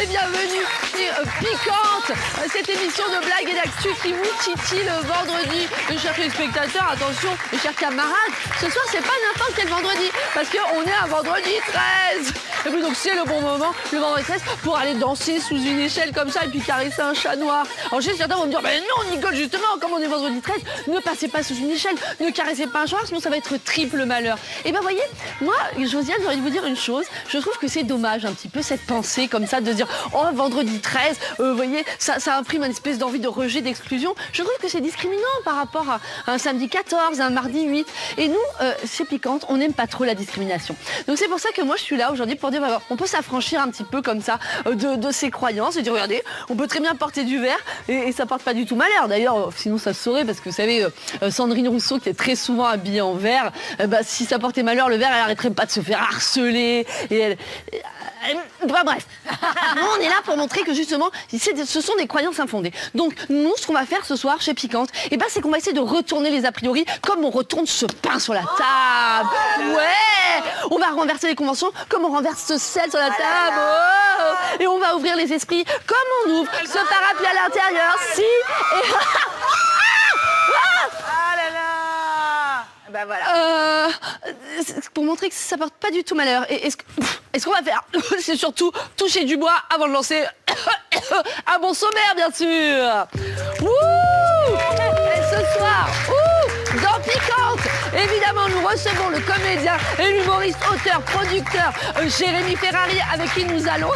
et bienvenue chez Piquante, cette émission de blagues et d'actu qui vous titille le vendredi. Mes chers téléspectateurs, attention, mes chers camarades, ce soir c'est pas n'importe quel vendredi, parce qu'on est un vendredi 13. Et puis donc c'est le bon moment, le vendredi 13, pour aller danser sous une échelle comme ça et puis caresser un chat noir. Alors je sais, certains vont me dire, mais non Nicole, justement, comme on est vendredi 13, ne passez pas sous une échelle, ne caressez pas un chat noir, sinon ça va être triple malheur. Et ben voyez, moi, Josiane, j'ai envie de vous dire une chose, je trouve que c'est dommage un petit peu cette pensée comme ça de se dire, oh vendredi 13, vous voyez, ça imprime une espèce d'envie de rejet, d'exclusion. Je trouve que c'est discriminant par rapport à un samedi 14, un mardi 8. Et nous, chez Piquante, on n'aime pas trop la discrimination. Donc c'est pour ça que moi je suis là aujourd'hui pour dire, bah, on peut s'affranchir un petit peu comme ça de ses croyances et dire, regardez, on peut très bien porter du vert et ça porte pas du tout malheur. D'ailleurs, sinon ça se saurait parce que vous savez, Sandrine Rousseau qui est très souvent habillée en vert, bah, si ça portait malheur, le vert, elle arrêterait pas de se faire harceler et elle... Bah, bref, nous on est là pour montrer que justement ce sont des croyances infondées. Donc nous, ce qu'on va faire ce soir chez Piquante, c'est qu'on va essayer de retourner les a priori comme on retourne ce pain sur la table. Ouais, on va renverser les conventions comme on renverse ce sel sur la table. Oh, et on va ouvrir les esprits comme on ouvre ce parapluie à l'intérieur. Si et... Ah là là. Bah voilà. Pour montrer que ça porte pas du tout malheur. Et est-ce qu'on va faire, c'est surtout toucher du bois avant de lancer un bon sommaire, bien sûr. Wouh! Et ce soir, dans Piquante, évidemment, nous recevons le comédien et l'humoriste, auteur, producteur Jérémy Ferrari, avec qui nous allons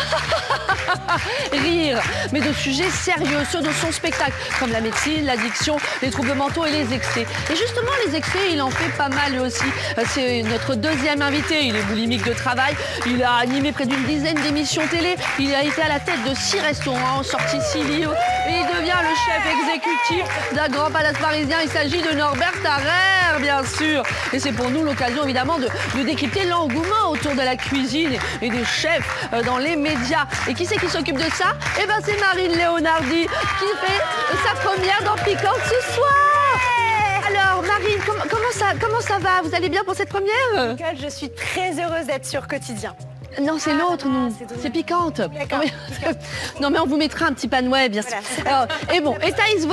rire, mais de sujets sérieux, ceux de son spectacle, comme la médecine, l'addiction, les troubles mentaux et les excès. Et justement, les excès, il en fait pas mal lui aussi. C'est notre deuxième invité, il est boulimique de travail, il a animé près d'une dizaine d'émissions télé, il a été à la tête de 6 restaurants, sorti 6 livres, et il devient le chef exécutif d'un grand palace parisien. Il s'agit de Norbert Tarrer, bien sûr. Et c'est pour nous l'occasion, évidemment, de décrypter l'engouement autour de la cuisine et des chefs dans les médias. Et qui c'est qui s'occupe de ça? Eh ben, c'est Marine Léonardi qui fait sa première dans Piquante ce soir. Alors, Marine, comment ça va? Vous allez bien pour cette première? Nicole, je suis très heureuse d'être sur Quotidien. Non, c'est l'autre, nous. C'est Piquante. Non, mais on vous mettra un petit panouet, bien sûr. Voilà. Alors, et bon, et Thaïs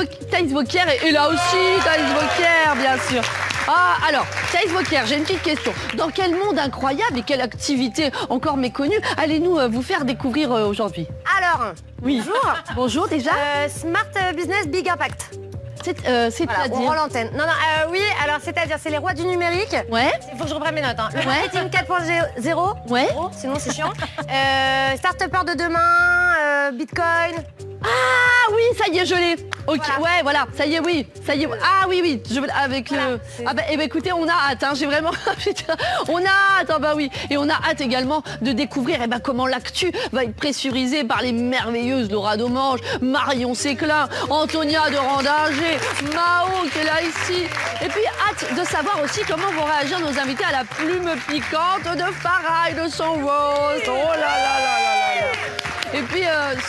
Vauquier est là aussi, Thaïs Vauquier, bien sûr. Ah, alors, Thaïs Vauquier, j'ai une petite question. Dans quel monde incroyable et quelle activité encore méconnue allez-nous vous faire découvrir aujourd'hui? Alors, oui. Bonjour. Bonjour, déjà. Smart Business Big Impact. C'est-à-dire Voilà, on rend l'antenne. Non, oui, alors c'est-à-dire, c'est les rois du numérique. Ouais. Il faut que je reprenne mes notes. Hein. Le marketing 4.0. Ouais. Sinon, c'est chiant. Start-upper de demain, Bitcoin. Ah oui, ça y est, je l'ai. Ok, Voilà. ouais, voilà, ça y est, oui, ça y est. Ah oui, avec Voilà, le. c'est- Ah bah, écoutez, on a hâte, hein, j'ai vraiment. Putain, on a hâte, bah oui. Et on a hâte également de découvrir comment l'actu va être pressurisée par les merveilleuses Laura Domange, Marion Séclin, Antonia de Randinger, Mao qui est là ici. Et puis hâte de savoir aussi comment vont réagir nos invités à la plume piquante de Farah et de son Rose. Oh là là là là là. Et puis,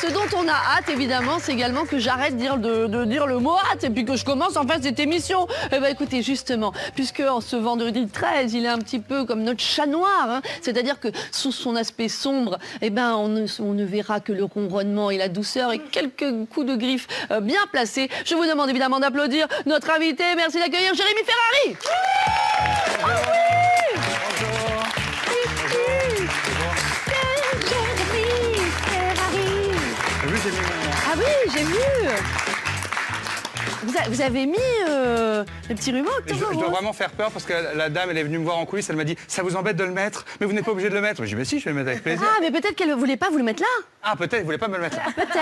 ce dont on a hâte, évidemment, c'est également que j'arrête de dire le mot hâte et puis que je commence en fait cette émission. Eh bien, écoutez, justement, puisque en ce vendredi 13, il est un petit peu comme notre chat noir, hein, c'est-à-dire que sous son aspect sombre, on ne verra que le ronronnement et la douceur et quelques coups de griffe bien placés. Je vous demande évidemment d'applaudir notre invité. Merci d'accueillir Jérémy Ferrari. Oh oui! Ah oui, j'ai vu. Vous avez mis le petit ruban Je dois vraiment faire peur parce que la dame, elle est venue me voir en coulisses, elle m'a dit « Ça vous embête de le mettre? Mais vous n'êtes pas obligé de le mettre. » J'ai dit « Mais si, je vais le mettre avec plaisir. » Ah, mais peut-être qu'elle ne voulait pas vous le mettre là. Ah, peut-être, vous voulez pas me le mettre là. Peut-être.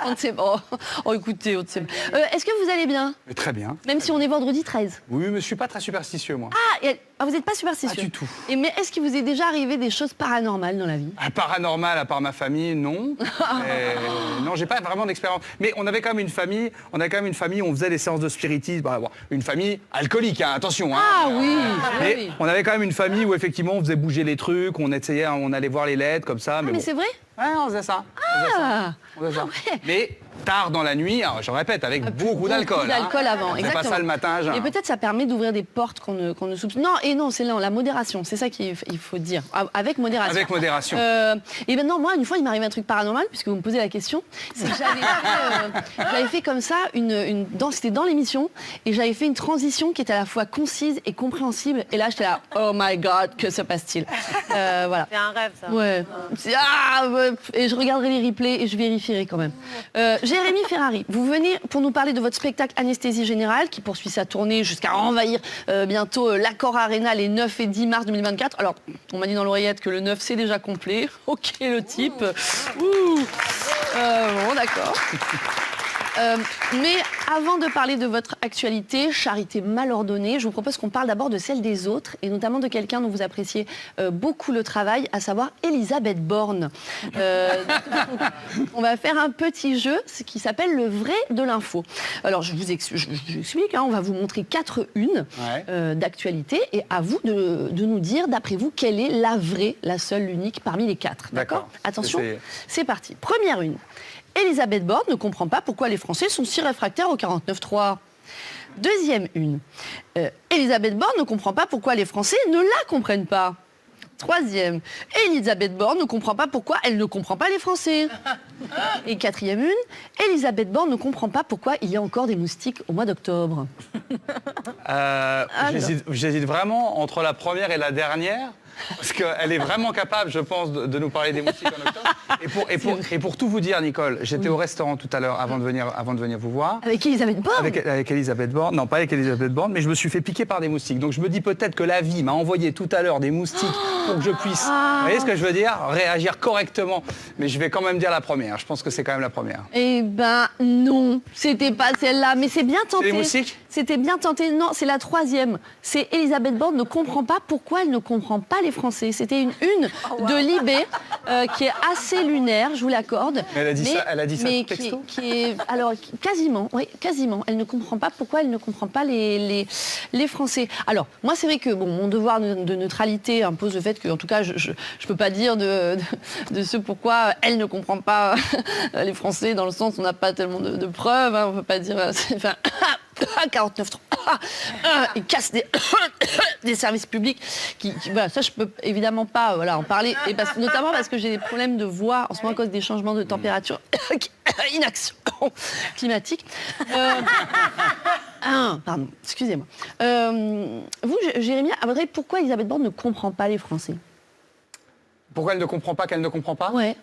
On ne sait pas. Oh, écoutez, on ne sait pas. Est-ce que vous allez bien? Mais très bien. Même si on est vendredi 13. Oui, mais je suis pas très superstitieux, moi. Vous n'êtes pas superstitieux? Pas du tout. Mais est-ce qu'il vous est déjà arrivé des choses paranormales dans la vie? Paranormal, à part ma famille, non. Non, j'ai pas vraiment d'expérience. Mais on avait quand même une famille, où on faisait des séances de spiritisme. Bah, bon, une famille alcoolique, hein, attention. Hein. Ah oui, Mais oui. on avait quand même une famille où effectivement on faisait bouger les trucs, on allait voir les lettres comme ça. Mais bon. c'est vrai? Ouais, on faisait ça. On fait ça. Mais tard dans la nuit, alors, je répète, avec beaucoup d'alcool. Beaucoup d'alcool avant, C'est exactement. pas ça le matin à jeun. Et peut-être ça permet d'ouvrir des portes qu'on ne soupçonne. Non, c'est la modération, c'est ça qu'il faut dire. Avec modération. Avec modération. Et maintenant, moi, une fois, il m'est arrivé un truc paranormal, puisque vous me posez la question. C'est que j'avais fait comme ça, c'était dans l'émission, et j'avais fait une transition qui était à la fois concise et compréhensible. Et là, j'étais là, oh my God, que se passe-t-il? Voilà. C'est un rêve, ça. Ouais. Et je regarderai les replays et je vérifierai quand même. Jérémy Ferrari, vous venez pour nous parler de votre spectacle Anesthésie Générale qui poursuit sa tournée jusqu'à envahir bientôt l'Accor Arena les 9 et 10 mars 2024. Alors, on m'a dit dans l'oreillette que le 9 c'est déjà complet. Ok, le type. Ouh. Bon, d'accord. Mais avant de parler de votre actualité, charité mal ordonnée, je vous propose qu'on parle d'abord de celle des autres, et notamment de quelqu'un dont vous appréciez beaucoup le travail, à savoir Elisabeth Borne. On va faire un petit jeu qui s'appelle le vrai de l'info. Alors je vous explique, on va vous montrer 4 unes d'actualité, et à vous de nous dire, d'après vous, quelle est la vraie, la seule, l'unique parmi les 4. D'accord ? Attention, c'est parti. Première une. Elisabeth Borne ne comprend pas pourquoi les Français sont si réfractaires au 49.3. Deuxième une. Elisabeth Borne ne comprend pas pourquoi les Français ne la comprennent pas. Troisième. Elisabeth Borne ne comprend pas pourquoi elle ne comprend pas les Français. Et quatrième une. Elisabeth Borne ne comprend pas pourquoi il y a encore des moustiques au mois d'octobre. J'hésite vraiment entre la première et la dernière. Parce qu'elle est vraiment capable, je pense, de nous parler des moustiques en octobre. Et pour tout vous dire, Nicole, j'étais au restaurant tout à l'heure avant de venir vous voir. Avec Elisabeth Borne avec Elisabeth Borne. Non, pas avec Elisabeth Borne, mais je me suis fait piquer par des moustiques. Donc je me dis peut-être que la vie m'a envoyé tout à l'heure des moustiques pour que je puisse, vous voyez ce que je veux dire, réagir correctement. Mais je vais quand même dire la première. Je pense que c'est quand même la première. Eh ben non, c'était pas celle-là, mais c'est bien tenté. C'est les moustiques ? C'était bien tenté. Non, c'est la troisième. C'est Elisabeth Borne ne comprend pas pourquoi elle ne comprend pas les Français. C'était une de Libé qui est assez lunaire, je vous l'accorde. Mais elle a dit ça texto ? Alors, quasiment, oui, quasiment. Elle ne comprend pas pourquoi elle ne comprend pas les Français. Alors, moi, c'est vrai que mon devoir de neutralité impose le fait que, en tout cas, je ne peux pas dire de ce pourquoi elle ne comprend pas les Français, dans le sens où on n'a pas tellement de preuves. On ne peut pas dire... 49.3, il casse des services publics. Voilà, ça, je peux évidemment pas en parler, et notamment parce que j'ai des problèmes de voix en ce moment à cause des changements de température, inaction climatique. Pardon, excusez-moi. Vous, Jérémy, à votre avis, pourquoi Elisabeth Borne ne comprend pas les Français ? Pourquoi elle ne comprend pas qu'elle ne comprend pas ? Ouais.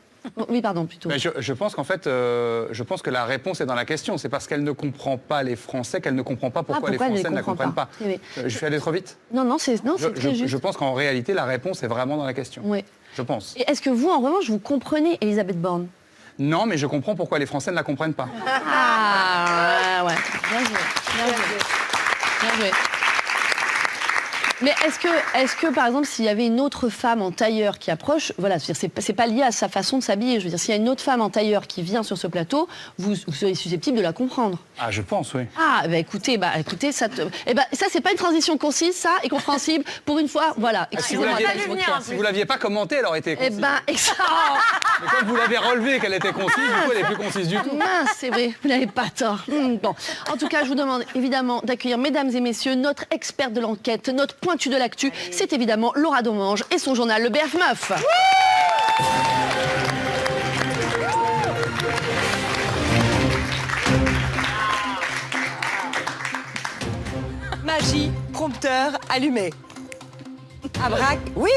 Oui, pardon, plutôt. Mais je pense qu'en fait, je pense que la réponse est dans la question. C'est parce qu'elle ne comprend pas les Français qu'elle ne comprend pas pourquoi les Français ne la comprennent pas. Je vais aller trop vite ? Non, c'est très juste. Je pense qu'en réalité, la réponse est vraiment dans la question. Oui. Je pense. Et est-ce que vous, en revanche, vous comprenez Elisabeth Borne ? Non, mais je comprends pourquoi les Français ne la comprennent pas. Ah, ouais. Bien joué. Bien joué. Bien joué. Mais est-ce que, par exemple, s'il y avait une autre femme en tailleur qui approche, voilà, c'est pas lié à sa façon de s'habiller. Je veux dire, s'il y a une autre femme en tailleur qui vient sur ce plateau, vous serez susceptible de la comprendre. Ah, je pense, oui. Ah, écoutez, ça, ça c'est pas une transition concise, ça, et compréhensible. Pour une fois, voilà. Excusez-moi. Si vous l'aviez pas commenté, elle aurait été concise. Mais comme vous l'avez relevé qu'elle était concise, du coup, elle est plus concise du tout. Mince, c'est vrai, vous n'avez pas tort. Bon, en tout cas, je vous demande évidemment d'accueillir, mesdames et messieurs, notre experte de l'enquête, notre pointu de l'actu, c'est évidemment Laura Domange et son journal Le BF Meuf. Magie, prompteur, allumé. Abrac, oui.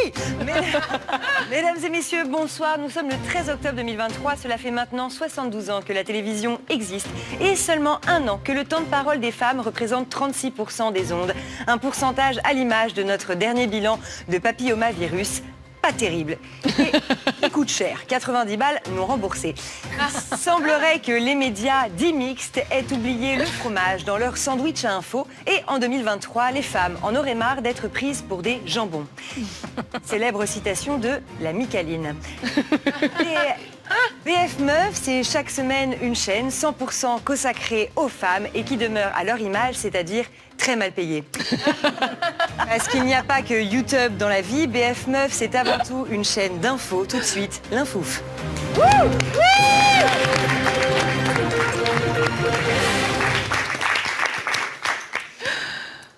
Mesdames et messieurs, bonsoir. Nous sommes le 13 octobre 2023. Cela fait maintenant 72 ans que la télévision existe et seulement un an que le temps de parole des femmes représente 36% des ondes. Un pourcentage à l'image de notre dernier bilan de papillomavirus. Pas terrible. Et qui coûte cher. 90 balles non remboursées. Il semblerait que les médias dits mixtes aient oublié le fromage dans leur sandwich à info. Et en 2023, les femmes en auraient marre d'être prises pour des jambons. Célèbre citation de la Micaline. BF Meuf, c'est chaque semaine une chaîne 100% consacrée aux femmes et qui demeure à leur image, c'est-à-dire très mal payée. Parce qu'il n'y a pas que YouTube dans la vie, BF Meuf, c'est avant tout une chaîne d'infos. Tout de suite, l'infouf.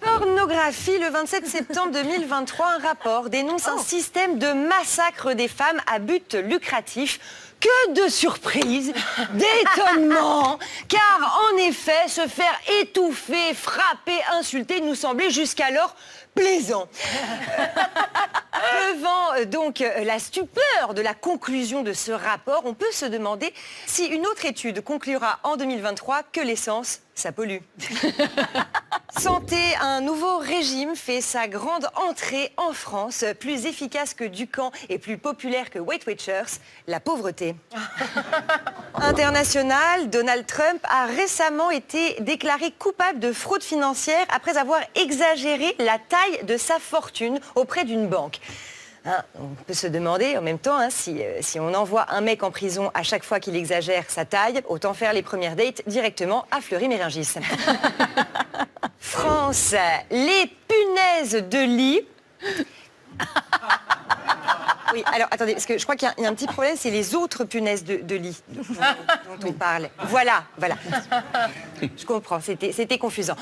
Pornographie, le 27 septembre 2023, un rapport dénonce un système de massacre des femmes à but lucratif. Que de surprises, d'étonnement, car en effet, se faire étouffer, frapper, insulter nous semblait jusqu'alors plaisant. Devant donc la stupeur de la conclusion de ce rapport, on peut se demander si une autre étude conclura en 2023 que l'essence, ça pollue. Santé, un nouveau régime fait sa grande entrée en France, plus efficace que Ducan et plus populaire que Weight Watchers, la pauvreté. International, Donald Trump a récemment été déclaré coupable de fraude financière après avoir exagéré la taille de sa fortune auprès d'une banque. On peut se demander en même temps si on envoie un mec en prison à chaque fois qu'il exagère sa taille, autant faire les premières dates directement à Fleury-Mérogis. France, les punaises de lit. Oui, alors attendez, parce que je crois qu'il y a un petit problème, c'est les autres punaises de lit dont on parle. Voilà. Je comprends, c'était confusant.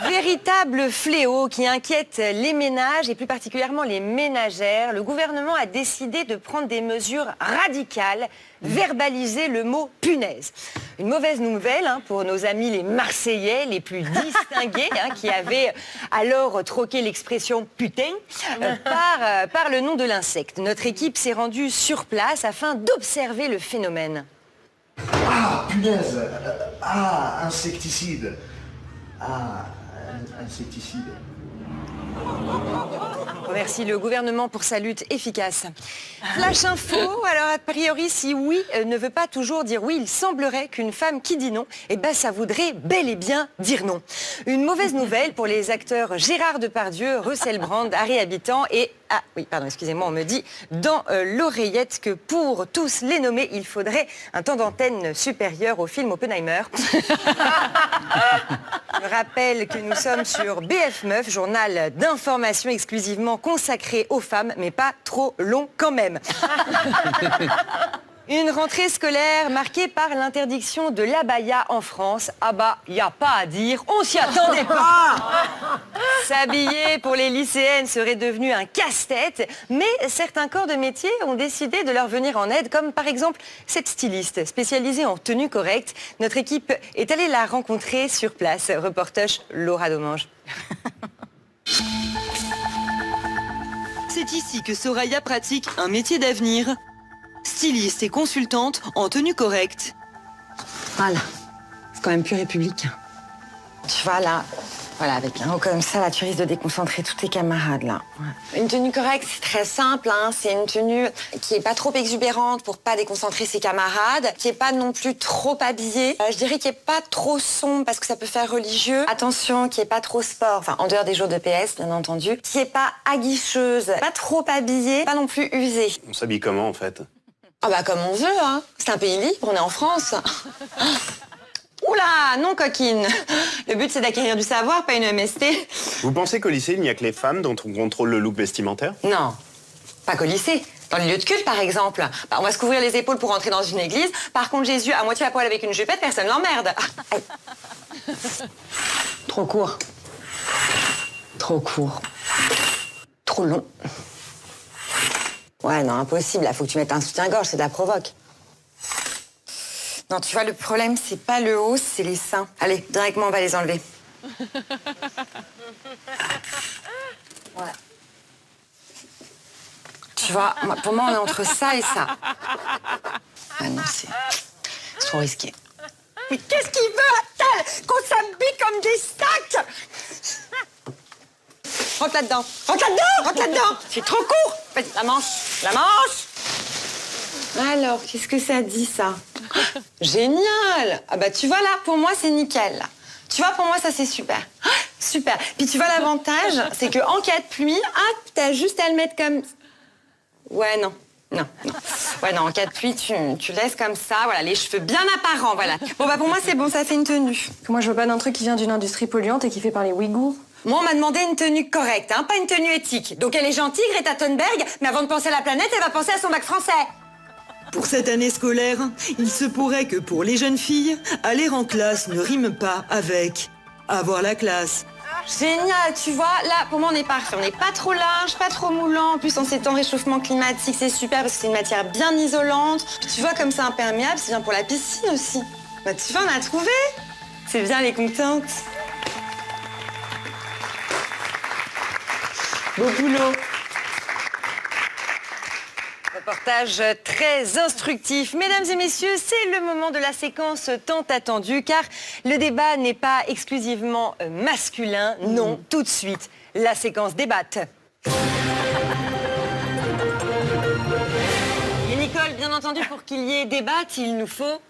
Véritable fléau qui inquiète les ménages et plus particulièrement les ménagères. Le gouvernement a décidé de prendre des mesures radicales, verbaliser le mot punaise. Une mauvaise nouvelle pour nos amis les Marseillais, les plus distingués, qui avaient alors troqué l'expression putain par le nom de l'insecte. Notre équipe s'est rendue sur place afin d'observer le phénomène. Ah, punaise! Ah, insecticide! Ah, insecticide. On remercie le gouvernement pour sa lutte efficace. Flash info, alors a priori, si oui ne veut pas toujours dire oui, il semblerait qu'une femme qui dit non, ça voudrait bel et bien dire non. Une mauvaise nouvelle pour les acteurs Gérard Depardieu, Russell Brand, Harry Habitant et... Ah oui, pardon, excusez-moi, on me dit dans l'oreillette que pour tous les nommer, il faudrait un temps d'antenne supérieur au film Oppenheimer. Je rappelle que nous sommes sur BF Meuf, journal d'information exclusivement consacré aux femmes, mais pas trop long quand même. Une rentrée scolaire marquée par l'interdiction de l'abaya en France. Ah bah, y a pas à dire, on s'y attendait pas. S'habiller pour les lycéennes serait devenu un casse-tête, mais certains corps de métier ont décidé de leur venir en aide, comme par exemple cette styliste spécialisée en tenue correcte. Notre équipe est allée la rencontrer sur place. Reportage Laura Domange. C'est ici que Soraya pratique un métier d'avenir. Styliste et consultante en tenue correcte. Voilà, c'est quand même plus républicain. Tu vois là, voilà, avec un haut comme ça, là, tu risques de déconcentrer tous tes camarades là. Ouais. Une tenue correcte, c'est très simple, c'est une tenue qui est pas trop exubérante pour pas déconcentrer ses camarades, qui est pas non plus trop habillée. Je dirais qui est pas trop sombre parce que ça peut faire religieux. Attention, qui est pas trop sport, enfin en dehors des jours de PS bien entendu. Qui est pas aguicheuse, pas trop habillée, pas non plus usée. On s'habille comment en fait? Ah bah comme on veut, C'est un pays libre, on est en France. Oula, non coquine. Le but c'est d'acquérir du savoir, pas une MST. Vous pensez qu'au lycée, il n'y a que les femmes dont on contrôle le look vestimentaire? Non, pas qu'au lycée. Dans les lieux de culte par exemple. On va se couvrir les épaules pour entrer dans une église. Par contre Jésus à moitié à poil avec une jupette, personne l'emmerde. Trop court. Trop court. Trop long. Ouais, non, impossible. Là, faut que tu mettes un soutien-gorge, c'est de la provoque. Non, tu vois, le problème, c'est pas le haut, c'est les seins. Allez, directement, on va les enlever. Ouais. Tu vois, pour moi, on est entre ça et ça. Ah non, c'est trop risqué. Mais qu'est-ce qu'il veut, Attal? Qu'on s'habille comme des sacs? Rentre là-dedans. Rentre là-dedans. Rentre là-dedans. C'est trop court. Vas-y, la manche. La manche. Alors, qu'est-ce que ça dit, ça? Génial. Ah bah, tu vois, là, pour moi, c'est nickel. Là. Tu vois, pour moi, ça, c'est super. Super. Puis, tu vois, l'avantage, c'est qu'en cas de pluie, t'as juste à le mettre comme... Ouais, non. Non. Ouais, non, en cas de pluie, tu laisses comme ça, voilà, les cheveux bien apparents, voilà. Bon, bah, pour moi, c'est bon, ça fait une tenue. Moi, je veux pas d'un truc qui vient d'une industrie polluante et qui fait par les Ouïghours. Moi, on m'a demandé une tenue correcte, pas une tenue éthique. Donc elle est gentille, Greta Thunberg, mais avant de penser à la planète, elle va penser à son bac français. Pour cette année scolaire, il se pourrait que pour les jeunes filles, aller en classe ne rime pas avec avoir la classe. Génial, tu vois, là, pour moi, on est parfait. On n'est pas trop large, pas trop moulant. En plus, en ces temps réchauffement climatique, c'est super parce que c'est une matière bien isolante. Puis tu vois, comme c'est imperméable, c'est bien pour la piscine aussi. Bah, tu vois, on a trouvé. C'est bien, elle est contente. Beau boulot. Reportage très instructif. Mesdames et messieurs, c'est le moment de la séquence tant attendue, car le débat n'est pas exclusivement masculin. Non, tout de suite, la séquence débat. Et Nicole, bien entendu, pour qu'il y ait débat, il nous faut...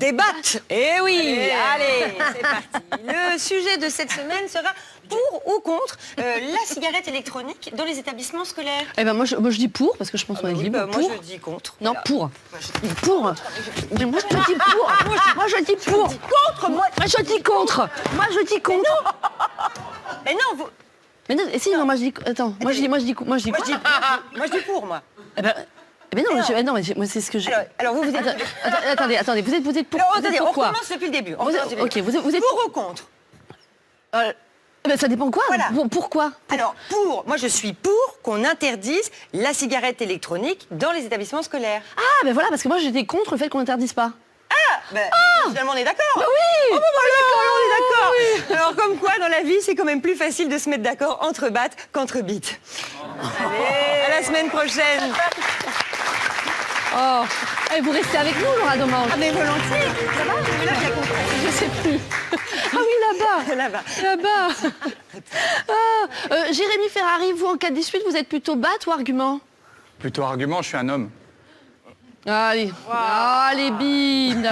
débattre. Eh oui, allez, c'est parti. Le sujet de cette semaine sera pour ou contre la cigarette électronique dans les établissements scolaires. Eh ben moi je dis pour, parce que je pense qu'on est libre. Moi pour. je dis contre. Non, Voilà. pour. Pour. Mais moi je dis pour. Moi je dis pour. Contre. Moi je dis contre. Moi je dis contre. Mais non, vous... Mais non, si, non, moi je dis. Attends, moi je dis Moi je dis pour, moi. Eh ben non, mais moi c'est ce que j'ai. Alors vous êtes... Attendez, vous êtes pour. Alors, vous êtes attendez, on pour quoi? recommence depuis le début. Ok, vous êtes pour ou contre? Eh ben, ça dépend quoi. Voilà. Pourquoi? Alors, pour, moi je suis pour qu'on interdise la cigarette électronique dans les établissements scolaires. Ah, ben voilà, parce que moi j'étais contre le fait qu'on n'interdise pas. Finalement on est d'accord. Oui. Oh, ben voilà, on est d'accord. Oui. Alors comme quoi dans la vie c'est quand même plus facile de se mettre d'accord entre battes qu'entre bites. Allez, à la semaine prochaine. Oh, et vous restez avec nous, Laura Domange? Ah mais volontiers. Ça va? Mais là j'ai compris. Je sais plus. Ah oui, là-bas. Là-bas. Jérémy Ferrari, vous en cas de dispute, vous êtes plutôt batte ou argument? Plutôt argument, je suis un homme. Allez, allez, bim.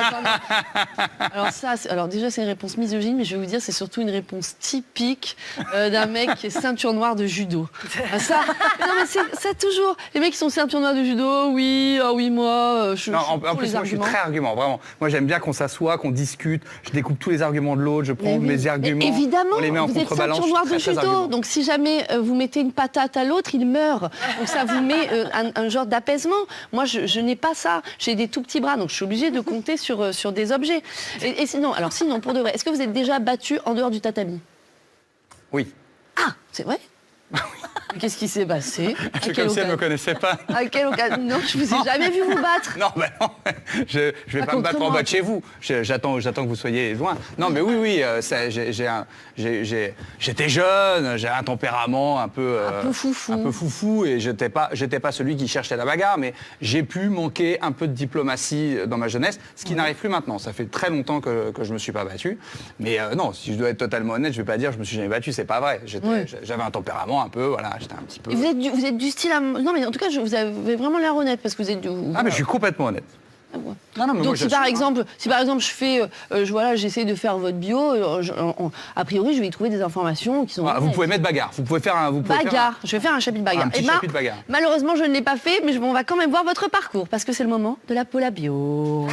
Alors déjà c'est une réponse misogyne, mais je vais vous dire c'est surtout une réponse typique d'un mec qui est ceinture noire de judo. Non mais c'est toujours les mecs qui sont ceinture noire de judo. Oui, moi. Je Non, suis en pour plus, les moi, je suis arguments. très argument, vraiment. Moi, j'aime bien qu'on s'assoie, qu'on discute. Je découpe tous les arguments de l'autre, je prends Mais oui. mes arguments, Mais évidemment, on les met en vous êtes contrebalance. ceinture noire de je suis très judo, argument. donc si jamais vous mettez une patate à l'autre, il meurt. Donc ça vous met un genre d'apaisement. Moi, je n'ai pas ça. J'ai des tout petits bras, donc je suis obligée de compter sur des objets. Et sinon, pour de vrai, est-ce que vous êtes déjà battu en dehors du tatami? Oui. Ah, c'est vrai? Qu'est-ce qui s'est passé? C'est comme si elle ne me connaissait pas. À quelle occasion? Non, je vous ai jamais vu vous battre. Non, ben non, je vais pas me battre en bas de chez vous. J'attends que vous soyez loin. Non, mais oui, j'étais jeune, j'ai un tempérament un peu foufou, et j'étais pas celui qui cherchait la bagarre, mais j'ai pu manquer un peu de diplomatie dans ma jeunesse, ce qui n'arrive plus maintenant. Ça fait très longtemps que je me suis pas battu, mais non, si je dois être totalement honnête, je vais pas dire je me suis jamais battu, c'est pas vrai. J'avais un tempérament un peu, voilà, j'étais un petit peu. Et vous êtes du style à... Non, mais en tout cas, vous avez vraiment l'air honnête parce que vous êtes du... Ah, mais je suis complètement honnête. Non, mais donc moi, si par exemple je fais, j'essaie de faire votre bio, a priori je vais y trouver des informations qui sont... vous pouvez mettre bagarre, vous pouvez faire un... Je vais faire un chapitre bagarre. Un petit chapitre bagarre. Malheureusement je ne l'ai pas fait, mais on va quand même voir votre parcours, parce que c'est le moment de la Paula Bio.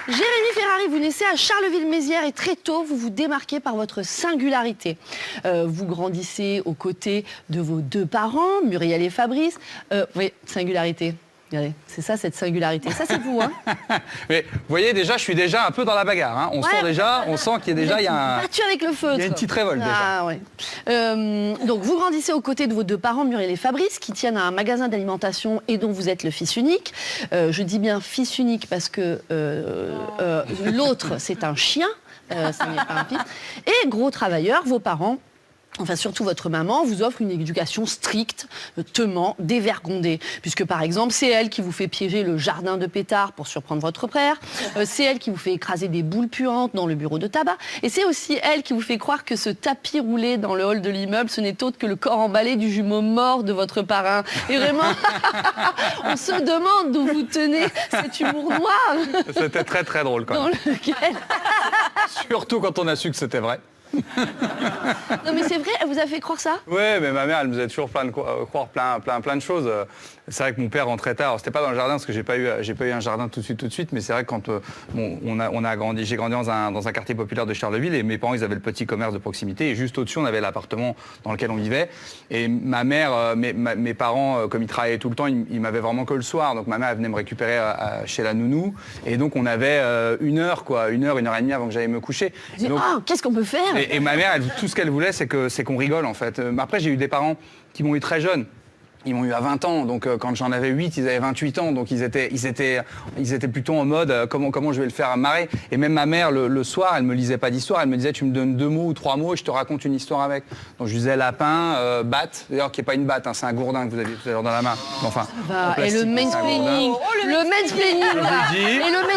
Jérémy Ferrari, vous naissez à Charleville-Mézières et très tôt, vous vous démarquez par votre singularité. Vous grandissez aux côtés de vos deux parents, Muriel et Fabrice. Oui, singularité. Regardez, c'est ça, cette singularité. Ça, c'est vous, hein? Mais vous voyez, déjà, je suis déjà un peu dans la bagarre. Hein. On sent qu'il y a déjà... Il y a battu avec le feutre. Il y a une petite révolte, déjà. Ouais. Donc, vous grandissez aux côtés de vos deux parents, Muriel et Fabrice, qui tiennent un magasin d'alimentation et dont vous êtes le fils unique. Je dis bien fils unique parce que l'autre, c'est un chien. Ça n'est pas un fils. Et gros travailleur, vos parents... Enfin, surtout votre maman vous offre une éducation stricte, teumant, dévergondée. Puisque, par exemple, c'est elle qui vous fait piéger le jardin de pétard pour surprendre votre père. C'est elle qui vous fait écraser des boules puantes dans le bureau de tabac. Et c'est aussi elle qui vous fait croire que ce tapis roulé dans le hall de l'immeuble, ce n'est autre que le corps emballé du jumeau mort de votre parrain. Et vraiment, on se demande d'où vous tenez cet humour noir. C'était très, très drôle, quand même. Dans lequel... Surtout quand on a su que c'était vrai. Non mais c'est vrai, elle vous a fait croire ça? Oui, mais ma mère, elle me faisait toujours croire plein de choses. c'est vrai que mon père rentrait tard. Alors, c'était pas dans le jardin parce que j'ai pas eu un jardin tout de suite. Mais c'est vrai que quand j'ai grandi dans un quartier populaire de Charleville et mes parents ils avaient le petit commerce de proximité et juste au-dessus on avait l'appartement dans lequel on vivait. Et ma mère, mes parents comme ils travaillaient tout le temps, ils m'avaient vraiment que le soir. Donc ma mère elle venait me récupérer chez la nounou et donc on avait une heure et demie avant que j'aille me coucher. Donc, qu'est-ce qu'on peut faire? Et ma mère, tout ce qu'elle voulait, c'est qu'on rigole en fait. Après j'ai eu des parents qui m'ont eu très jeune. Ils m'ont eu à 20 ans, donc quand j'en avais 8, ils avaient 28 ans, donc ils étaient plutôt en mode comment je vais le faire marrer. Et même ma mère, le soir, elle me lisait pas d'histoire, elle me disait tu me donnes 2 mots ou 3 mots et je te raconte une histoire avec. Donc je disais lapin, batte, d'ailleurs qui n'est pas une batte, hein, c'est un gourdin que vous aviez tout à l'heure dans la main. Enfin, et le mansplaining, le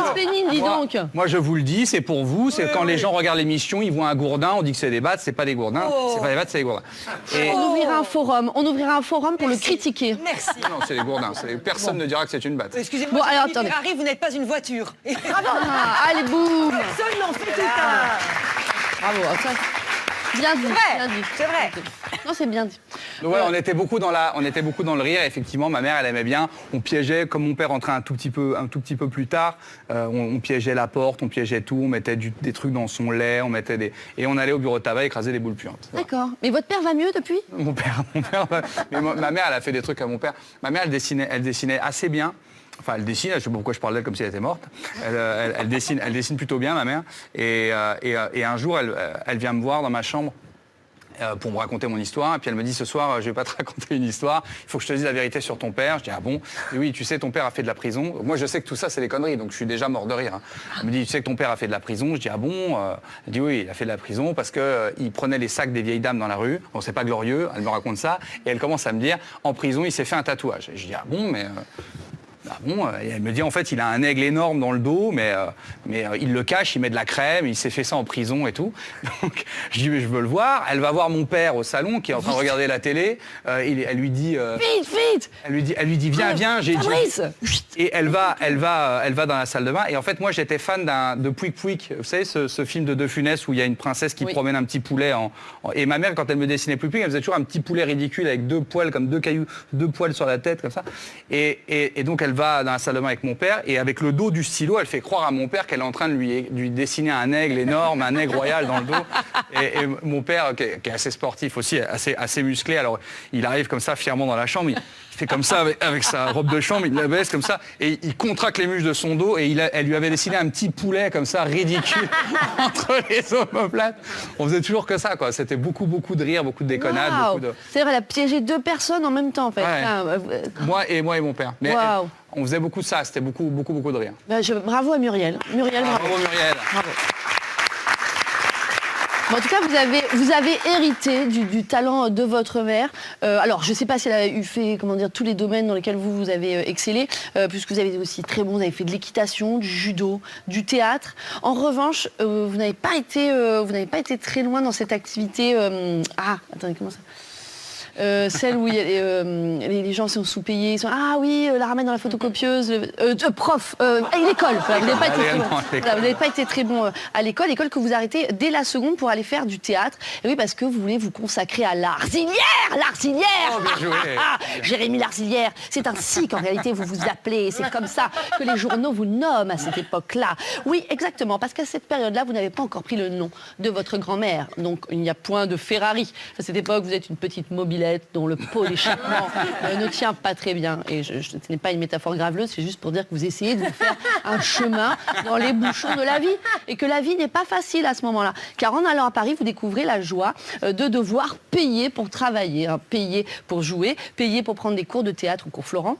mansplaining, dis donc. Moi je vous le dis, c'est pour vous, c'est quand les gens regardent l'émission, ils voient un gourdin, on dit que c'est des battes, c'est pas des gourdins, c'est pas des battes, c'est des gourdins. Et... On ouvrira un forum pour le critiquer. Merci. Non, c'est les gourdins. Personne ne dira que c'est une batte. Excusez-moi, bon, alors, attendez. Ferrari, vous n'êtes pas une voiture. Allez, boum. Personne n'en fait état. Bravo. Bien dit. C'est vrai. Non, c'est bien dit. Donc voilà, on était beaucoup dans le rire. Effectivement, ma mère, elle aimait bien. On piégeait, comme mon père rentrait un tout petit peu plus tard, on piégeait la porte, on piégeait tout, on mettait des trucs dans son lait, et on allait au bureau de tabac écraser des boules puantes. Voilà. D'accord. Mais votre père va mieux depuis? Mon père. Mais ma mère, elle a fait des trucs à mon père. Ma mère, elle dessinait assez bien. Enfin, elle dessine, je ne sais pas pourquoi je parle d'elle comme si elle était morte. Elle dessine plutôt bien, ma mère. Et un jour, elle vient me voir dans ma chambre pour me raconter mon histoire. Et puis elle me dit, ce soir, je ne vais pas te raconter une histoire, il faut que je te dise la vérité sur ton père. Je dis, ah bon? Et oui, tu sais, ton père a fait de la prison. Moi, je sais que tout ça, c'est des conneries, donc je suis déjà mort de rire. Hein. Elle me dit, tu sais que ton père a fait de la prison? Je dis, ah bon? Elle dit, oui, il a fait de la prison parce qu'il prenait les sacs des vieilles dames dans la rue. Bon, c'est pas glorieux, elle me raconte ça. Et elle commence à me dire, en prison, il s'est fait un tatouage. Et je dis, ah bon, mais... Ah bon, et elle me dit en fait il a un aigle énorme dans le dos, mais il le cache, il met de la crème, il s'est fait ça en prison et tout. Donc je dis mais je veux le voir. Elle va voir mon père au salon qui est en train de regarder la télé. Elle lui dit vite. Elle lui dit viens, j'ai dit. Et elle va dans la salle de bain. Et en fait moi j'étais fan de Pouic Pouic. Vous savez ce film de De Funès où il y a une princesse qui promène un petit poulet et ma mère quand elle me dessinait Pouic Pouic, elle faisait toujours un petit poulet ridicule avec 2 poils comme 2 cailloux, 2 poils sur la tête comme ça. Et donc elle va dans la salle de bain avec mon père et avec le dos du stylo, elle fait croire à mon père qu'elle est en train de lui dessiner un aigle énorme, un aigle royal dans le dos. Et mon père, qui est assez sportif aussi, assez musclé, alors il arrive comme ça fièrement dans la chambre, il fait comme ça avec sa robe de chambre, il la baisse comme ça et il contracte les muscles de son dos et elle lui avait dessiné un petit poulet comme ça, ridicule, entre les omoplates. On faisait toujours que ça, quoi. C'était beaucoup de rire, beaucoup de déconnades. C'est vrai, elle a piégé 2 personnes en même temps, en fait. Ouais. Moi et mon père. Mais on faisait beaucoup de ça, c'était beaucoup de rire. Bravo à Muriel. Bravo Muriel. Bravo. Bon, en tout cas, vous avez hérité du talent de votre mère. Alors, je ne sais pas si elle a eu fait, tous les domaines dans lesquels vous avez excellé, puisque vous avez été aussi très bon. Vous avez fait de l'équitation, du judo, du théâtre. En revanche, vous n'avez pas été très loin dans cette activité. Attendez, comment ça? Celle où il y a les gens sont sous-payés, ils sont la ramène dans la photocopieuse, prof, à l'école. Vous n'avez pas été très bon à l'école que vous arrêtez dès la seconde pour aller faire du théâtre. Et oui, parce que vous voulez vous consacrer à l'Arcillière. Oh, bien joué. Jérémy L'Arcillière, c'est ainsi qu'en réalité vous vous appelez, c'est comme ça que les journaux vous nomment à cette époque-là. Oui, exactement, parce qu'à cette période-là, vous n'avez pas encore pris le nom de votre grand-mère, donc il n'y a point de Ferrari. À cette époque, vous êtes une petite mobilette dont le pot d'échappement ne tient pas très bien. Et ce n'est pas une métaphore graveleuse, c'est juste pour dire que vous essayez de vous faire un chemin dans les bouchons de la vie. Et que la vie n'est pas facile à ce moment-là. Car en allant à Paris, vous découvrez la joie de devoir payer pour travailler, payer pour jouer, payer pour prendre des cours de théâtre au cours Florent.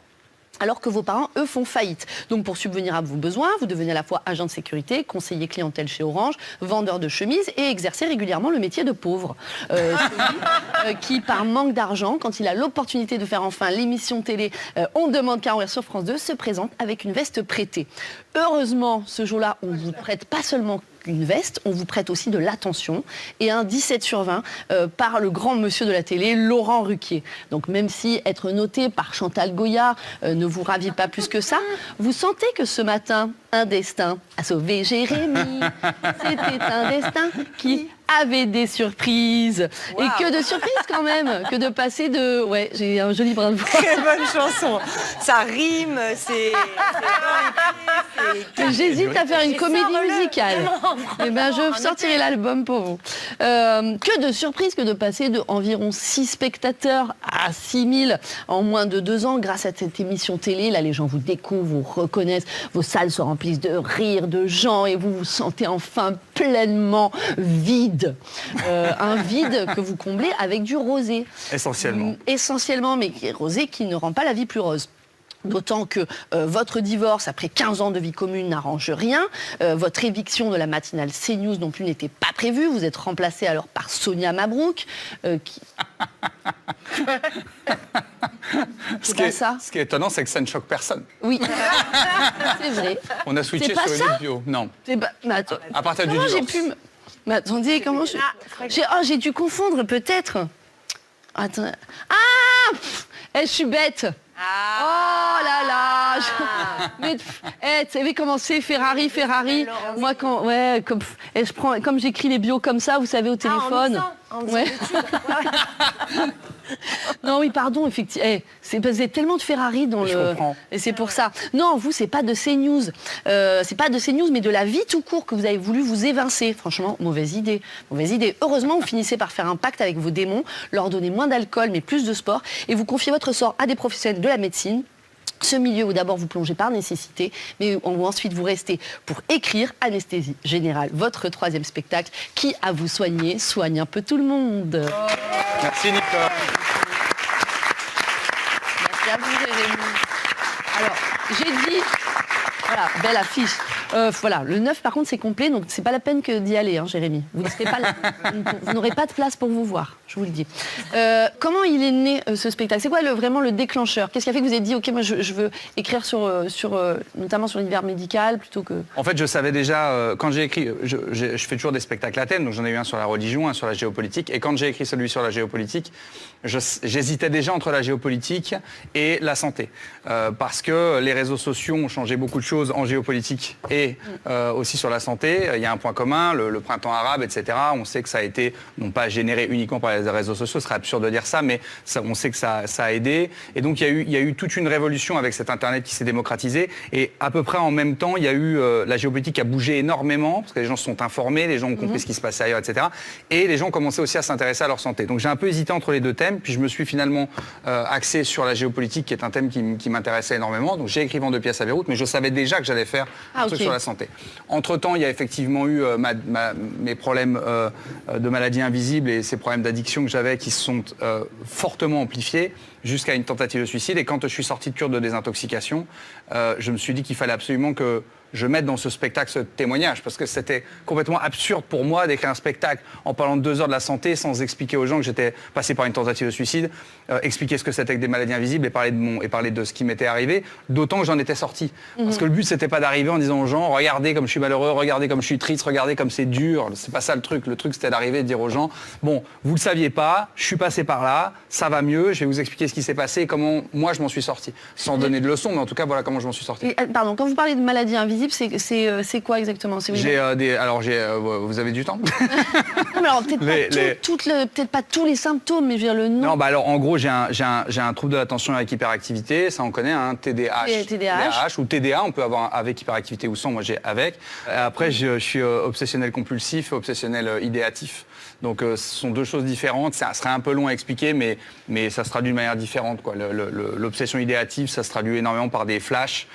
Alors que vos parents, eux, font faillite. Donc pour subvenir à vos besoins, vous devenez à la fois agent de sécurité, conseiller clientèle chez Orange, vendeur de chemises et exercez régulièrement le métier de pauvre. Celui qui, par manque d'argent, quand il a l'opportunité de faire enfin l'émission télé On demande qu'à en rire sur France 2, se présente avec une veste prêtée. Heureusement, ce jour-là, on ne vous prête pas seulement une veste, on vous prête aussi de l'attention et un 17 sur 20 par le grand monsieur de la télé, Laurent Ruquier. Donc même si être noté par Chantal Goya ne vous ravit pas plus que ça, vous sentez que ce matin, un destin a sauvé Jérémy. C'était un destin qui avait des surprises. Wow. Et que de surprises quand même, que de passer de... Ouais, j'ai un joli brin de voix. Très bonne chanson. Ça rime, c'est dans les pieds, J'hésite à faire une comédie musicale. Eh ben, je sortirai l'album pour vous. Que de surprises que de passer de environ 6 spectateurs à 6000 en moins de 2 ans grâce à cette émission télé. Là, les gens vous découvrent, vous reconnaissent, vos salles se remplissent de rires, de gens et vous vous sentez enfin pleinement vide. Un vide que vous comblez avec du rosé. Essentiellement. Essentiellement, mais rosé qui ne rend pas la vie plus rose. D'autant que votre divorce, après 15 ans de vie commune, n'arrange rien. Votre éviction de la matinale CNews non plus n'était pas prévue. Vous êtes remplacé alors par Sonia Mabrouk. Qui... Ce qui est étonnant, c'est que ça ne choque personne. Oui, c'est vrai. On a switché C'est pas sur une ça autre bio. Non. Mais attends, À partir du comment j'ai divorce. pu... Mais attendez, comment je... j'ai dû confondre peut-être. Attends. Ah je suis bête. Oh là là Mais vous savez comment c'est Ferrari. Moi quand comme j'écris les bios comme ça, vous savez, au téléphone. Ouais. Non oui pardon, effectivement. C'est parce que vous avez tellement de Ferrari dans Je comprends. Et c'est pour ça. Non, vous c'est pas de CNews. C'est pas de CNews, mais de la vie tout court que vous avez voulu vous évincer. Franchement, mauvaise idée. Heureusement, vous finissez par faire un pacte avec vos démons, leur donner moins d'alcool mais plus de sport, et vous confiez votre sort à des professionnels de la médecine. Ce milieu où d'abord vous plongez par nécessité, mais où ensuite vous restez pour écrire Anesthésie Générale, votre 3e spectacle qui, à vous soigner, soigne un peu tout le monde. Merci Nicole. Merci à vous, Jérémy. Alors, j'ai dit... Voilà, belle affiche. Voilà, le 9 par contre c'est complet, donc c'est pas la peine que d'y aller, hein, Jérémy. Vous ne serez pas là. Vous n'aurez pas de place pour vous voir, je vous le dis. Comment il est né ce spectacle? C'est quoi vraiment le déclencheur? Qu'est-ce qui a fait que vous avez dit ok, moi je veux écrire notamment sur l'univers médical plutôt que... En fait, je savais déjà, quand j'ai écrit, je fais toujours des spectacles à thème, donc j'en ai eu un sur la religion, un sur la géopolitique, et quand j'ai écrit celui sur la géopolitique, j'hésitais déjà entre la géopolitique et la santé. Parce que les réseaux sociaux ont changé beaucoup de choses en géopolitique et aussi sur la santé. Il y a un point commun, le printemps arabe, etc. On sait que ça a été, non pas généré uniquement par les réseaux sociaux, ce serait absurde de dire ça, mais on sait que ça a aidé. Et donc il y a eu toute une révolution avec cet Internet qui s'est démocratisé. Et à peu près en même temps, il y a eu la géopolitique a bougé énormément, parce que les gens se sont informés, les gens ont compris ce qui se passait ailleurs, etc. Et les gens commençaient aussi à s'intéresser à leur santé. Donc j'ai un peu hésité entre les deux thèmes, puis je me suis finalement axé sur la géopolitique, qui est un thème qui m'intéressait énormément. Donc j'ai écrit Vent de pièces à Beyrouth, mais je savais déjà que j'allais faire un truc sur la santé. Entre-temps, il y a effectivement eu mes problèmes de maladies invisibles et ces problèmes d'addiction que j'avais qui se sont fortement amplifiés jusqu'à une tentative de suicide. Et quand je suis sorti de cure de désintoxication, je me suis dit qu'il fallait absolument que je mette dans ce spectacle ce témoignage, parce que c'était complètement absurde pour moi d'écrire un spectacle en parlant de 2 heures de la santé sans expliquer aux gens que j'étais passé par une tentative de suicide, expliquer ce que c'était que des maladies invisibles et parler de ce qui m'était arrivé, d'autant que j'en étais sorti. Parce que le but, c'était pas d'arriver en disant aux gens, regardez comme je suis malheureux, regardez comme je suis triste, regardez comme c'est dur. C'est pas ça le truc. Le truc, c'était d'arriver et de dire aux gens, bon, vous le saviez pas, je suis passé par là, ça va mieux, je vais vous expliquer ce qui s'est passé et comment moi je m'en suis sorti. Sans donner de leçons, mais en tout cas, voilà comment je m'en suis sorti. Et, pardon, quand vous parlez de maladies invisibles, c'est quoi exactement? Vous avez du temps? Non, mais alors peut-être pas tous les symptômes, mais je veux dire le nom. Non, bah alors en gros, j'ai un trouble de l'attention avec hyperactivité, ça on connaît, hein, TDAH ou TDA, on peut avoir avec hyperactivité ou sans, moi j'ai avec. Après, je suis obsessionnel compulsif, obsessionnel idéatif. Donc ce sont 2 choses différentes. Ça serait un peu long à expliquer, mais ça se traduit de manière différente, quoi. L'obsession idéative, ça se traduit énormément par des flashs,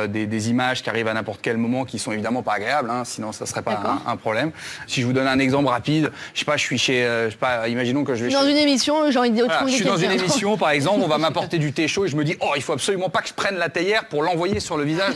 des images qui arrivent à n'importe quel moment, qui sont évidemment pas agréables, hein, sinon ça serait pas un problème. Si je vous donne un exemple rapide, je sais pas, je suis chez, imaginons que je vais dans une émission, j'ai envie de dire je suis dans une émission, par exemple, on va m'apporter du thé chaud et je me dis, oh, il faut absolument pas que je prenne la théière pour l'envoyer sur le visage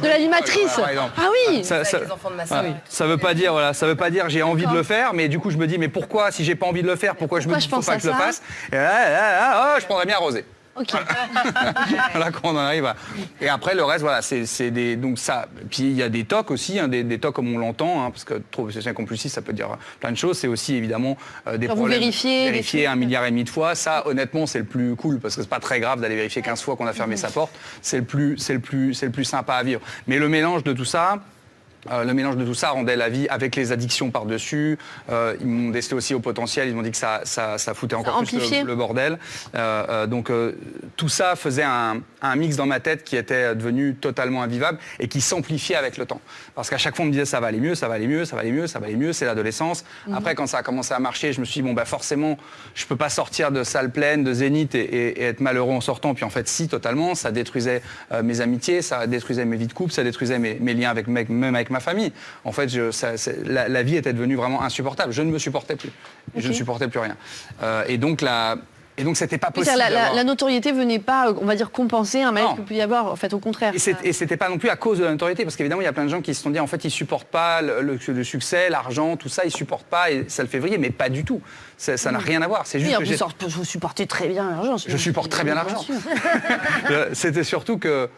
de l'animatrice. Voilà, ah oui. Ça veut pas dire j'ai envie de le faire, mais du coup je me dis mais pourquoi, si j'ai pas envie de le faire, pourquoi je me dis qu'il faut pas que je le fasse? Et je prendrais bien rosé. Ok. Là qu'on en arrive. Et après le reste, voilà, c'est des, donc ça. Puis il y a des TOC aussi, hein, des TOC comme on l'entend, hein, parce que trop obsessionnel compulsif, ça peut dire plein de choses. C'est aussi évidemment des problèmes. Vérifier 1,5 milliard de fois. Ça, honnêtement, c'est le plus cool parce que c'est pas très grave d'aller vérifier 15 fois qu'on a fermé sa porte. C'est le plus sympa à vivre. Mais le mélange de tout ça. Le mélange de tout ça rendait la vie avec les addictions par-dessus. Ils m'ont décelé aussi au potentiel. Ils m'ont dit que ça foutait encore plus le bordel. Donc tout ça faisait un mix dans ma tête qui était devenu totalement invivable et qui s'amplifiait avec le temps. Parce qu'à chaque fois on me disait ça va aller mieux, ça va aller mieux, ça va aller mieux, ça va aller mieux, c'est l'adolescence. Après quand ça a commencé à marcher, je me suis dit bon bah forcément je peux pas sortir de salle pleine, de zénith et être malheureux en sortant. Puis en fait si, totalement, ça détruisait mes amitiés, ça détruisait mes vies de couple, ça détruisait mes liens avec même avec ma famille. En fait, la vie était devenue vraiment insupportable. Je ne me supportais plus. Okay. Je ne supportais plus rien. Et donc, c'était pas possible. La notoriété venait pas, on va dire, compenser un mal qu'il peut y avoir, en fait, au contraire. Et c'était pas non plus à cause de la notoriété, parce qu'évidemment, il y a plein de gens qui se sont dit, en fait, ils supportent pas le succès, l'argent, tout ça, ils supportent pas, et ça le fait vriller, mais pas du tout. Ça n'a rien à voir. C'est juste que vous supportez très bien l'argent. Je supporte très bien l'argent. C'était surtout que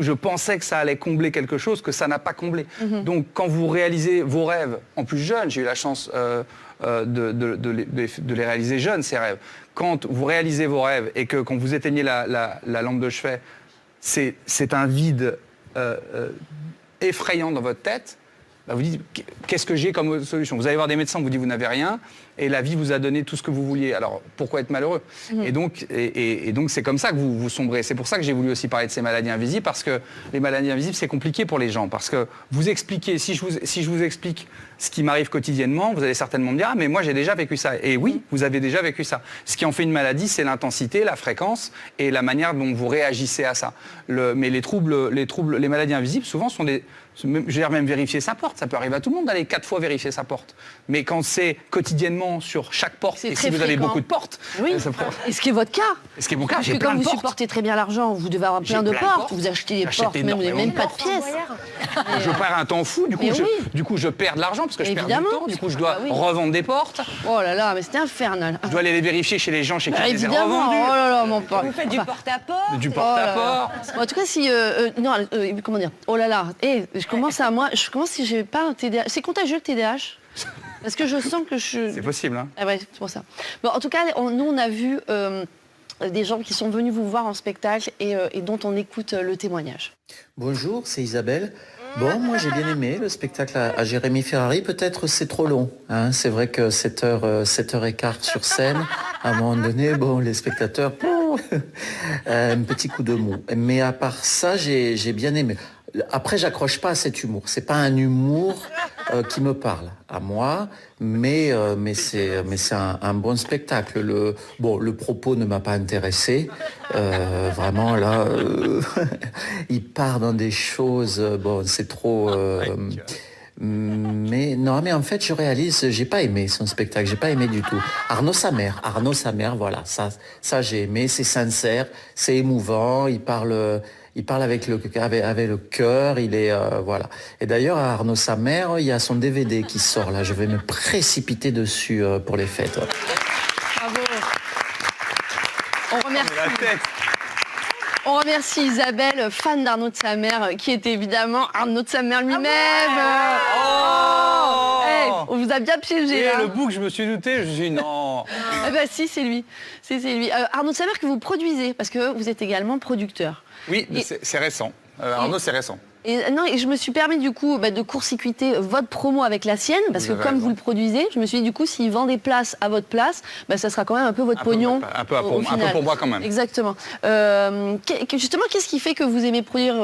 je pensais que ça allait combler quelque chose que ça n'a pas comblé. Donc quand vous réalisez vos rêves, en plus jeune, j'ai eu la chance de les réaliser jeunes, ces rêves. Quand vous réalisez vos rêves et que quand vous éteignez la lampe de chevet, c'est un vide effrayant dans votre tête, bah vous dites qu'est-ce que j'ai comme solution? Vous allez voir des médecins, vous dites vous n'avez rien, et la vie vous a donné tout ce que vous vouliez. Alors pourquoi être malheureux? Et donc c'est comme ça que vous sombrez. C'est pour ça que j'ai voulu aussi parler de ces maladies invisibles, parce que les maladies invisibles c'est compliqué pour les gens, parce que vous expliquez, si je vous explique ce qui m'arrive quotidiennement, vous allez certainement me dire ah mais moi j'ai déjà vécu ça. Et oui, vous avez déjà vécu ça. Ce qui en fait une maladie, c'est l'intensité, la fréquence et la manière dont vous réagissez à ça. Mais les maladies invisibles souvent sont des... Je veux dire, même vérifier sa porte, ça peut arriver à tout le monde d'aller 4 fois vérifier sa porte. Mais quand c'est quotidiennement sur chaque porte, et si vous avez beaucoup de portes... Oui, et ce qui est votre cas. Ce qui est mon cas, parce que comme vous supportez très bien l'argent, vous devez avoir plein de portes, vous achetez des portes, même, vous n'avez même pas de pièces. Je perds un temps fou, du coup je perds de l'argent, parce que je perds du temps, du coup je dois revendre des portes. Oh là là, mais c'était infernal. Je dois aller les vérifier chez les gens chez qui je les ai revendus. Oh là là, mon pote. Vous faites du porte-à-porte. Du porte-à-porte. En tout cas, si... comment dire? Oh là là, je commence si j'ai pas un TDAH. C'est contagieux le TDAH? Parce que je sens que C'est possible, hein. Ah ouais, c'est pour ça. Bon, en tout cas, nous, on a vu des gens qui sont venus vous voir en spectacle et dont on écoute le témoignage. Bonjour, c'est Isabelle. Bon, moi j'ai bien aimé le spectacle à Jérémy Ferrari. Peut-être c'est trop long. Hein. C'est vrai que 7h15 sur scène, à un moment donné, bon, les spectateurs, un petit coup de mou. Mais à part ça, j'ai bien aimé. Après, j'accroche pas à cet humour. C'est pas un humour qui me parle à moi, mais c'est un bon spectacle. Le propos ne m'a pas intéressé. Vraiment là, il part dans des choses. Bon, c'est trop. Mais en fait, je réalise, j'ai pas aimé son spectacle, j'ai pas aimé du tout. Arnaud Samer, voilà, ça j'ai aimé, c'est sincère, c'est émouvant, il parle avec le cœur, il est voilà. Et d'ailleurs, à Arnaud Samer, il y a son DVD qui sort là, je vais me précipiter dessus pour les fêtes. Bravo. On remercie Isabelle, fan d'Arnaud de Samer, qui est évidemment Arnaud de Samer lui-même. On vous a bien piégé. Et le bout que je me suis douté, je me suis dit non. Eh ben si, c'est lui. Arnaud de Samer que vous produisez, parce que vous êtes également producteur. Oui, c'est récent. Arnaud, c'est récent. Et je me suis permis du coup de court-circuiter votre promo avec la sienne, parce que comme vous le produisez, je me suis dit du coup s'il vend des places à votre place, ça sera quand même un peu votre pognon. Un peu pour moi quand même. Exactement. Justement, qu'est-ce qui fait que vous aimez produire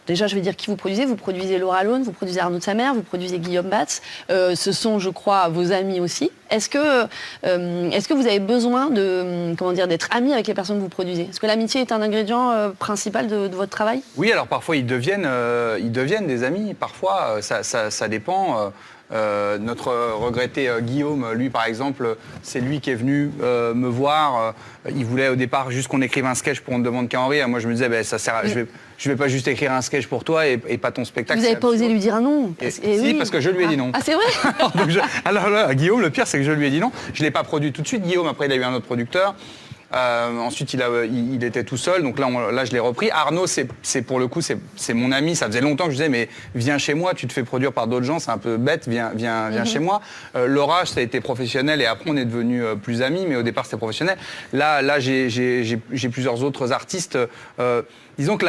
déjà je vais dire qui vous produisez. Vous produisez Laura Lone, vous produisez Arnaud de Samer, vous produisez Guillaume Batz. Ce sont, je crois, vos amis aussi. Est-ce que vous avez besoin d'être ami avec les personnes que vous produisez? Est-ce que l'amitié est un ingrédient principal de votre travail? Oui, alors parfois ils deviennent des amis. Parfois, ça dépend. Notre regretté Guillaume, lui par exemple, c'est lui qui est venu me voir. Il voulait au départ juste qu'on écrive un sketch pour On ne demande qu'à en rire. Moi je me disais, ça sert à... je vais pas juste écrire un sketch pour toi et pas ton spectacle. Vous n'avez pas osé lui dire un non? Parce que je lui ai dit non. Ah, c'est vrai? Alors là, Guillaume, le pire c'est que je lui ai dit non. Je ne l'ai pas produit tout de suite. Guillaume, après il a eu un autre producteur. Ensuite, il était tout seul, donc là je l'ai repris. Arnaud, c'est pour le coup, c'est mon ami. Ça faisait longtemps que je disais, mais viens chez moi, tu te fais produire par d'autres gens, c'est un peu bête, viens chez moi. Laura, ça a été professionnel et après on est devenus plus amis, mais au départ c'était professionnel. Là j'ai plusieurs autres artistes. Disons que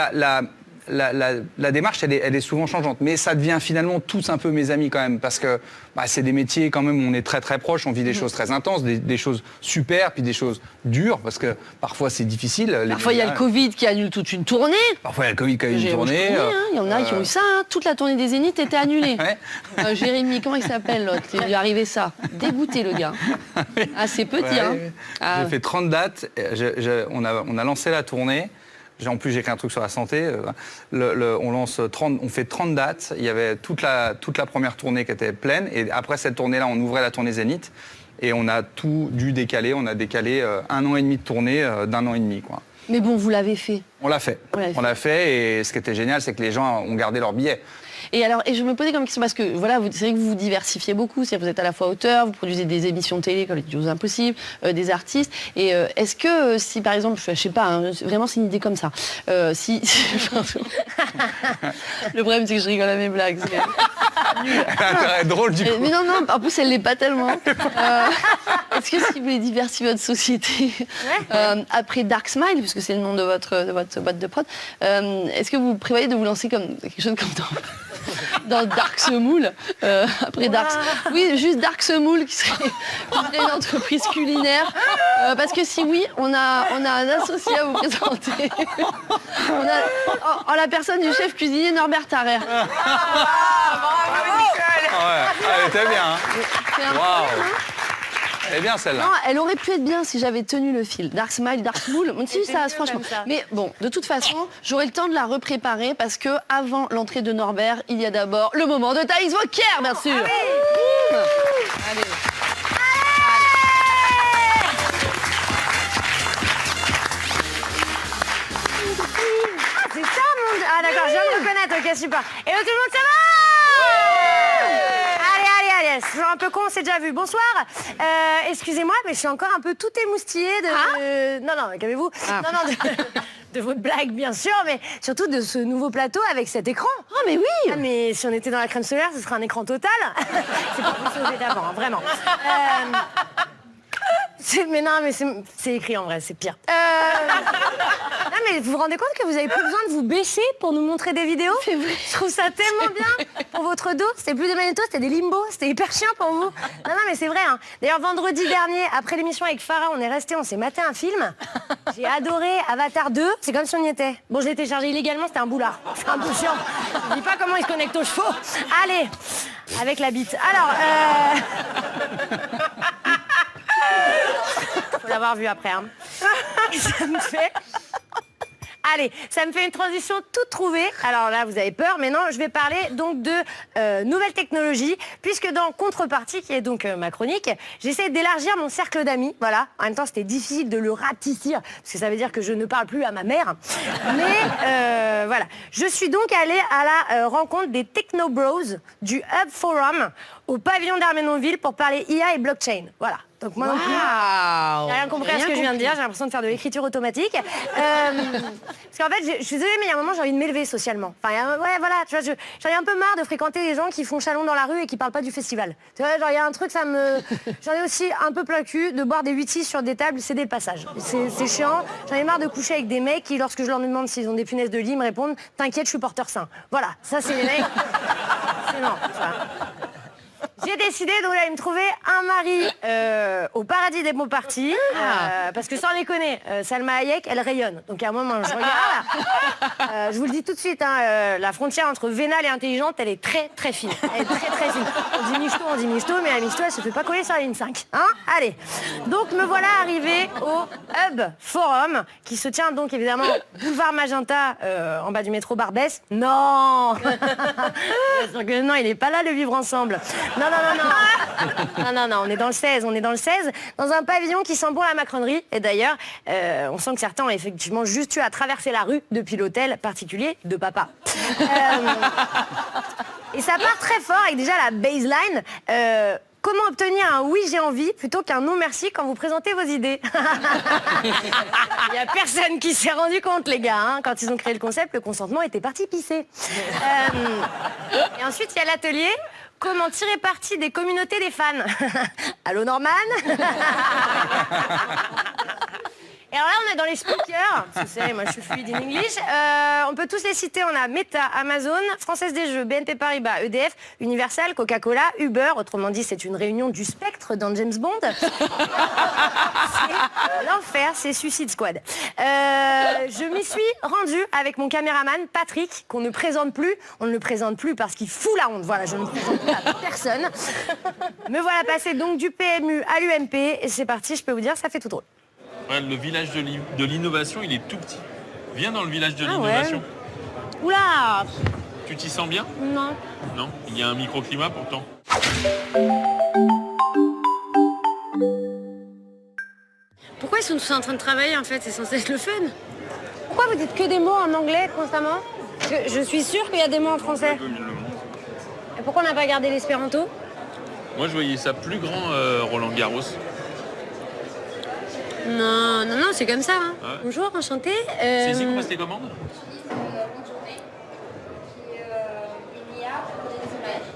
la démarche, elle est souvent changeante. Mais ça devient finalement tous un peu mes amis quand même, parce que c'est des métiers quand même où on est très très proches, on vit des choses très intenses, des choses super, puis des choses dures, parce que parfois c'est difficile. Parfois il y a le Covid qui annule toute une tournée. Parfois il y a le Covid qui annule une tournée. Il y en a qui ont eu ça, toute la tournée des Zéniths était annulée. Ouais. Jérémy, comment il s'appelle l'autre? Il lui est arrivé ça. Dégoûté le gars. Ah, c'est petit, hein. J'ai fait 30 dates, on a lancé la tournée. En plus, j'ai écrit un truc sur la santé. On fait 30 dates. Il y avait toute la première tournée qui était pleine. Et après cette tournée-là, on ouvrait la tournée Zénith. Et on a tout dû décaler. On a décalé 1 an et demi de tournée d'1 an et demi, quoi. Mais bon, vous l'avez fait. On l'a fait. On l'a fait. Et ce qui était génial, c'est que les gens ont gardé leur billet. Et je me posais comme question, parce que voilà, c'est vrai que vous vous diversifiez beaucoup, c'est-à-dire vous êtes à la fois auteur, vous produisez des émissions de télé comme Les Duos Impossibles, des artistes, et est-ce que si par exemple, je sais pas, vraiment c'est une idée comme ça, le problème c'est que je rigole à mes blagues. C'est drôle du coup. Mais non, en plus elle l'est pas tellement. Est-ce que si vous voulez diversifier votre société, après Dark Smile, puisque c'est le nom de votre boîte de prod, est-ce que vous prévoyez de vous lancer comme quelque chose comme dans Dark Semoule, après Dark... Oui, juste Dark Semoule qui serait une entreprise culinaire. Parce que si oui, on a un associé à vous présenter. On a la personne du chef cuisinier Norbert Tarrer. Elle était bien. Waouh. Elle est bien celle-là. Non, elle aurait pu être bien si j'avais tenu le fil. Dark Smile, Dark Moule, si ça, franchement. Mais bon, de toute façon, j'aurai le temps de la repréparer parce que avant l'entrée de Norbert, il y a d'abord le moment de Thaïs Vauquier, bien sûr. Allez. C'est ça, mon... Ah d'accord, je viens de reconnaître, ok, super. Et tout le monde, ça va? Allez, c'est toujours un peu con, on s'est déjà vu. Bonsoir, excusez-moi, mais je suis encore un peu tout émoustillée de... Non, calmez-vous. Non, de votre blague, bien sûr, mais surtout de ce nouveau plateau avec cet écran. Oh, mais oui. Mais si on était dans la crème solaire, ce serait un écran total. C'est pas pour sauver d'avant, hein, vraiment. Mais c'est écrit en vrai, c'est pire. Non, mais vous vous rendez compte que vous avez plus besoin de vous baisser pour nous montrer des vidéos? C'est vrai. Je trouve ça tellement bien pour votre dos. C'était plus des magnétos, c'était des limbos. C'était hyper chiant pour vous. Non, mais c'est vrai. Hein. D'ailleurs, vendredi dernier, après l'émission avec Farah, on s'est maté un film. J'ai adoré Avatar 2. C'est comme si on y était. Bon, je l'ai téléchargé illégalement, c'était un boulard. C'est un peu chiant. Je dis pas comment il se connecte aux chevaux. Allez, avec la bite. Alors, faut l'avoir vu après. Hein. Ça me fait une transition toute trouvée. Alors là, vous avez peur, mais non, je vais parler donc de nouvelles technologies, puisque dans Contrepartie, qui est donc ma chronique, j'essaie d'élargir mon cercle d'amis. Voilà. En même temps, c'était difficile de le rapetissir, parce que ça veut dire que je ne parle plus à ma mère. Mais voilà. Je suis donc allée à la rencontre des Technobros du Hub Forum au pavillon d'Armenonville pour parler IA et blockchain. Voilà. Donc moi non plus, j'ai rien compris à ce que je viens de dire, j'ai l'impression de faire de l'écriture automatique. Parce qu'en fait, je suis désolée, mais il y a un moment, j'ai envie de m'élever socialement. Enfin, tu vois, j'en ai un peu marre de fréquenter les gens qui font chalon dans la rue et qui parlent pas du festival. Tu vois, genre, il y a un truc, j'en ai aussi un peu plein le cul de boire des 8-6 sur des tables, c'est des passages. C'est chiant. J'en ai marre de coucher avec des mecs qui, lorsque je leur demande s'ils ont des punaises de lit, me répondent « T'inquiète, je suis porteur sain ». Voilà, ça c'est les mecs. C'est non, tu vois. J'ai décidé donc d'aller me trouver un mari au paradis des bons partis, parce que sans déconner, Salma Hayek, elle rayonne. Donc à un moment, je regarde. Je vous le dis tout de suite, hein, la frontière entre vénale et intelligente, elle est très très fine. Elle est très très fine. On dit michto, mais la michto, elle se fait pas coller sur la ligne 5. Hein, allez. Donc me voilà arrivée au Hub Forum, qui se tient donc évidemment boulevard Magenta, en bas du métro Barbès. Non. Non, il n'est pas là le vivre ensemble. Non, on est dans le 16, dans un pavillon qui sent bon la macronerie. Et d'ailleurs, on sent que certains ont effectivement juste eu à traverser la rue depuis l'hôtel particulier de papa. Et ça part très fort avec déjà la baseline. Comment obtenir un oui j'ai envie plutôt qu'un non merci quand vous présentez vos idées? Il n'y a personne qui s'est rendu compte, les gars. Hein. Quand ils ont créé le concept, le consentement était parti pisser. Et ensuite, il y a l'atelier. Comment tirer parti des communautés des fans? Allô, Norman? Et alors là, on est dans les speakers. Vous savez, moi, je suis fluide in English. On peut tous les citer. On a Meta, Amazon, Française des Jeux, BNP Paribas, EDF, Universal, Coca-Cola, Uber. Autrement dit, c'est une réunion du spectre dans James Bond. C'est l'enfer, c'est Suicide Squad. Je m'y suis rendue avec mon caméraman Patrick, qu'on ne présente plus. On ne le présente plus parce qu'il fout la honte. Voilà, je ne le présente plus à personne. Me voilà passé donc du PMU à l'UMP. Et c'est parti, je peux vous dire, ça fait tout drôle. Ouais, le village de l'innovation, il est tout petit. Viens dans le village de l'innovation. Ouais. Oula! Tu t'y sens bien? Non. Non? Il y a un microclimat pourtant. Pourquoi ils sont tous en train de travailler en fait? C'est censé être le fun. Pourquoi vous dites que des mots en anglais constamment? Parce que je suis sûre qu'il y a des mots en français. Et pourquoi on n'a pas gardé l'espéranto? Moi, je voyais ça plus grand, Roland Garros. Non, c'est comme ça. Hein. Ouais. Bonjour, enchanté. C'est ici qu'on passe les commandes?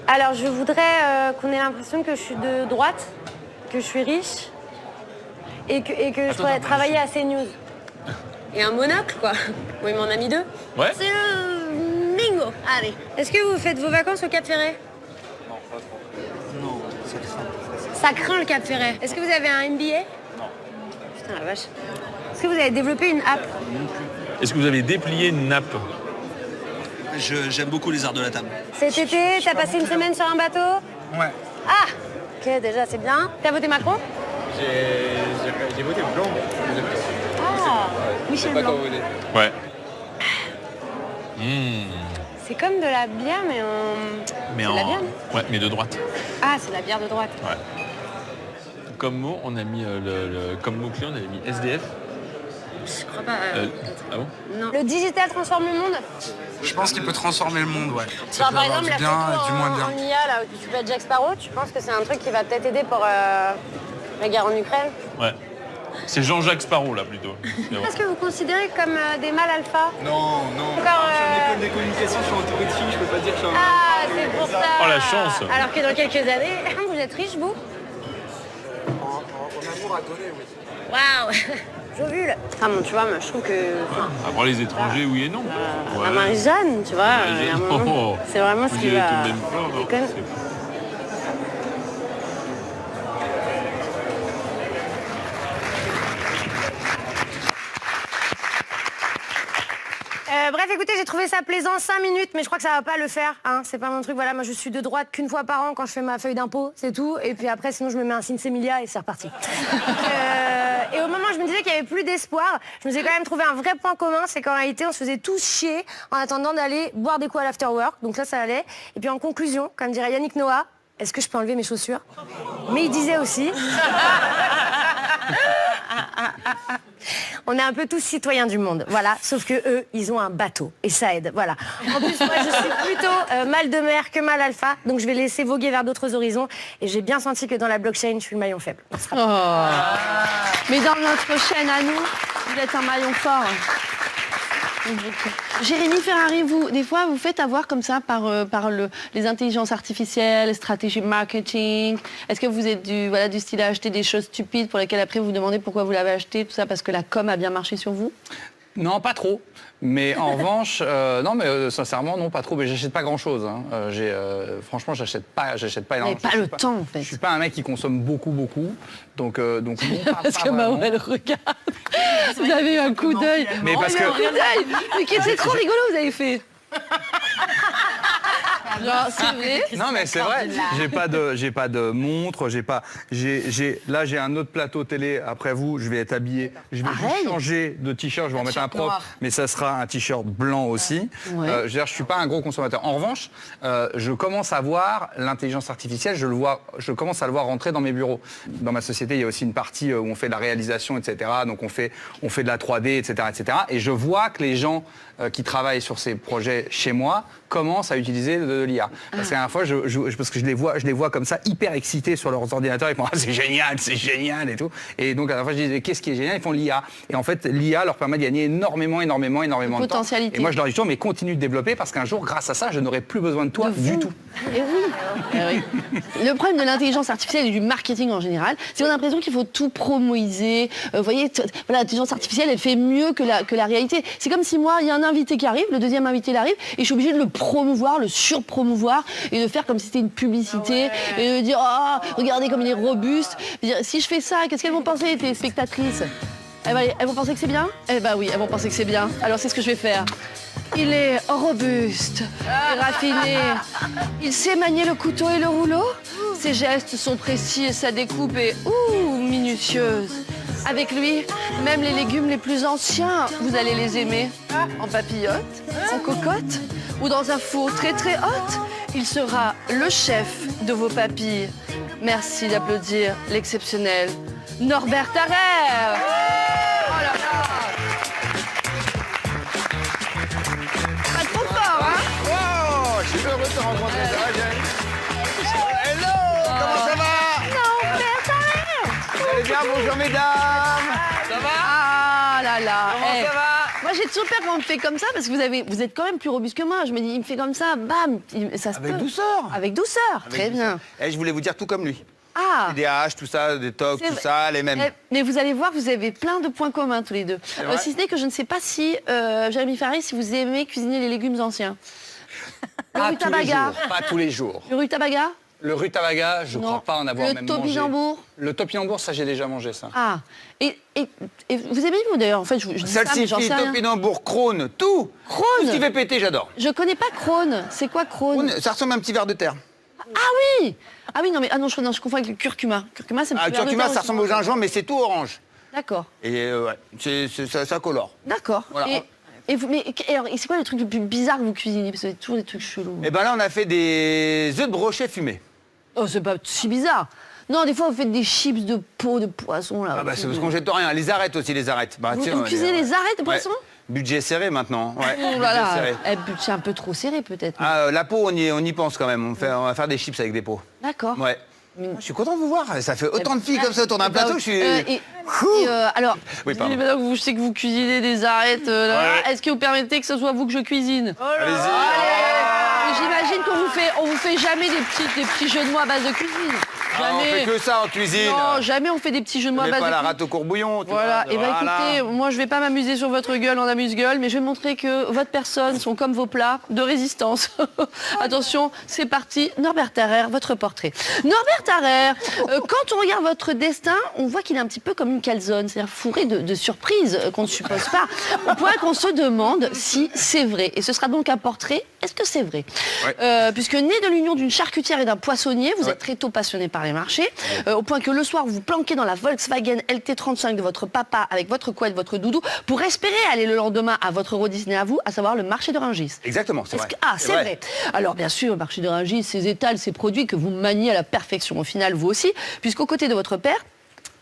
Alors, je voudrais qu'on ait l'impression que je suis de droite, que je suis riche et que je pourrais travailler à CNews. Et un monocle, quoi. Oui, mais on en a mis 2. Ouais. C'est le bingo. Allez. Est-ce que vous faites vos vacances au Cap Ferret? Non, pas trop. Non, ça craint. Ça craint le Cap Ferret. Est-ce que vous avez un MBA? Putain, la vache. Est-ce que vous avez développé une app? Est-ce que vous avez déplié une nappe? J'aime beaucoup les arts de la table. Cet été, t'as passé une semaine sur un bateau? Ouais. Ah! Ok, déjà, c'est bien. T'as voté Macron? J'ai voté Blanc. Ah! Michel Blanc. Ouais. C'est comme de la bière, mais Mais c'est de la bière, non? Ouais, mais de droite. Ah, c'est de la bière de droite. Ouais. Comme mot, on a mis comme mot-clé, on avait mis SDF. Je crois pas. Ah bon? Non. Le digital transforme le monde? Je pense qu'il peut transformer le monde, ouais. Genre, par exemple, la du bien photo et du moins bien. en IA, là, où tu peux être Jack Sparrow, tu penses que c'est un truc qui va peut-être aider pour la guerre en Ukraine? Ouais. C'est Jean-Jacques Sparrow, là, plutôt. Est-ce que vous considérez comme des mâles alpha? Non. Encore, Je suis en école de communication, je suis entouré de filles, je peux pas dire que je suis un... Ah, c'est pour ça. Oh, la chance. Alors que dans quelques années, vous êtes riche, vous? En amour à donner, oui. Waouh. Jovule. Ah bon, tu vois, moi, je trouve que... Après les étrangers, oui et non. La Marie-Jeanne, tu vois, Marie-Jeanne. à un moment, c'est vraiment ce Vous qui y allez va... tout de même pas, non, déconner. Bref, écoutez, j'ai trouvé ça plaisant 5 minutes, mais je crois que ça va pas le faire. Hein. C'est pas mon truc. Voilà, moi je suis de droite qu'une fois par an quand je fais ma feuille d'impôt, c'est tout. Et puis après, sinon je me mets un signe Sémilia et c'est reparti. Et au moment où je me disais qu'il y avait plus d'espoir, je me suis quand même trouvé un vrai point commun, c'est qu'en réalité, on se faisait tous chier en attendant d'aller boire des coups à l'afterwork. Donc là, ça allait. Et puis en conclusion, comme dirait Yannick Noah, est-ce que je peux enlever mes chaussures? Mais il disait aussi... On est un peu tous citoyens du monde, voilà, sauf que eux, ils ont un bateau, et ça aide, voilà. En plus, moi, je suis plutôt mal de mer que mal alpha, donc je vais laisser voguer vers d'autres horizons, et j'ai bien senti que dans la blockchain, je suis le maillon faible. Mais dans notre chaîne à nous, vous êtes un maillon fort. Jérémy Ferrari, vous, des fois, vous faites avoir comme ça par les intelligences artificielles, stratégie marketing. Est-ce que vous êtes du style à acheter des choses stupides pour lesquelles après vous demandez pourquoi vous l'avez acheté, tout ça parce que la com a bien marché sur vous? Non, pas trop. Mais en revanche, sincèrement, non, pas trop. Mais j'achète pas grand-chose. Hein. Franchement, j'achète pas énormément. Mais pas le temps, en fait. Je suis pas un mec qui consomme beaucoup. Donc non, parce que Maman, elle regarde. Vous avez eu un coup d'œil. Mais parce que... Mais c'est trop rigolo, vous avez fait. Genre, c'est vrai. Non mais c'est vrai, j'ai pas de montre, là j'ai un autre plateau télé après vous, je vais être habillé, je vais juste changer de t-shirt, je vais en mettre un propre, mais ça sera un t-shirt blanc aussi. Ouais. Je suis pas un gros consommateur. En revanche, je commence à voir l'intelligence artificielle, je commence à le voir rentrer dans mes bureaux. Dans ma société, il y a aussi une partie où on fait de la réalisation, etc. Donc on fait de la 3D, etc. Et je vois que les gens qui travaillent sur ces projets chez moi commencent à utiliser de l'IA. Parce que la dernière fois, parce que je les vois comme ça, hyper excités sur leurs ordinateurs, ils font « Ah, c'est génial » et tout. Et donc, à la fois, je disais « Qu'est-ce qui est génial ?» Ils font l'IA. Et en fait, l'IA leur permet de gagner énormément de temps. Et moi, je leur dis toujours « Mais continue de développer parce qu'un jour, grâce à ça, je n'aurai plus besoin de toi du tout. » Et oui. Le problème de l'intelligence artificielle et du marketing en général, c'est qu'on a l'impression qu'il faut tout promoiser. Vous voyez, voilà, l'intelligence artificielle, elle fait mieux que la réalité. C'est comme si moi, il y a un invité qui arrive, le deuxième invité il arrive, et je suis obligée de le promouvoir, le surpromouvoir, et de faire comme si c'était une publicité, et de dire, oh, regardez comme il est robuste. Si je fais ça, qu'est-ce qu'elles vont penser, les téléspectatrices? Elles vont penser que c'est bien? Eh ben oui, elles vont penser que c'est bien. Alors c'est ce que je vais faire. Il est robuste, raffiné. Il sait manier le couteau et le rouleau. Ses gestes sont précis et sa découpe est minutieuse. Avec lui, même les légumes les plus anciens, vous allez les aimer. En papillote, en cocotte ou dans un four très très haute. Il sera le chef de vos papilles. Merci d'applaudir l'exceptionnel Norbert Tarrer. Oh là là. Pas trop fort, hein? Oh, je suis heureux de te rencontrer. Ça va, Jaël? Hello, comment ça va? Norbert Tarrer. Vous allez bien? Bonjour, mesdames. Ça va? Ah là là. Comment ça va? Moi, j'ai toujours peur quand on me fait comme ça, parce que vous êtes quand même plus robuste que moi. Je me dis, il me fait comme ça, bam, ça se Avec peut. douceur. Avec douceur, très bien. Et je voulais vous dire tout comme lui. Ah. Des TDAH, tout ça, des TOC, tout ça, les mêmes. Mais vous allez voir, vous avez plein de points communs tous les deux. Si ce n'est que je ne sais pas si, Jérémy Ferrari, si vous aimez cuisiner les légumes anciens. Le rutabaga. Pas tous les jours. Le rutabaga? Le rutabaga, je ne crois pas en avoir même mangé. Le topinambour? Le topinambour, ça j'ai déjà mangé ça. Ah. Et vous aimez vous d'ailleurs? En fait, je dis ça, mais j'en sais rien. Topinambour, Krone, tout. Krone. Tout ce qui fait péter, j'adore. Je connais pas Krone. C'est quoi Krone? Ça ressemble à un petit verre de terre. Ah oui! Ah oui, non, mais je confonds avec le curcuma. Curcuma, c'est le curcuma, ça ressemble au gingembre, mais c'est tout orange. D'accord. Et ça colore. D'accord. Voilà. Et c'est quoi le truc le plus bizarre que vous cuisinez? Parce que c'est toujours des trucs chelous. Et ben là, on a fait des œufs de brochet fumés. Oh, c'est pas si bizarre. Non, des fois, vous faites des chips de peau de poisson, là. Ah bah c'est parce qu'on jette rien. Les arêtes aussi, les arêtes. Bah, vous cuisinez les arêtes de poisson? Budget serré maintenant. Ouais. Oh là là, budget un peu trop serré peut-être. Ah, la peau, on y pense quand même. On va faire des chips avec des peaux. D'accord. Ouais. Je suis content de vous voir. Ça fait autant de filles comme ça autour d'un plateau. Je suis... alors, oui, pardon. Je sais que vous cuisinez des arêtes. Est-ce que vous permettez que ce soit vous que je cuisine? Allez-y. J'imagine qu'on vous fait jamais des petits jeux de mots à base de cuisine. Jamais. On fait que ça en cuisine. Non, jamais on fait des petits jeux de mots à base de cuisine. pas la rate au courbouillon. Voilà. Et écoutez, moi je vais pas m'amuser sur votre gueule en amuse-gueule, mais je vais montrer que votre personne sont comme vos plats de résistance. Attention, c'est parti. Norbert Tarrer, votre portrait. Norbert Tarrer, quand on regarde votre destin, on voit qu'il est un petit peu comme une calzone, c'est-à-dire fourré de surprises qu'on ne suppose pas. On pourrait qu'on se demande si c'est vrai. Et ce sera donc un portrait. Est-ce que c'est vrai? Puisque né de l'union d'une charcutière et d'un poissonnier, vous êtes très tôt passionné par les marchés, au point que le soir, vous vous planquez dans la Volkswagen LT35 de votre papa avec votre couette, votre doudou, pour espérer aller le lendemain à votre Euro Disney à vous, à savoir le marché de Rungis. Exactement, c'est vrai. Ah, c'est vrai. Alors bien sûr, le marché de Rungis, ses étals, ses produits que vous maniez à la perfection. Au final, vous aussi, puisqu'aux côtés de votre père,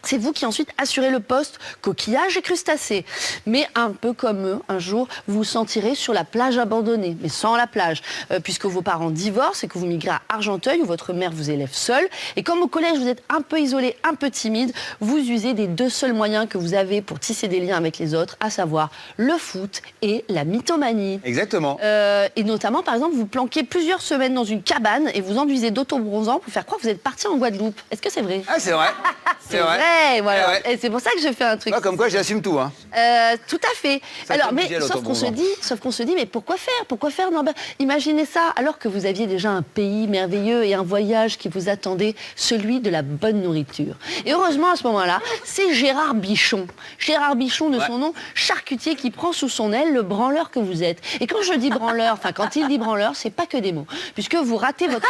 c'est vous qui ensuite assurez le poste coquillage et crustacés. Mais un peu comme eux, un jour, vous vous sentirez sur la plage abandonnée, mais sans la plage, puisque vos parents divorcent et que vous migrez à Argenteuil, où votre mère vous élève seule. Et comme au collège, vous êtes un peu isolé, un peu timide, vous usez des deux seuls moyens que vous avez pour tisser des liens avec les autres, à savoir le foot et la mythomanie. Exactement. Et notamment, par exemple, vous planquez plusieurs semaines dans une cabane et vous enduisez d'autobronzant pour faire croire que vous êtes parti en Guadeloupe. Est-ce que c'est vrai? Ah, c'est vrai. C'est vrai. Voilà. Et c'est pour ça que je fais un truc. Comme quoi, j'assume tout. Hein. Tout à fait. Alors, mais sauf qu'on se dit, mais pourquoi faire? Pourquoi faire? Non, imaginez ça, alors que vous aviez déjà un pays merveilleux et un voyage qui vous attendait, celui de la bonne nourriture. Et heureusement, à ce moment-là, c'est Gérard Bichon. Gérard Bichon, de son nom, charcutier, qui prend sous son aile le branleur que vous êtes. Et quand je dis branleur, quand il dit branleur, c'est pas que des mots. Puisque vous ratez votre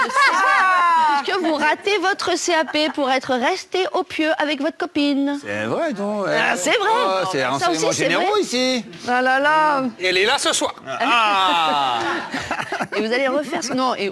CAP pour être resté au pieu avec votre copine. C'est vrai, donc. C'est vrai. Oh, c'est un renseignement généraux ici. Ah là là. Et elle est là ce soir. Et et vous allez refaire ce... Non, et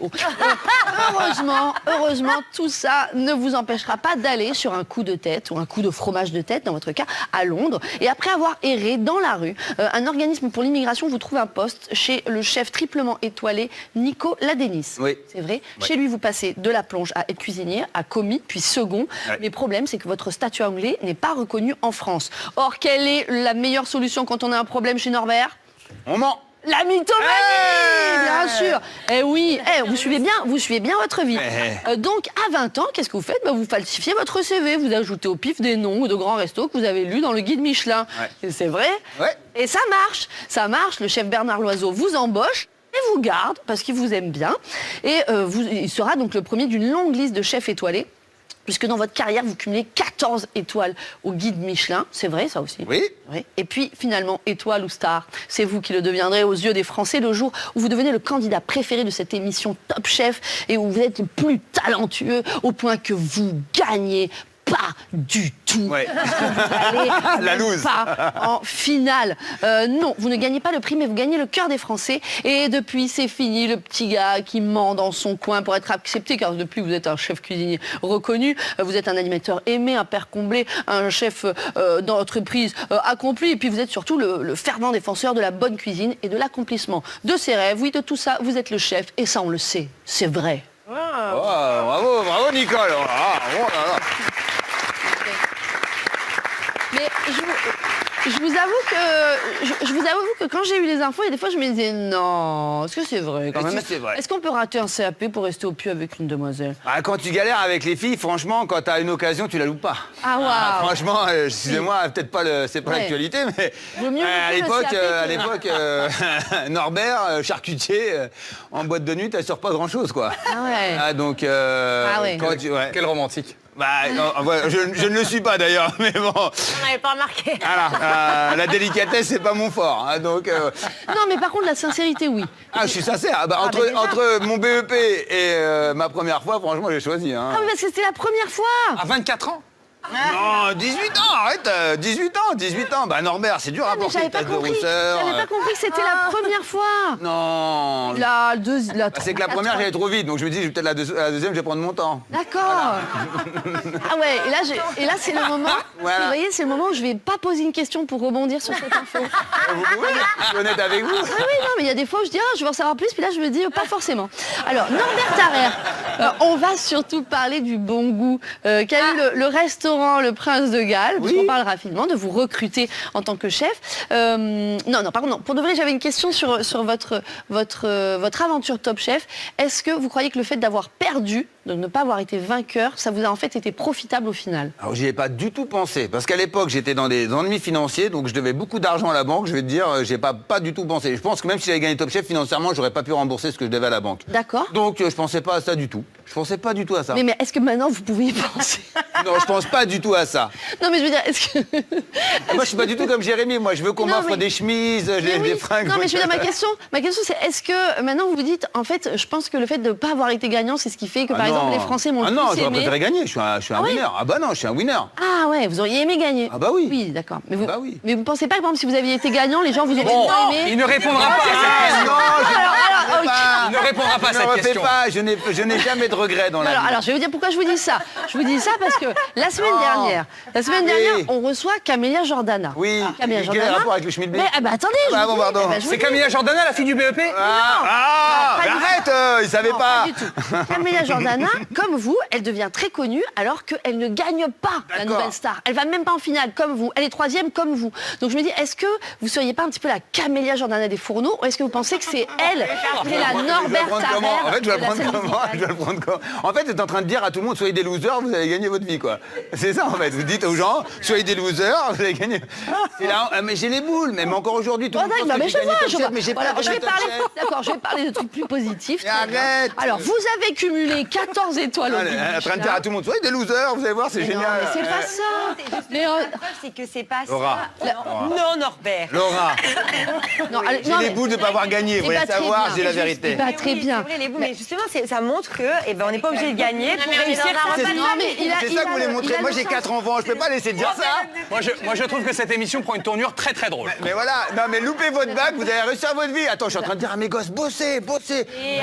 heureusement, tout ça ne vous empêchera pas d'aller sur un coup de tête ou un coup de fromage de tête, dans votre cas, à Londres. Et après avoir erré dans la rue, un organisme pour l'immigration vous trouve un poste chez le chef triplement étoilé Nico Ladenis. Oui. C'est vrai. Oui. Chez lui, vous passez de la plonge à être cuisinier, à commis, puis second. Ouais. Mais le problème, c'est que votre statut anglais n'est pas reconnu en France. Or, quelle est la meilleure solution quand on a un problème chez Norbert? On ment. La mythomanie, bien sûr. Eh oui, vous suivez bien votre vie. Donc, à 20 ans, qu'est-ce que vous faites? Vous falsifiez votre CV, vous ajoutez au pif des noms de grands restos que vous avez lus dans le guide Michelin. Ouais. C'est vrai? Ouais. Et ça marche. Le chef Bernard Loiseau vous embauche et vous garde parce qu'il vous aime bien. Et il sera donc le premier d'une longue liste de chefs étoilés. Puisque dans votre carrière, vous cumulez 14 étoiles au guide Michelin. C'est vrai, ça aussi? Oui. Et puis, finalement, étoile ou star, c'est vous qui le deviendrez aux yeux des Français le jour où vous devenez le candidat préféré de cette émission Top Chef et où vous êtes le plus talentueux au point que vous gagnez pas du tout. Ouais. Vous allez La loose. pas en finale. Non, vous ne gagnez pas le prix, mais vous gagnez le cœur des Français. Et depuis, c'est fini, le petit gars qui ment dans son coin pour être accepté, car depuis, vous êtes un chef cuisinier reconnu, vous êtes un animateur aimé, un père comblé, un chef d'entreprise accompli, et puis vous êtes surtout le fervent défenseur de la bonne cuisine et de l'accomplissement de ses rêves. Oui, de tout ça, vous êtes le chef, et ça, on le sait, c'est vrai. Oh, bravo Nicole. Oh là là. Mais je vous avoue que quand j'ai eu les infos, il y a des fois je me disais non, est-ce que c'est vrai quand même? C'est vrai. Est-ce qu'on peut rater un CAP pour rester au pieu avec une demoiselle? Ah, quand tu galères avec les filles, franchement, quand t'as une occasion, tu la loupes pas. Ah waouh. Franchement, excusez-moi, peut-être pas c'est pas l'actualité, mais Vaut mieux à louper le l'époque, CAP Norbert, charcutier, en boîte de nuit, t'assures pas grand-chose, quoi. Ah ouais. Ah, donc, ouais. ouais. Quel romantique. Bah, je ne le suis pas d'ailleurs, mais bon. On n'avait pas remarqué. Voilà, la délicatesse, c'est pas mon fort, hein, donc. Non, mais par contre, la sincérité, oui. Ah, je suis sincère. Ah, bah, entre mon BEP et ma première fois, franchement, j'ai choisi. Hein. Ah, mais parce que c'était la première fois. À 24 ans? Non, 18 ans, arrête, 18 ans. Bah Norbert, c'est dur à porter une tasse de rousseur. J'avais pas compris que c'était la première fois. Non. C'est que la première, j'allais trop vite, donc je me dis, peut-être la deuxième, je vais prendre mon temps. D'accord. Ah ouais, et là c'est le moment. Voilà. Vous voyez, c'est le moment où je vais pas poser une question pour rebondir sur cette info. Vous pouvez, je suis honnête avec vous. Oui, non, mais il y a des fois où je dis, je veux en savoir plus, puis là je me dis, pas forcément. Alors, Norbert Tarrer, on va surtout parler du bon goût qu'a eu le restaurant Le Prince de Galles, puisqu'on parle rapidement de vous recruter en tant que chef. Pardon. Pour de vrai, j'avais une question sur votre aventure Top Chef. Est-ce que vous croyez que le fait d'avoir perdu, de ne pas avoir été vainqueur, ça vous a en fait été profitable au final? Alors j'y ai pas du tout pensé, parce qu'à l'époque j'étais dans des ennuis financiers, donc je devais beaucoup d'argent à la banque. Je vais te dire, j'ai pas du tout pensé. Je pense que même si j'avais gagné Top Chef financièrement, j'aurais pas pu rembourser ce que je devais à la banque. D'accord. Donc je pensais pas à ça du tout. Je pensais pas du tout à ça. Mais est-ce que maintenant vous pouvez y penser? Non, je pense pas du tout à ça. Non, mais je veux dire, est-ce que... Moi, je suis pas du tout comme Jérémy. Moi, je veux qu'on m'offre des chemises, des fringues. Non, mais je veux dire, ma question, c'est est-ce que maintenant vous vous dites, en fait, je pense que le fait de ne pas avoir été gagnant, c'est ce qui fait que, par exemple, les Français m'ont le plus non, aimé. j'aurais préféré gagner. Je suis un winner. Ah bah non, je suis un winner. Ah ouais, vous auriez aimé gagner. Ah bah oui. Oui, d'accord. Mais vous pensez pas que, par exemple, si vous aviez été gagnant, les gens vous auraient moins aimé? Il ne répondra pas à cette question. Il ne répondra pas à cette question. Je n'ai jamais de regrets dans la vie. Alors, je vais vous dire pourquoi je vous dis ça. Je vous dis ça parce que la semaine dernière, on reçoit Camélia Jordana. Oui. Camélia Quel est le rapport avec le Schmilblick? Attendez. C'est Camélia Jordana, la fille du BEP? Arrête, il savait pas. Pas du tout. Camélia Jordana, comme vous, elle devient très connue alors qu'elle ne gagne pas la nouvelle star. Elle va même pas en finale comme vous. Elle est troisième comme vous. Donc je me dis, est-ce que vous seriez pas un petit peu la Camélia Jordana des fourneaux, ou est-ce que vous pensez que c'est elle qui est la Norbert Tarrer? En fait, je vais le prendre comment? En fait, t'es en train de dire à tout le monde, soyez des losers, vous allez gagner votre vie, quoi. C'est ça, en fait. Vous dites aux gens, soyez des losers, vous allez gagner. Mais j'ai les boules, même encore aujourd'hui, tout le monde pense que j'ai gagné Top Chef, mais j'ai pas gagné Top Chef. D'accord, je vais parler de trucs plus positifs. Arrête. Alors, vous avez cumulé 14 étoiles au guide Elle est en train de Michelin. dire à tout le monde, soyez des losers, vous allez voir, c'est génial. Non, mais c'est pas ça. Mais c'est que c'est pas Laura. ça. Non, Norbert. Laura. Non, J'ai les boules de ne pas avoir gagné, vous voulez savoir, j'ai la vérité. C'est pas très bien. calmez-vous. Mais justement, ça montre que, on n'est pas obligé de gagner pour réussir. C'est ça que vous voulez montrer. Moi, j'ai 4 enfants, je peux pas laisser dire ça. Moi, je trouve que cette émission prend une tournure très très drôle. Mais voilà, non mais loupez votre bac, vous allez réussir votre vie. Attends, je suis en train de dire à mes gosses, bossez. Et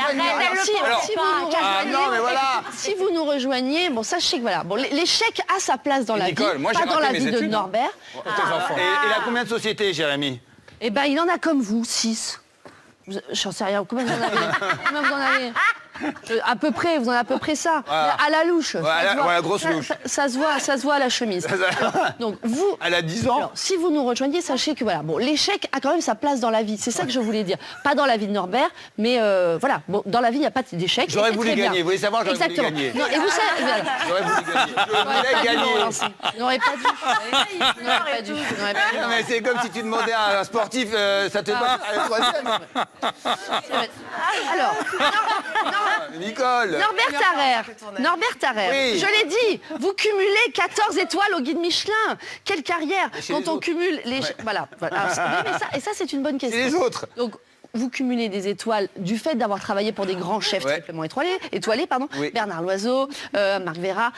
si vous nous rejoignez, bon, sachez que voilà, bon, l'échec a sa place dans la vie, pas dans la vie de Norbert. Et il a combien de sociétés, Jérémy? Eh ben, il en a comme vous, 6. J'en sais rien, combien vous en avez? Combien vous en avez? À peu près, vous en avez à peu près ça. Voilà. À la louche. Voilà, grosse louche. Ça se voit à la chemise. Donc vous, elle a 10 ans. Alors, si vous nous rejoignez, sachez que voilà, bon, l'échec a quand même sa place dans la vie. C'est ça que je voulais dire. Pas dans la vie de Norbert, mais voilà, bon, dans la vie, il n'y a pas d'échec. J'aurais voulu gagner. Vous voulez savoir, j'aurais voulu gagner. Non, et vous savez, voilà. J'aurais voulu gagner. Je voulais gagner. N'aurait pas dû. Non, mais c'est comme si tu demandais à un sportif, ça te passe à la troisième. Alors, Nicole. Norbert Tarrer, oui. je l'ai dit, vous cumulez 14 étoiles au guide Michelin. Quelle carrière quand on cumule les... Voilà. Et ça, c'est une bonne question. Et les autres. Donc, vous cumulez des étoiles du fait d'avoir travaillé pour des grands chefs triplement étoilés, oui. Bernard Loiseau, Marc Vera,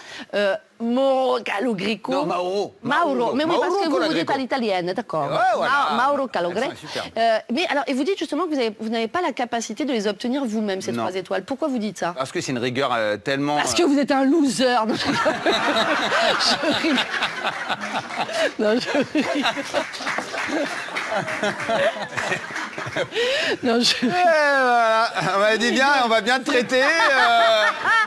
Mauro Calogreco. Non, Mauro. Mais oui, parce que Mauro vous dites à l'italienne, d'accord. Voilà. Mauro Calogreco. Mais alors, et vous dites justement que vous n'avez pas la capacité de les obtenir vous-même, ces 3 étoiles. Pourquoi vous dites ça? Parce que c'est une rigueur tellement... Parce que vous êtes un loser. Non, je rigole. Non, je rigole. Non, voilà. On m'a dit bien, on va bien te traiter.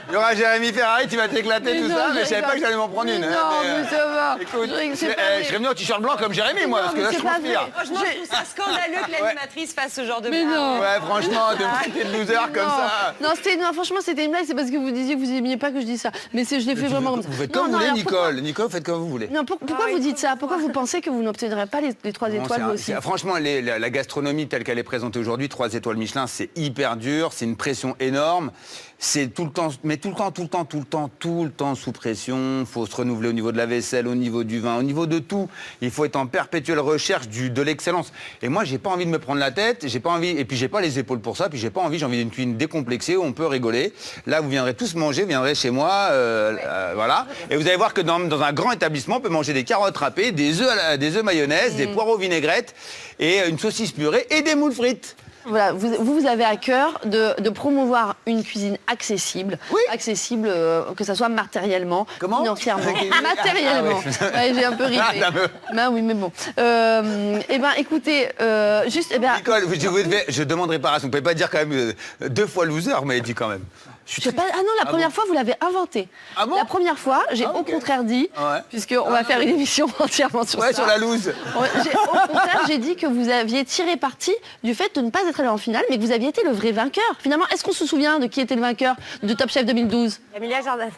Il y aura Jérémy Ferrari, tu vas t'éclater, tout ça, mais je savais pas que j'allais m'en prendre une. Non, mais ça va. Écoute, je serais venu en t-shirt blanc comme Jérémy, moi, parce que là, je transpire. Franchement, je trouve ça scandaleux que l'animatrice fasse ce genre de blague. Ouais, franchement, de me traiter de loser comme ça. Non, franchement, c'était une blague, c'est parce que vous disiez que vous n'aimiez pas que je dise ça. Mais je l'ai fait vraiment comme ça. Vous faites comme vous voulez, Nicole. Nicole, faites comme vous voulez. Non, pourquoi vous dites ça? Pourquoi vous pensez que vous n'obtiendrez pas les 3 étoiles, vous aussi? Franchement, la gastronomie telle qu'elle est présentée aujourd'hui, 3 étoiles Michelin, c'est hyper dur, c'est une pression énorme. C'est tout le temps, mais tout le temps sous pression. Il faut se renouveler au niveau de la vaisselle, au niveau du vin, au niveau de tout. Il faut être en perpétuelle recherche de l'excellence. Et moi, j'ai pas envie de me prendre la tête, j'ai pas envie, et puis j'ai pas les épaules pour ça, puis j'ai pas envie, j'ai envie d'une cuisine décomplexée où on peut rigoler. Là, vous viendrez tous manger, vous viendrez chez moi, voilà. Et vous allez voir que dans un grand établissement, on peut manger des carottes râpées, des œufs mayonnaise, des poireaux vinaigrettes, et une saucisse purée et des moules frites. Voilà, vous avez à cœur de promouvoir une cuisine accessible, accessible que ça soit matériellement, financièrement, matériellement. Ouais, j'ai un peu ri. Ben oui, mais bon. Écoutez, juste, Nicole, je demande réparation. Vous pouvez pas dire quand même 2 fois loser, vous m'avez dit quand même. La première fois, vous l'avez inventé. Ah bon? La première fois, j'ai au contraire dit, puisqu'on va faire une émission entièrement sur ça. Sur la loose. Au contraire, j'ai dit que vous aviez tiré parti du fait de ne pas être allé en finale, mais que vous aviez été le vrai vainqueur. Finalement, est-ce qu'on se souvient de qui était le vainqueur de Top Chef 2012? Emilia Jordana.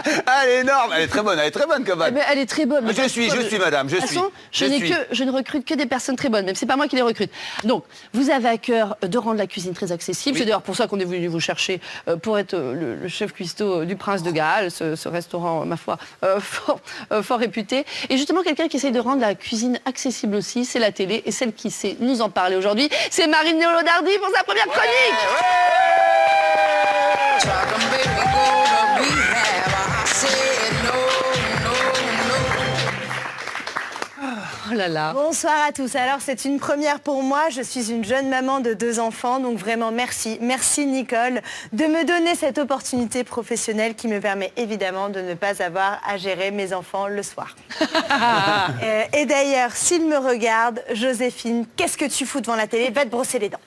Elle est énorme, elle est très bonne comme vanne. Elle est très bonne. Je suis madame, je suis. Je ne recrute que des personnes très bonnes, même c'est pas moi qui les recrute. Donc, vous avez à cœur de rendre la cuisine très accessible. C'est d'ailleurs pour ça qu'on est venu vous chercher pour être le chef cuistot du Prince de Galles, ce restaurant, ma foi, fort réputé. Et justement, quelqu'un qui essaye de rendre la cuisine accessible aussi, c'est la télé. Et celle qui sait nous en parler aujourd'hui, c'est Marine Néolo-Dardy pour sa première chronique. Oh là là. Bonsoir à tous. Alors c'est une première pour moi. Je suis une jeune maman de 2 enfants, donc vraiment merci. Merci Nicole de me donner cette opportunité professionnelle qui me permet évidemment de ne pas avoir à gérer mes enfants le soir. Et d'ailleurs, s'ils me regardent, Joséphine, qu'est-ce que tu fous devant la télé? Va te brosser les dents.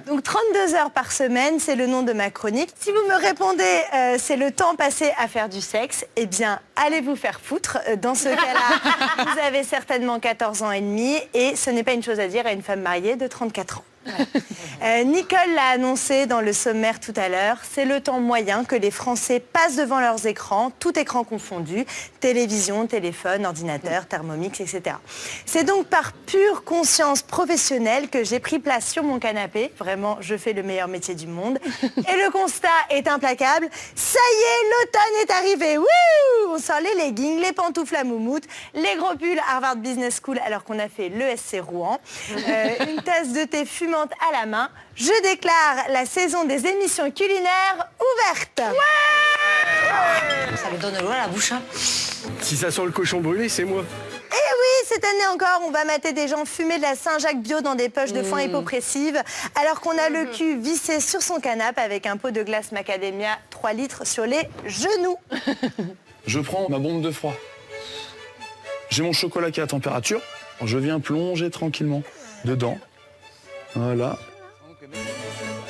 Donc 32 heures par semaine, c'est le nom de ma chronique. Si vous me répondez, c'est le temps passé à faire du sexe, eh bien, allez vous faire foutre. Dans ce cas-là, vous avez certainement 14 ans et demi et ce n'est pas une chose à dire à une femme mariée de 34 ans. Nicole l'a annoncé dans le sommaire tout à l'heure, c'est le temps moyen que les Français passent devant leurs écrans, tout écran confondu, télévision, téléphone, ordinateur, Thermomix, etc. C'est donc par pure conscience professionnelle que j'ai pris place sur mon canapé. Vraiment, je fais le meilleur métier du monde. Et le constat est implacable. Ça y est, l'automne est arrivé. Wouh! On sort les leggings, les pantoufles à moumoute, les gros pulls Harvard Business School alors qu'on a fait l'ESC Rouen. Une tasse de thé fumant imprimante à la main, je déclare la saison des émissions culinaires ouverte. Ça me donne l'eau à la bouche. Hein. Si ça sent le cochon brûlé, c'est moi. Et oui, cette année encore, on va mater des gens fumer de la Saint-Jacques bio dans des poches de foin hypopressives, alors qu'on a le cul vissé sur son canapé avec un pot de glace macadamia 3 litres sur les genoux. Je prends ma bombe de froid. J'ai mon chocolat qui est à température. Je viens plonger tranquillement dedans. Voilà.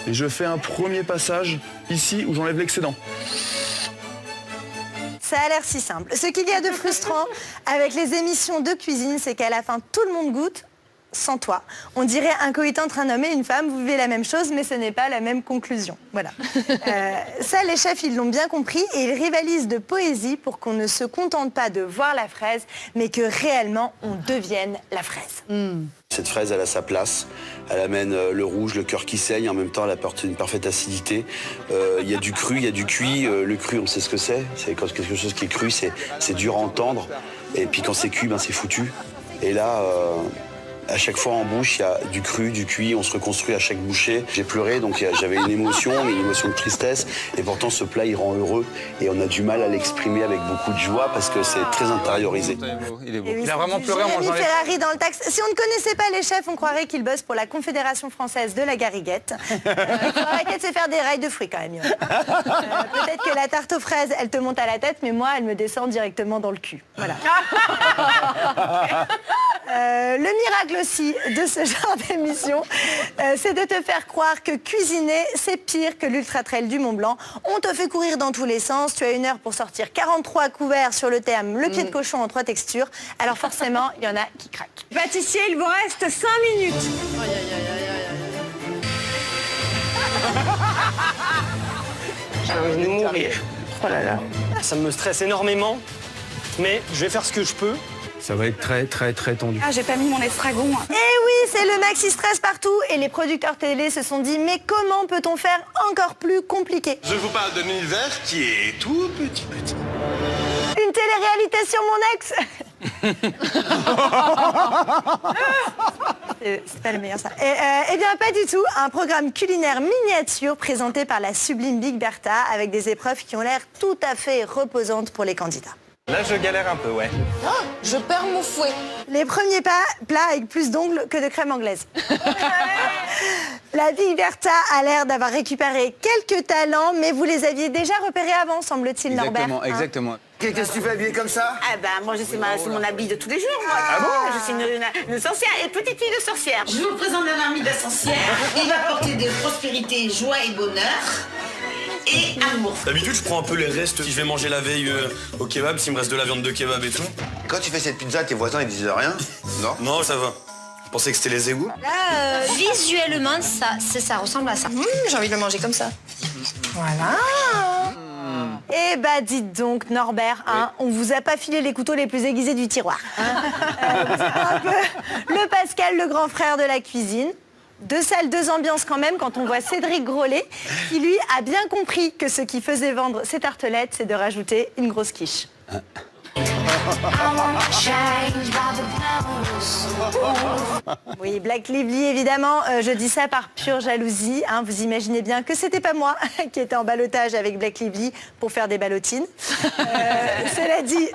Et je fais un premier passage ici où j'enlève l'excédent. Ça a l'air si simple. Ce qu'il y a de frustrant avec les émissions de cuisine, c'est qu'à la fin, tout le monde goûte, sans toi. On dirait un coït entre un homme et une femme, vous vivez la même chose, mais ce n'est pas la même conclusion. Voilà. Ça, les chefs, ils l'ont bien compris et ils rivalisent de poésie pour qu'on ne se contente pas de voir la fraise, mais que réellement, on devienne la fraise. Cette fraise, elle a sa place. Elle amène le rouge, le cœur qui saigne. En même temps, elle apporte une parfaite acidité. Il y a du cru, il y a du cuit. Le cru, on sait ce que c'est. C'est quand quelque chose qui est cru, c'est dur à entendre. Et puis quand c'est cuit, ben, c'est foutu. Et là, à chaque fois en bouche, il y a du cru, du cuit. On se reconstruit à chaque bouchée. J'ai pleuré, donc j'avais une émotion, mais une émotion de tristesse. Et pourtant, ce plat, il rend heureux. Et on a du mal à l'exprimer avec beaucoup de joie parce que c'est très intériorisé. Il est beau. Et oui, Il a vraiment pleuré en Jérémy mangeant les... Ferrari dans le taxe. Si on ne connaissait pas les chefs, on croirait qu'ils bossent pour la Confédération française de la gariguette. Il faut arrêter de se faire des rails de fruits quand même. Peut-être que la tarte aux fraises, elle te monte à la tête, mais moi, elle me descend directement dans le cul. Voilà. Le miracle aussi de ce genre d'émission, c'est de te faire croire que cuisiner, c'est pire que l'Ultra Trail du Mont Blanc. On te fait courir dans tous les sens. Tu as 1 heure pour sortir 43 couverts sur le thème le pied de cochon en 3 textures. Alors forcément, il y en a qui craquent. Pâtissier, il vous reste 5 minutes. Aïe, aïe, aïe, aïe, aïe. J'ai envie de mourir. Oh là là. Ça me stresse énormément, mais je vais faire ce que je peux. Ça va être très très très tendu. Ah, j'ai pas mis mon estragon. Eh oui, c'est le maxi stress partout. Et les producteurs télé se sont dit, mais comment peut-on faire encore plus compliqué? Je vous parle d'un univers qui est tout petit. Une télé-réalité sur mon ex. C'est pas le meilleur ça. Eh bien pas du tout, un programme culinaire miniature présenté par la sublime Big Bertha avec des épreuves qui ont l'air tout à fait reposantes pour les candidats. Là, je galère un peu, ouais. Oh, je perds mon fouet. Les premiers plats avec plus d'ongles que de crème anglaise. La Big Bertha a l'air d'avoir récupéré quelques talents, mais vous les aviez déjà repérés avant, semble-t-il, Norbert. Exactement. Qu'est-ce que tu fais habillé comme ça? Ah ben moi c'est mon habit de tous les jours. Moi. Ah bon? Je suis une sorcière et petite fille de sorcière. Je vous présente la marmite de la sorcière. Il va apporter de prospérité, joie et bonheur. Et amour. D'habitude, je prends un peu les restes si je vais manger la veille au kebab, s'il me reste de la viande de kebab et tout. Quand tu fais cette pizza, tes voisins ils disent rien? Non? Non, ça va. Je pensais que c'était les égouts. Là, visuellement, ça ressemble à ça. J'ai envie de le manger comme ça. Voilà. Eh bah dites donc Norbert, hein, on vous a pas filé les couteaux les plus aiguisés du tiroir. Vous savez un peu le Pascal, le grand frère de la cuisine. 2 salles, 2 ambiances quand même quand on voit Cédric Grolet qui lui a bien compris que ce qui faisait vendre ses tartelettes, c'est de rajouter une grosse quiche. Oui, Black Lively, évidemment, je dis ça par pure jalousie. Hein, vous imaginez bien que c'était pas moi qui étais en ballottage avec Black Lively pour faire des ballotines. Cela dit,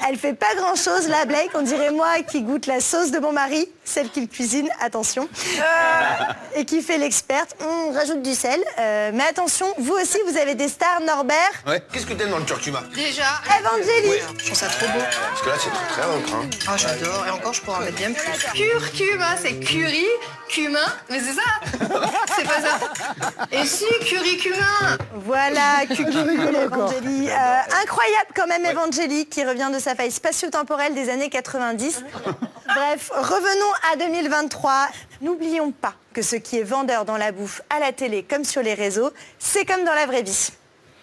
elle fait pas grand-chose, là, Blake. On dirait moi qui goûte la sauce de mon mari, celle qu'il cuisine, attention, et qui fait l'experte. Rajoute du sel. Mais attention, vous aussi, vous avez des stars, Norbert. Ouais. Qu'est-ce que t'aimes dans le curcuma? Déjà. Evangélie. Ouais, je trouve ça trop beau. Parce que là, c'est très ocre. Hein. Ah, j'adore. Et encore, je pourrais en mettre bien plus. Curcuma, c'est curry, cumin, mais c'est ça. C'est pas ça. Et si, curry, cumin. Voilà, Evangélie. Incroyable quand même, Evangélie, qui revient de sa faille spatio-temporelle des années 90. Bref, revenons à 2023. N'oublions pas que ce qui est vendeur dans la bouffe, à la télé comme sur les réseaux, c'est comme dans la vraie vie.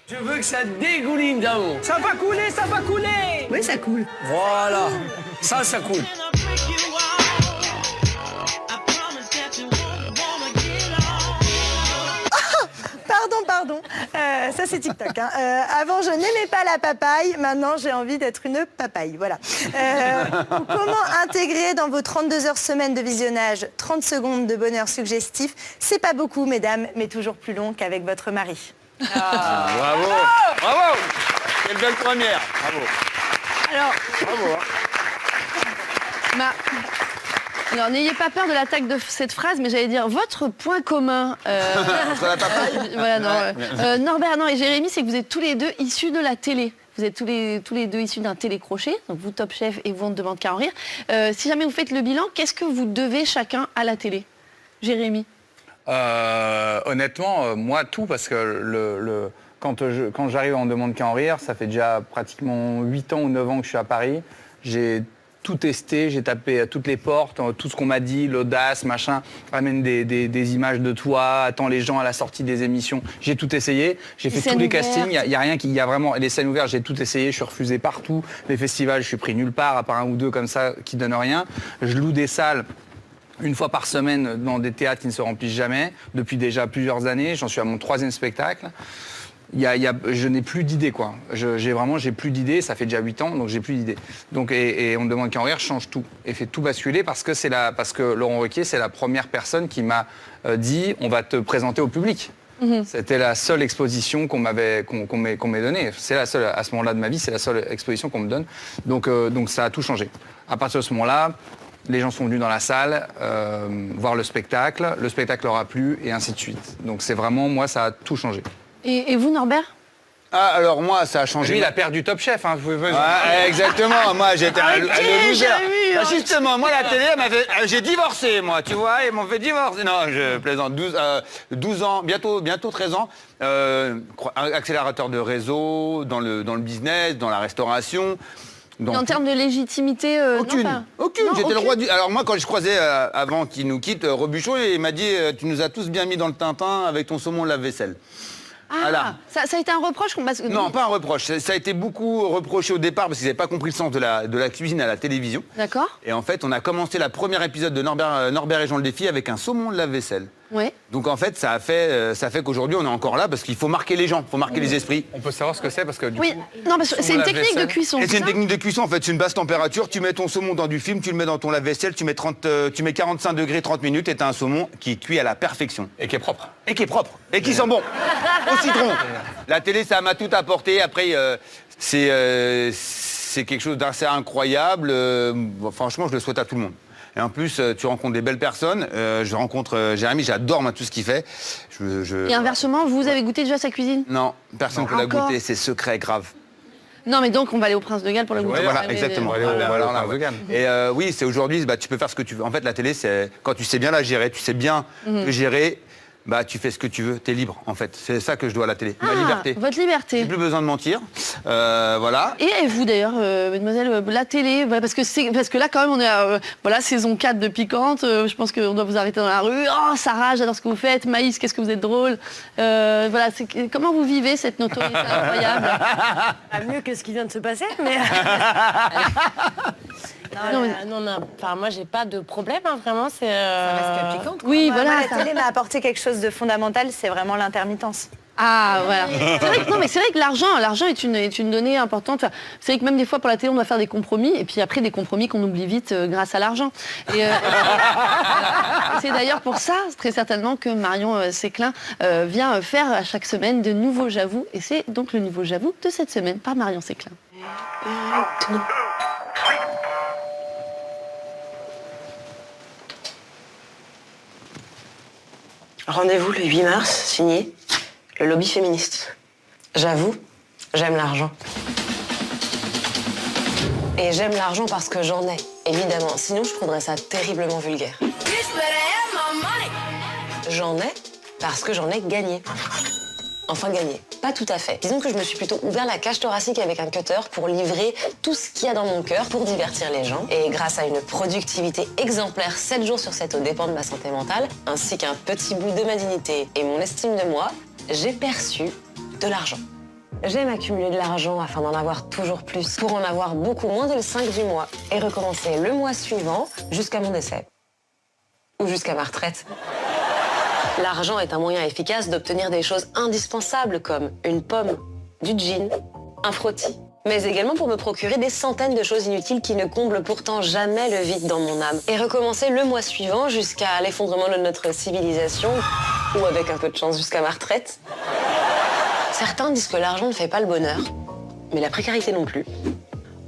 Je veux que ça dégouline d'amour. Ça va couler, ça va couler. Oui, ça coule. Voilà. Ça coule. Pardon. Ça c'est TikTok. Hein. Avant, je n'aimais pas la papaye. Maintenant, j'ai envie d'être une papaye. Voilà. Comment intégrer dans vos 32 heures semaine de visionnage 30 secondes de bonheur suggestif? C'est pas beaucoup, mesdames, mais toujours plus long qu'avec votre mari. Bravo. Bravo. Quelle belle première. Bravo. Alors, Bravo. Alors, n'ayez pas peur de l'attaque de cette phrase, mais j'allais dire votre point commun. Entre la papaye. Voilà, non. Norbert et Jérémy, c'est que vous êtes tous les deux issus de la télé. Vous êtes tous les deux issus d'un télécrochet, donc vous Top Chef et vous On ne demande qu'à en rire. Si jamais vous faites le bilan, qu'est-ce que vous devez chacun à la télé? Jérémy? Honnêtement, moi tout, parce que quand j'arrive à On ne demande qu'à en rire, ça fait déjà pratiquement 8 ans ou 9 ans que je suis à Paris. J'ai tout testé, j'ai tapé à toutes les portes, tout ce qu'on m'a dit, l'audace, machin, ramène des images de toi, attends les gens à la sortie des émissions. J'ai tout essayé, j'ai fait tous les castings, il y a rien qui, y a vraiment les scènes ouvertes, j'ai tout essayé, je suis refusé partout, les festivals, je suis pris nulle part, à part un ou deux comme ça qui donnent rien. Je loue des salles une fois par semaine dans des théâtres qui ne se remplissent jamais, depuis déjà plusieurs années, j'en suis à mon 3e spectacle. Je n'ai plus d'idées, quoi. J'ai plus d'idées, ça fait déjà 8 ans, donc j'ai plus d'idées. Donc, et On ne demande qu'à en rire change tout et fait tout basculer parce que Laurent Ruquier, c'est la première personne qui m'a dit on va te présenter au public. C'était la seule exposition qu'on m'ait donnée. C'est la seule, à ce moment-là de ma vie, c'est la seule exposition qu'on me donne. Donc ça a tout changé. À partir de ce moment-là, les gens sont venus dans la salle voir le spectacle leur a plu et ainsi de suite. Donc c'est vraiment, moi, ça a tout changé. Et vous, Norbert? Ah, alors moi, ça a changé. Lui, il a perdu Top Chef. Hein, exactement. Moi, j'étais un loser. Justement, moi, la télé, j'ai divorcé, moi, tu vois. Ils m'ont fait divorcer. Non, je plaisante. 12 ans, bientôt 13 ans. Accélérateur de réseau, dans le business, dans la restauration. En termes de légitimité, aucune. J'étais le roi du... Alors moi, quand je croisais, avant qu'il nous quitte, Robuchon, il m'a dit tu nous as tous bien mis dans le Tintin avec ton saumon lave-vaisselle. Ah, voilà. Ça a été un reproche Non, pas un reproche. Ça a été beaucoup reproché au départ parce qu'ils n'avaient pas compris le sens de la cuisine à la télévision. D'accord. Et en fait, on a commencé la première épisode de Norbert et Jean le défi avec un saumon de lave-vaisselle. Ouais. Donc en fait, ça a fait qu'aujourd'hui, on est encore là parce qu'il faut marquer les gens, il faut marquer les esprits. On peut savoir ce que c'est parce que c'est une technique de cuisson. C'est une technique de cuisson, en fait, c'est une basse température. Tu mets ton saumon dans du film, tu le mets dans ton lave-vaisselle, tu mets 45 degrés 30 minutes et tu as un saumon qui cuit à la perfection. Et qui est propre. Et qui sent bon. Au citron. La télé, ça m'a tout apporté. Après, c'est quelque chose d'assez incroyable. Franchement, je le souhaite à tout le monde. Et en plus, tu rencontres des belles personnes. Je rencontre Jérémy, j'adore tout ce qu'il fait. Et inversement, vous avez goûté déjà sa cuisine? Non, personne ne peut la goûter, c'est secret, grave. Non, mais donc on va aller au Prince de Galles pour la goûter. Voilà, exactement. Et oui, c'est aujourd'hui, tu peux faire ce que tu veux. En fait, la télé, c'est quand tu sais bien la gérer, tu sais bien te gérer. Tu fais ce que tu veux, t'es libre en fait. C'est ça que je dois à la télé, ma liberté. Votre liberté. J'ai plus besoin de mentir, voilà. Et vous d'ailleurs, mademoiselle, la télé, parce que là quand même on est à saison 4 de Piquante, je pense qu'on doit vous arrêter dans la rue. Oh Sarah, j'adore ce que vous faites, Maïs, qu'est-ce que vous êtes drôle. Comment vous vivez cette notoriété incroyable? Mieux que ce qui vient de se passer, mais... moi j'ai pas de problème, vraiment, c'est... Ça reste Piquante. Oui, voilà. La télé m'a apporté quelque chose de fondamental, c'est vraiment l'intermittence. Ah voilà. C'est vrai que l'argent est une donnée importante. Enfin, c'est vrai que même des fois pour la télé on doit faire des compromis et puis après des compromis qu'on oublie vite grâce à l'argent. Et c'est d'ailleurs pour ça très certainement que Marion Séclin vient faire à chaque semaine de nouveaux j'avoue et c'est donc le nouveau j'avoue de cette semaine par Marion Séclin. Rendez-vous le 8 mars, signé le lobby féministe. J'avoue, j'aime l'argent. Et j'aime l'argent parce que j'en ai, évidemment. Sinon, je trouverais ça terriblement vulgaire. J'en ai parce que j'en ai gagné. Enfin gagné, pas tout à fait. Disons que je me suis plutôt ouvert la cage thoracique avec un cutter pour livrer tout ce qu'il y a dans mon cœur pour divertir les gens. Et grâce à une productivité exemplaire 7 jours sur 7 aux dépens de ma santé mentale, ainsi qu'un petit bout de ma dignité et mon estime de moi, j'ai perçu de l'argent. J'aime accumuler de l'argent afin d'en avoir toujours plus, pour en avoir beaucoup moins dès le 5 du mois et recommencer le mois suivant jusqu'à mon décès. Ou jusqu'à ma retraite. L'argent est un moyen efficace d'obtenir des choses indispensables comme une pomme, du gin, un frottis. Mais également pour me procurer des centaines de choses inutiles qui ne comblent pourtant jamais le vide dans mon âme. Et recommencer le mois suivant jusqu'à l'effondrement de notre civilisation, ou avec un peu de chance jusqu'à ma retraite. Certains disent que l'argent ne fait pas le bonheur, mais la précarité non plus.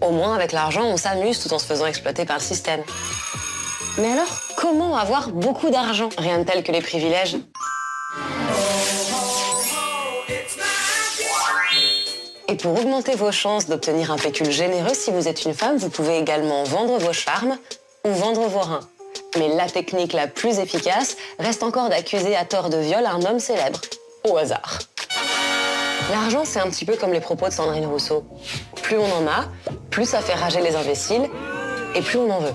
Au moins, avec l'argent, on s'amuse tout en se faisant exploiter par le système. Mais alors, comment avoir beaucoup d'argent? Rien de tel que les privilèges. Et pour augmenter vos chances d'obtenir un pécule généreux, si vous êtes une femme, vous pouvez également vendre vos charmes ou vendre vos reins. Mais la technique la plus efficace reste encore d'accuser à tort de viol un homme célèbre, au hasard. L'argent, c'est un petit peu comme les propos de Sandrine Rousseau. Plus on en a, plus ça fait rager les imbéciles, et plus on en veut.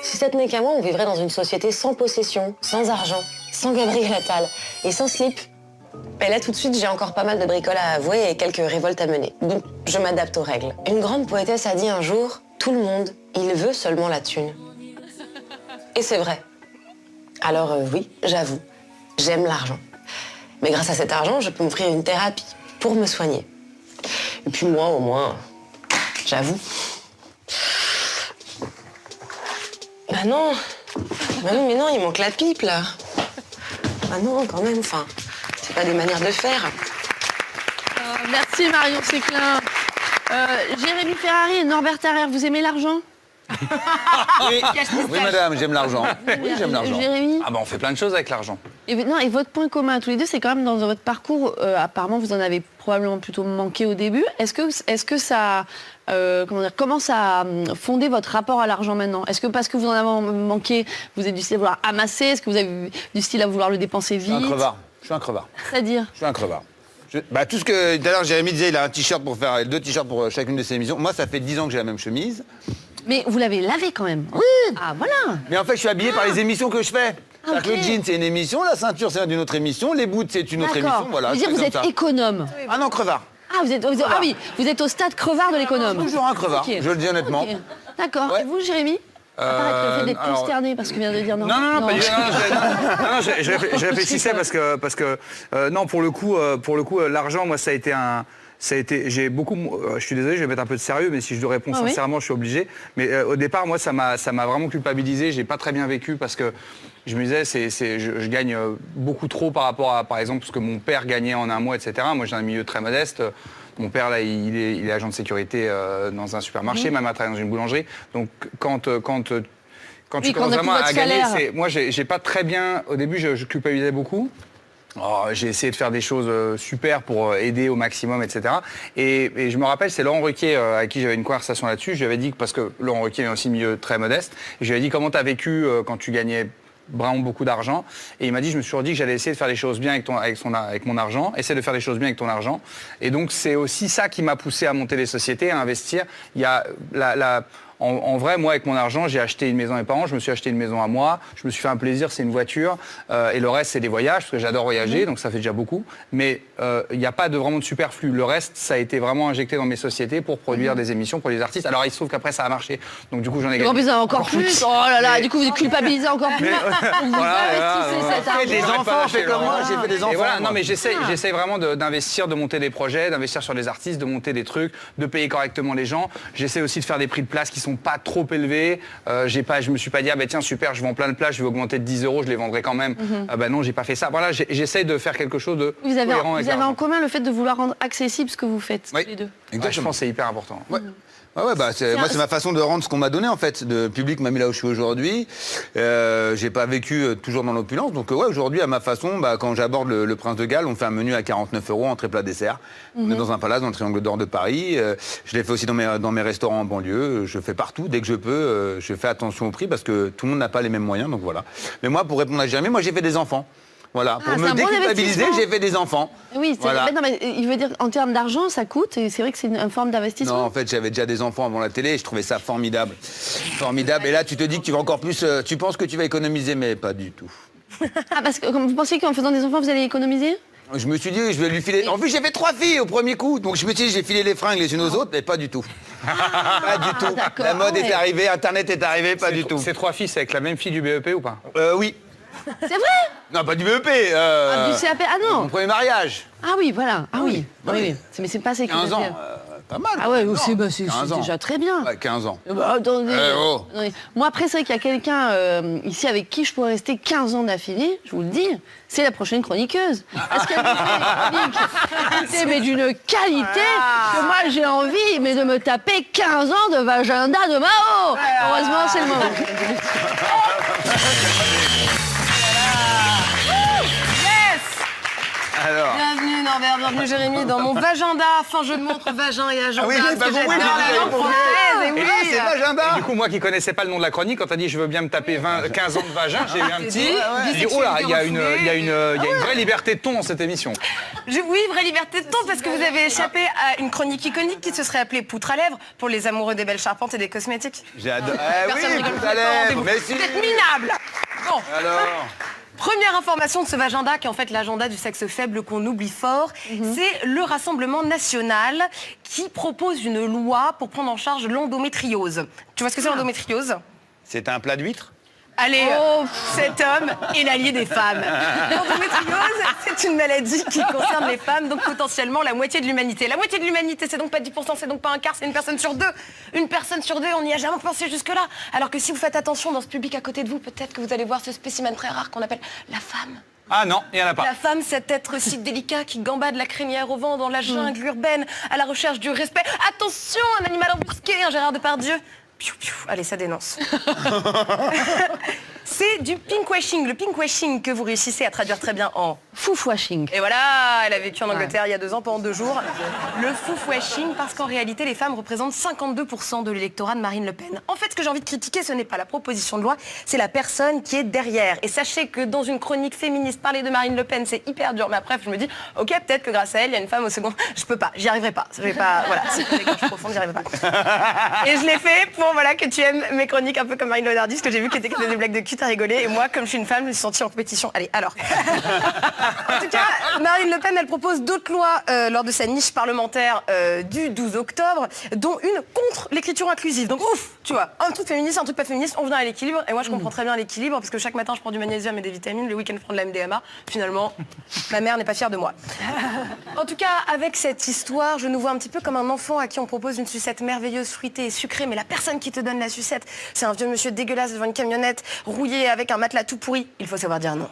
Si ça tenait qu'à moi, on vivrait dans une société sans possession, sans argent, sans Gabriel Attal et sans slip. Et là, tout de suite, j'ai encore pas mal de bricoles à avouer et quelques révoltes à mener. Donc, je m'adapte aux règles. Une grande poétesse a dit un jour, tout le monde, il veut seulement la thune. Et c'est vrai. Alors oui, j'avoue, j'aime l'argent. Mais grâce à cet argent, je peux m'offrir une thérapie pour me soigner. Et puis moi, au moins, j'avoue. Bah non, mais non, il manque la pipe, là. Bah non, quand même, enfin, c'est pas des manières de faire. Merci Marion Séclin. Jérémy Ferrari et Norbert Tarrer, vous aimez l'argent? Oui, oui, madame, j'aime l'argent. Oui, j'aime l'argent. Jérémy? Ah bah on fait plein de choses avec l'argent. Et votre point commun tous les deux, c'est quand même dans votre parcours, apparemment vous en avez probablement plutôt manqué au début. Est-ce que ça, comment ça a fondé votre rapport à l'argent maintenant? Est-ce que parce que vous en avez manqué, vous êtes du style à vouloir amasser? Est-ce que vous avez du style à vouloir le dépenser vite? Je suis un crevard. C'est-à-dire? Je suis un crevard. Tout ce que tout à l'heure Jérémy disait, il a un t-shirt pour faire 2 t-shirts pour chacune de ses émissions. Moi, ça fait 10 ans que j'ai la même chemise. Mais vous l'avez lavé quand même. Oui. Ah voilà. Mais en fait, je suis habillé par les émissions que je fais. Okay. Le jean, c'est une émission, la ceinture, c'est une autre émission, les boots, c'est une autre émission. Voilà. Je veux dire, vous êtes économe. Ah non, crevard. Ah, ah oui, vous êtes au stade crevard de l'économe. Toujours un crevard, okay. Je le dis honnêtement. Okay. D'accord. Ouais. Et vous, Jérémy? Apparaître le fait d'être consterné parce que vient de dire non. Non, je réfléchissais parce que non, pour le coup, l'argent, moi, ça a été j'ai beaucoup, je suis désolé, je vais mettre un peu de sérieux, mais si je dois répondre sincèrement, je suis obligé. Mais au départ, moi, ça m'a vraiment culpabilisé. J'ai pas très bien vécu parce que je me disais, je gagne beaucoup trop par rapport à, par exemple, ce que mon père gagnait en un mois, etc. Moi, j'ai un milieu très modeste. Mon père, là, il est agent de sécurité dans un supermarché, ma mère travaille dans une boulangerie. Donc, quand tu commences vraiment à gagner, moi, j'ai pas très bien. Au début, je culpabilisais beaucoup. J'ai essayé de faire des choses super pour aider au maximum, etc. Et je me rappelle, c'est Laurent Ruquier avec qui j'avais une conversation là-dessus. Je lui avais dit, parce que Laurent Ruquier est aussi milieu très modeste, et je lui avais dit comment tu as vécu quand tu gagnais vraiment beaucoup d'argent. Et il m'a dit, je me suis dit que j'allais essayer de faire les choses bien avec mon argent, essayer de faire les choses bien avec ton argent. Et donc c'est aussi ça qui m'a poussé à monter les sociétés, à investir. Il y a en vrai, moi, avec mon argent, j'ai acheté une maison à mes parents, je me suis acheté une maison à moi, je me suis fait un plaisir, c'est une voiture, et le reste, c'est des voyages, parce que j'adore voyager, donc ça fait déjà beaucoup. Mais il n'y a pas vraiment de superflu. Le reste, ça a été vraiment injecté dans mes sociétés pour produire des émissions pour les artistes. Alors, il se trouve qu'après, ça a marché. Donc, du coup, j'en ai gagné. En plus, encore plus. Oh là là, du coup, vous culpabilisez encore plus. J'ai des enfants, fait comme moi, j'ai fait des enfants. Voilà, non, mais j'essaie vraiment d'investir, de monter des projets, d'investir sur les artistes, de monter des trucs, de payer correctement les gens. J'essaie aussi de faire des prix de place qui sont pas trop élevés. Je me suis pas dit, ah bah tiens, super, je vends plein de places, je vais augmenter de 10 €, je les vendrai quand même. Bah non, j'ai pas fait ça. Voilà, j'essaie de faire quelque chose de cohérent. Vous avez en commun le fait de vouloir rendre accessible ce que vous faites, tous les deux. Exactement. Je pense que c'est hyper important. Ouais. Moi, c'est ma façon de rendre ce qu'on m'a donné, en fait. Le public m'a mis là où je suis aujourd'hui. J'ai pas vécu toujours dans l'opulence. Donc, aujourd'hui, à ma façon, quand j'aborde le Prince de Galles, on fait un menu à 49 €, entrée plat dessert. On est dans un palace, dans le Triangle d'Or de Paris. Je l'ai fait aussi dans mes restaurants en banlieue. Je fais partout. Dès que je peux, je fais attention au prix parce que tout le monde n'a pas les mêmes moyens. Donc, voilà. Mais moi, pour répondre à Jérémy, moi, j'ai fait des enfants. Voilà, pour me déculpabiliser, j'ai fait des enfants. Oui, voilà. Non, mais il veut dire, en termes d'argent, ça coûte, et c'est vrai que c'est une forme d'investissement. Non, en fait, j'avais déjà des enfants avant la télé, et je trouvais ça formidable. Formidable, et là, tu te dis que tu vas encore plus, tu penses que tu vas économiser, mais pas du tout. Ah, parce que vous pensez qu'en faisant des enfants, vous allez économiser? Je me suis dit, je vais lui filer... En plus, j'ai fait 3 filles au premier coup, donc je me suis dit, j'ai filé les fringues les unes aux autres, mais pas du tout. Pas du tout. La mode est arrivée, Internet est arrivé, pas du tout. Ces 3 filles, c'est avec la même fille du BEP ou pas? Oui. C'est vrai? Non, pas du BEP. Du CAP, ah non. Mon premier mariage. Ah oui, voilà. Ah oui. Oui. Mais c'est pas ça. 15 ans. Pas mal. Ah ouais, c'est 15 ans. déjà très bien. Ouais, 15 ans. Bah, attendez. Attendez. Moi, après, c'est vrai qu'il y a quelqu'un ici avec qui je pourrais rester 15 ans d'affilée, je vous le dis, c'est la prochaine chroniqueuse. Parce qu'elle nous fait une chronique, mais d'une qualité que moi, j'ai envie de me taper 15 ans de vaganda de Mao. Heureusement, c'est le moment. Alors. Bienvenue Norbert, bienvenue Jérémy dans mon vagenda, fin jeu de mots entre vagin et agenda. Ah oui, j'ai pas compris, la langue française, et oui. C'est vagenda. Du coup, moi qui connaissais pas le nom de la chronique, quand t'as dit je veux bien me taper 15 ans de vagin, j'ai eu un petit. J'ai dit, oh là, il y a une vraie liberté de ton dans cette émission. Oui, vraie liberté de ton, parce que vous avez échappé à une chronique iconique qui se serait appelée Poutre à lèvres pour les amoureux des belles charpentes et des cosmétiques. J'adore. Personne Oui, rigole poutre à lèvres. vous êtes minable. Bon. Alors. Première information de ce vagenda, qui est en fait l'agenda du sexe faible qu'on oublie fort, c'est le Rassemblement national qui propose une loi pour prendre en charge l'endométriose. Tu vois ce que c'est l'endométriose? C'est un plat d'huître? Allez, cet homme est l'allié des femmes. L'endométriose, c'est une maladie qui concerne les femmes, donc potentiellement la moitié de l'humanité. La moitié de l'humanité, c'est donc pas 10%, c'est donc pas un quart, c'est une personne sur deux. Une personne sur deux, on n'y a jamais pensé jusque-là. Alors que si vous faites attention dans ce public à côté de vous, peut-être que vous allez voir ce spécimen très rare qu'on appelle la femme. Ah non, il n'y en a pas. La femme, cet être si délicat qui gambade la crinière au vent dans la jungle urbaine, à la recherche du respect. Attention, un animal embusqué, un Gérard Depardieu. Piou, piou. Allez, ça dénonce. C'est du pinkwashing. Le pinkwashing que vous réussissez à traduire très bien en foufwashing. Et voilà, elle a vécu en Angleterre il y a 2 ans pendant 2 jours. Le foufwashing, parce qu'en réalité, les femmes représentent 52% de l'électorat de Marine Le Pen. En fait, ce que j'ai envie de critiquer, ce n'est pas la proposition de loi, c'est la personne qui est derrière. Et sachez que dans une chronique féministe, parler de Marine Le Pen, c'est hyper dur. Mais après, je me dis, ok, peut-être que grâce à elle, il y a une femme au second. Je peux pas, j'y arriverai pas. Je vais pas, voilà, c'est des gorges profondes, j'y arriverai pas. Et je l'ai fait pour que tu aimes mes chroniques un peu comme Marine Leonardi, parce que j'ai vu que t'étais que des blagues de cul, t'as rigolé. Et moi, comme je suis une femme, je me suis sentie en compétition. Allez, alors. En tout cas, Marine Le Pen, elle propose d'autres lois lors de sa niche parlementaire du 12 octobre, dont une contre l'écriture inclusive. Donc ouf, tu vois, un truc féministe, un truc pas féministe, on vient à l'équilibre. Et moi, je comprends très bien l'équilibre, parce que chaque matin, je prends du magnésium et des vitamines, le week-end, je prends de la MDMA. Finalement, ma mère n'est pas fière de moi. En tout cas, avec cette histoire, je nous vois un petit peu comme un enfant à qui on propose une sucette merveilleuse, fruitée et sucrée, mais la personne qui te donne la sucette, c'est un vieux monsieur dégueulasse devant une camionnette, rouillé avec un matelas tout pourri. Il faut savoir dire non.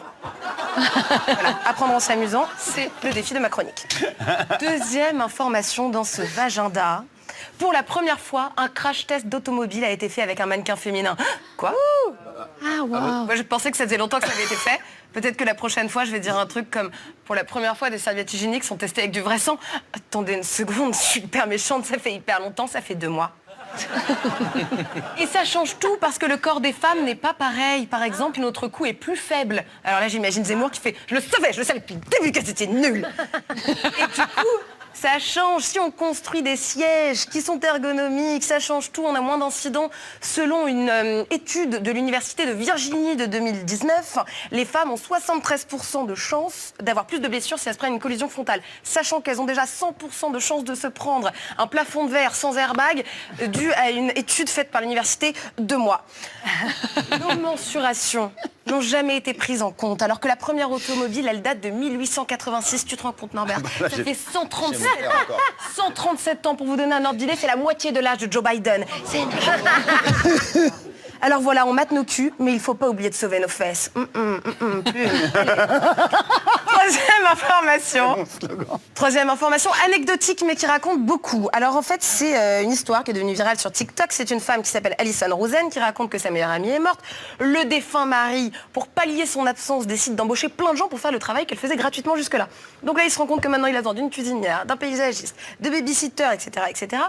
Voilà, apprendre en s'amusant, c'est le défi de ma chronique. Deuxième information dans ce vagenda. Pour la première fois, un crash test d'automobile a été fait avec un mannequin féminin. Quoi? Ah, waouh. Moi, je pensais que ça faisait longtemps que ça avait été fait. Peut-être que la prochaine fois, je vais dire un truc comme pour la première fois, des serviettes hygiéniques sont testées avec du vrai sang. Attendez une seconde, super méchante, ça fait hyper longtemps, ça fait 2 mois. Et ça change tout parce que le corps des femmes n'est pas pareil. Par exemple, notre cou est plus faible. Alors là, j'imagine Zemmour qui fait « Je le savais depuis le début que c'était nul !» Et du coup, ça change. Si on construit des sièges qui sont ergonomiques, ça change tout. On a moins d'incidents. Selon une étude de l'Université de Virginie de 2019, les femmes ont 73% de chances d'avoir plus de blessures si elles se prennent une collision frontale. Sachant qu'elles ont déjà 100% de chances de se prendre un plafond de verre sans airbag dû à une étude faite par l'université 2 mois. Nos mensurations n'ont jamais été prises en compte, alors que la première automobile, elle date de 1886. Tu te rends compte, Norbert? Ça fait 137 ans, pour vous donner un ordre d'idée, c'est la moitié de l'âge de Joe Biden. C'est énorme. Alors voilà, on mate nos culs, mais il faut pas oublier de sauver nos fesses. Troisième information, anecdotique, mais qui raconte beaucoup. Alors en fait, c'est une histoire qui est devenue virale sur TikTok. C'est une femme qui s'appelle Alison Rosen qui raconte que sa meilleure amie est morte. Le défunt mari, pour pallier son absence, décide d'embaucher plein de gens pour faire le travail qu'elle faisait gratuitement jusque-là. Donc là, il se rend compte que maintenant, il a besoin d'une cuisinière, d'un paysagiste, de babysitter, etc., etc.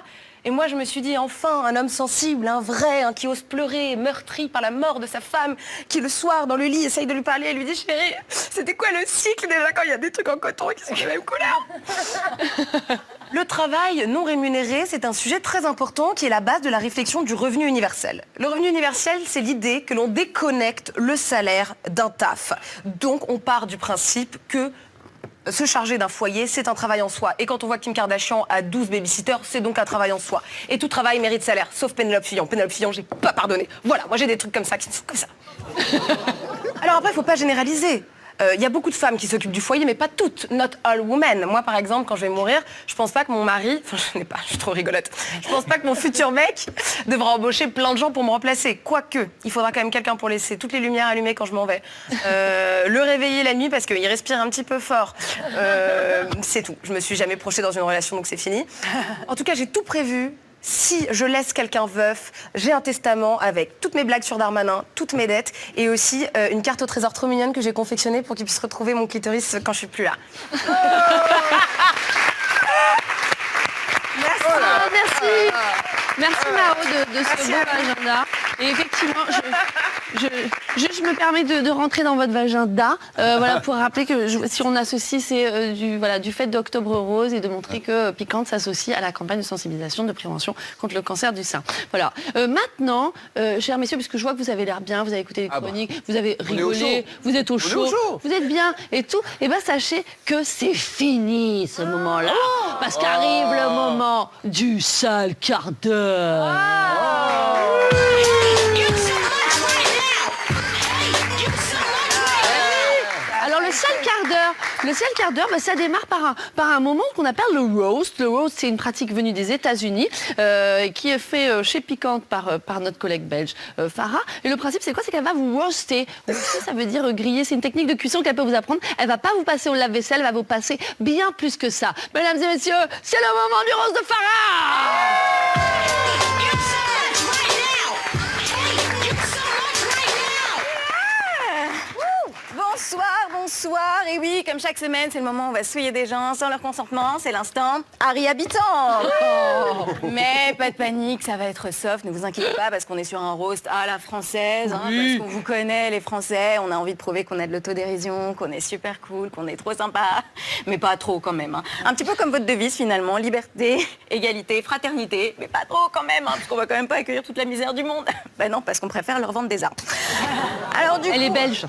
Et moi, je me suis dit, enfin, un homme sensible, un vrai, qui ose pleurer, meurtri par la mort de sa femme, qui le soir, dans le lit, essaye de lui parler et lui dit, chérie, c'était quoi le cycle déjà quand il y a des trucs en coton qui sont de la même couleur? Le travail non rémunéré, c'est un sujet très important qui est la base de la réflexion du revenu universel. Le revenu universel, c'est l'idée que l'on déconnecte le salaire d'un taf. Donc, on part du principe que se charger d'un foyer, c'est un travail en soi. Et quand on voit que Kim Kardashian a 12 babysitters, c'est donc un travail en soi. Et tout travail mérite salaire, sauf Pénélope Fillon. Pénélope Fillon, j'ai pas pardonné. Voilà, moi j'ai des trucs comme ça qui sont comme ça. Alors après, il ne faut pas généraliser. Il y a beaucoup de femmes qui s'occupent du foyer, mais pas toutes. Not all women. Moi, par exemple, quand je vais mourir, je pense pas que mon mari... Enfin, je suis trop rigolote. Je pense pas que mon futur mec devra embaucher plein de gens pour me remplacer. Quoique, il faudra quand même quelqu'un pour laisser toutes les lumières allumées quand je m'en vais. Le réveiller la nuit parce qu'il respire un petit peu fort. C'est tout. Je me suis jamais projetée dans une relation, donc c'est fini. En tout cas, j'ai tout prévu. Si je laisse quelqu'un veuf, j'ai un testament avec toutes mes blagues sur Darmanin, toutes mes dettes et aussi une carte au trésor trop mignonne que j'ai confectionnée pour qu'il puisse retrouver mon clitoris quand je suis plus là. Merci. Merci Mao de ce beau agenda. Et effectivement, je me permets de rentrer dans votre agenda, voilà, pour rappeler que si on associe, c'est du fait d'Octobre Rose et de montrer que Piquante s'associe à la campagne de sensibilisation de prévention contre le cancer du sein. Voilà. Maintenant, chers messieurs, puisque je vois que vous avez l'air bien, vous avez écouté les chroniques, vous avez rigolé, vous êtes au chaud, vous êtes bien et tout, et bien sachez que c'est fini ce moment-là, parce qu'arrive le moment du sale quart d'heure. Alors le sale quart d'heure, ça démarre par un moment qu'on appelle le roast. Le roast, c'est une pratique venue des États-Unis qui est fait chez Piquante par notre collègue belge Farah. Et le principe, c'est quoi? C'est qu'elle va vous roaster. Roaster, ça veut dire griller. C'est une technique de cuisson qu'elle peut vous apprendre. Elle va pas vous passer au lave-vaisselle, elle va vous passer bien plus que ça. Mesdames et messieurs, c'est le moment du roast de Farah. Bonsoir, et oui, comme chaque semaine, c'est le moment où on va souiller des gens sans leur consentement, c'est l'instant Harry Habitant. Mais pas de panique, ça va être soft, ne vous inquiétez pas, parce qu'on est sur un roast à la française, parce qu'on vous connaît, les Français, on a envie de prouver qu'on a de l'autodérision, qu'on est super cool, qu'on est trop sympa, mais pas trop quand même. Un petit peu comme votre devise finalement, liberté, égalité, fraternité, mais pas trop quand même, parce qu'on va quand même pas accueillir toute la misère du monde. Ben non, parce qu'on préfère leur vendre des armes. Alors, du coup, elle est belge.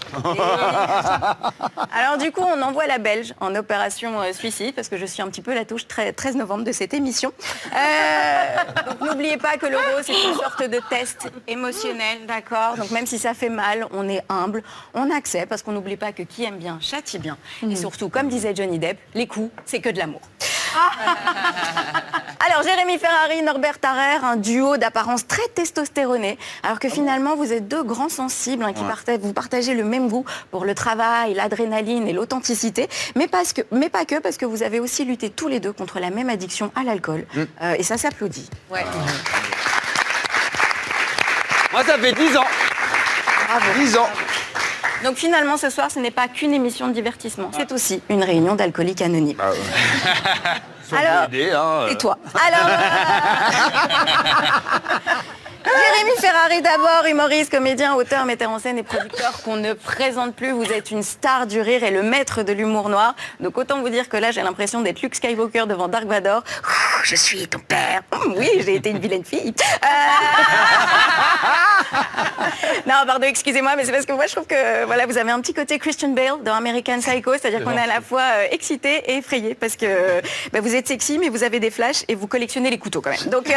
Alors du coup, on envoie la Belge en opération suicide, parce que je suis un petit peu la touche 13 novembre de cette émission. Donc n'oubliez pas que le rose, c'est une sorte de test émotionnel, d'accord? Donc même si ça fait mal, on est humble, on accepte, parce qu'on n'oublie pas que qui aime bien châtie bien. Et surtout, comme disait Johnny Depp, les coups, c'est que de l'amour. Alors Jérémy Ferrari, Norbert Tarrer, un duo d'apparence très testostéroné, alors que finalement vous êtes deux grands sensibles vous partagez le même goût pour le travail, l'adrénaline et l'authenticité, mais pas que, parce que vous avez aussi lutté tous les deux contre la même addiction à l'alcool, et ça s'applaudit. Moi ça fait 10 ans. Bravo. 10 ans. Donc finalement ce soir ce n'est pas qu'une émission de divertissement, c'est aussi une réunion d'alcooliques anonymes. Alors, et toi? Alors, Jérémy Ferrari d'abord, humoriste, comédien, auteur, metteur en scène et producteur qu'on ne présente plus. Vous êtes une star du rire et le maître de l'humour noir. Donc autant vous dire que là j'ai l'impression d'être Luke Skywalker devant Dark Vador. Je suis ton père. Oui, j'ai été une vilaine fille. Non, pardon, excusez-moi, mais c'est parce que moi je trouve que voilà, vous avez un petit côté Christian Bale dans American Psycho, c'est-à-dire qu'on est à la fois excité et effrayé parce que vous êtes sexy, mais vous avez des flashs et vous collectionnez les couteaux quand même. Donc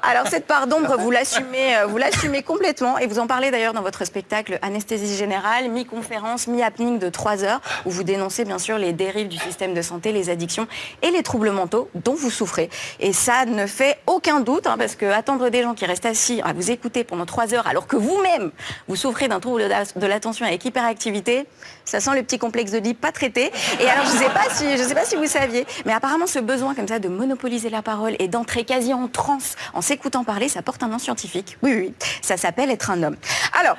alors cette part d'ombre, vous l'assumez complètement, et vous en parlez d'ailleurs dans votre spectacle Anesthésie Générale, mi-conférence, mi-happening de 3 heures, où vous dénoncez bien sûr les dérives du système de santé, les addictions et les troubles mentaux dont vous souffrez. Et ça ne fait aucun doute, parce que attendre des gens qui restent assis à vous écouter pendant 3 heures alors que vous-même vous souffrez d'un trouble de l'attention avec hyperactivité, ça sent le petit complexe d'Oedipe pas traité. Et alors je sais pas si vous saviez, mais apparemment ce besoin comme ça de monopoliser la parole et d'entrer quasi en transe en s'écoutant parler, ça porte un nom scientifique. Oui, ça s'appelle être un homme. Alors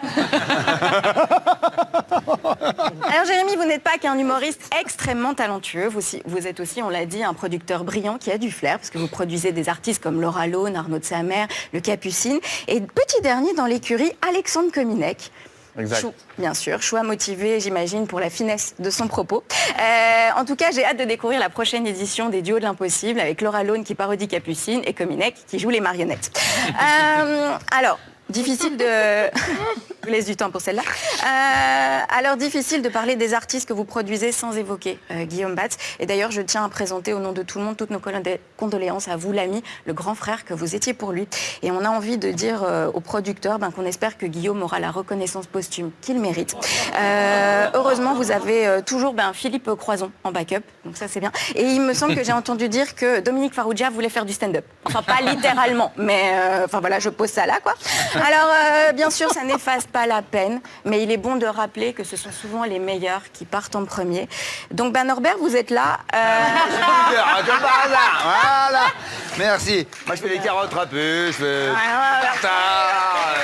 Jérémy, vous n'êtes pas qu'un humoriste extrêmement talentueux, vous êtes aussi, on l'a dit, un producteur brillant qui a du flair, parce que vous produisez des artistes comme Laura Lone, Arnaud de Samer, Le Capucine, et petit dernier dans l'écurie, Alexandre Kominek. Exact. Bien sûr, choix motivé, j'imagine, pour la finesse de son propos. En tout cas, j'ai hâte de découvrir la prochaine édition des Duos de l'Impossible avec Laura Lone qui parodie Capucine et Kominek qui joue les marionnettes. Alors, difficile de... Je vous laisse du temps pour celle-là. Alors, difficile de parler des artistes que vous produisez sans évoquer Guillaume Batz. Et d'ailleurs, je tiens à présenter au nom de tout le monde toutes nos condoléances à vous, l'ami, le grand frère que vous étiez pour lui. Et on a envie de dire aux producteurs qu'on espère que Guillaume aura la reconnaissance posthume qu'il mérite. Heureusement, vous avez toujours Philippe Croison en backup, donc ça c'est bien. Et il me semble que j'ai entendu dire que Dominique Farrugia voulait faire du stand-up. Enfin, pas littéralement, mais voilà, je pose ça là, quoi. Alors, bien sûr, ça n'efface pas la peine, mais il est bon de rappeler que ce sont souvent les meilleurs qui partent en premier. Donc, Norbert, vous êtes là. Comme par hasard, voilà. Merci. Moi, je fais les carottes râpées, je fais tartare.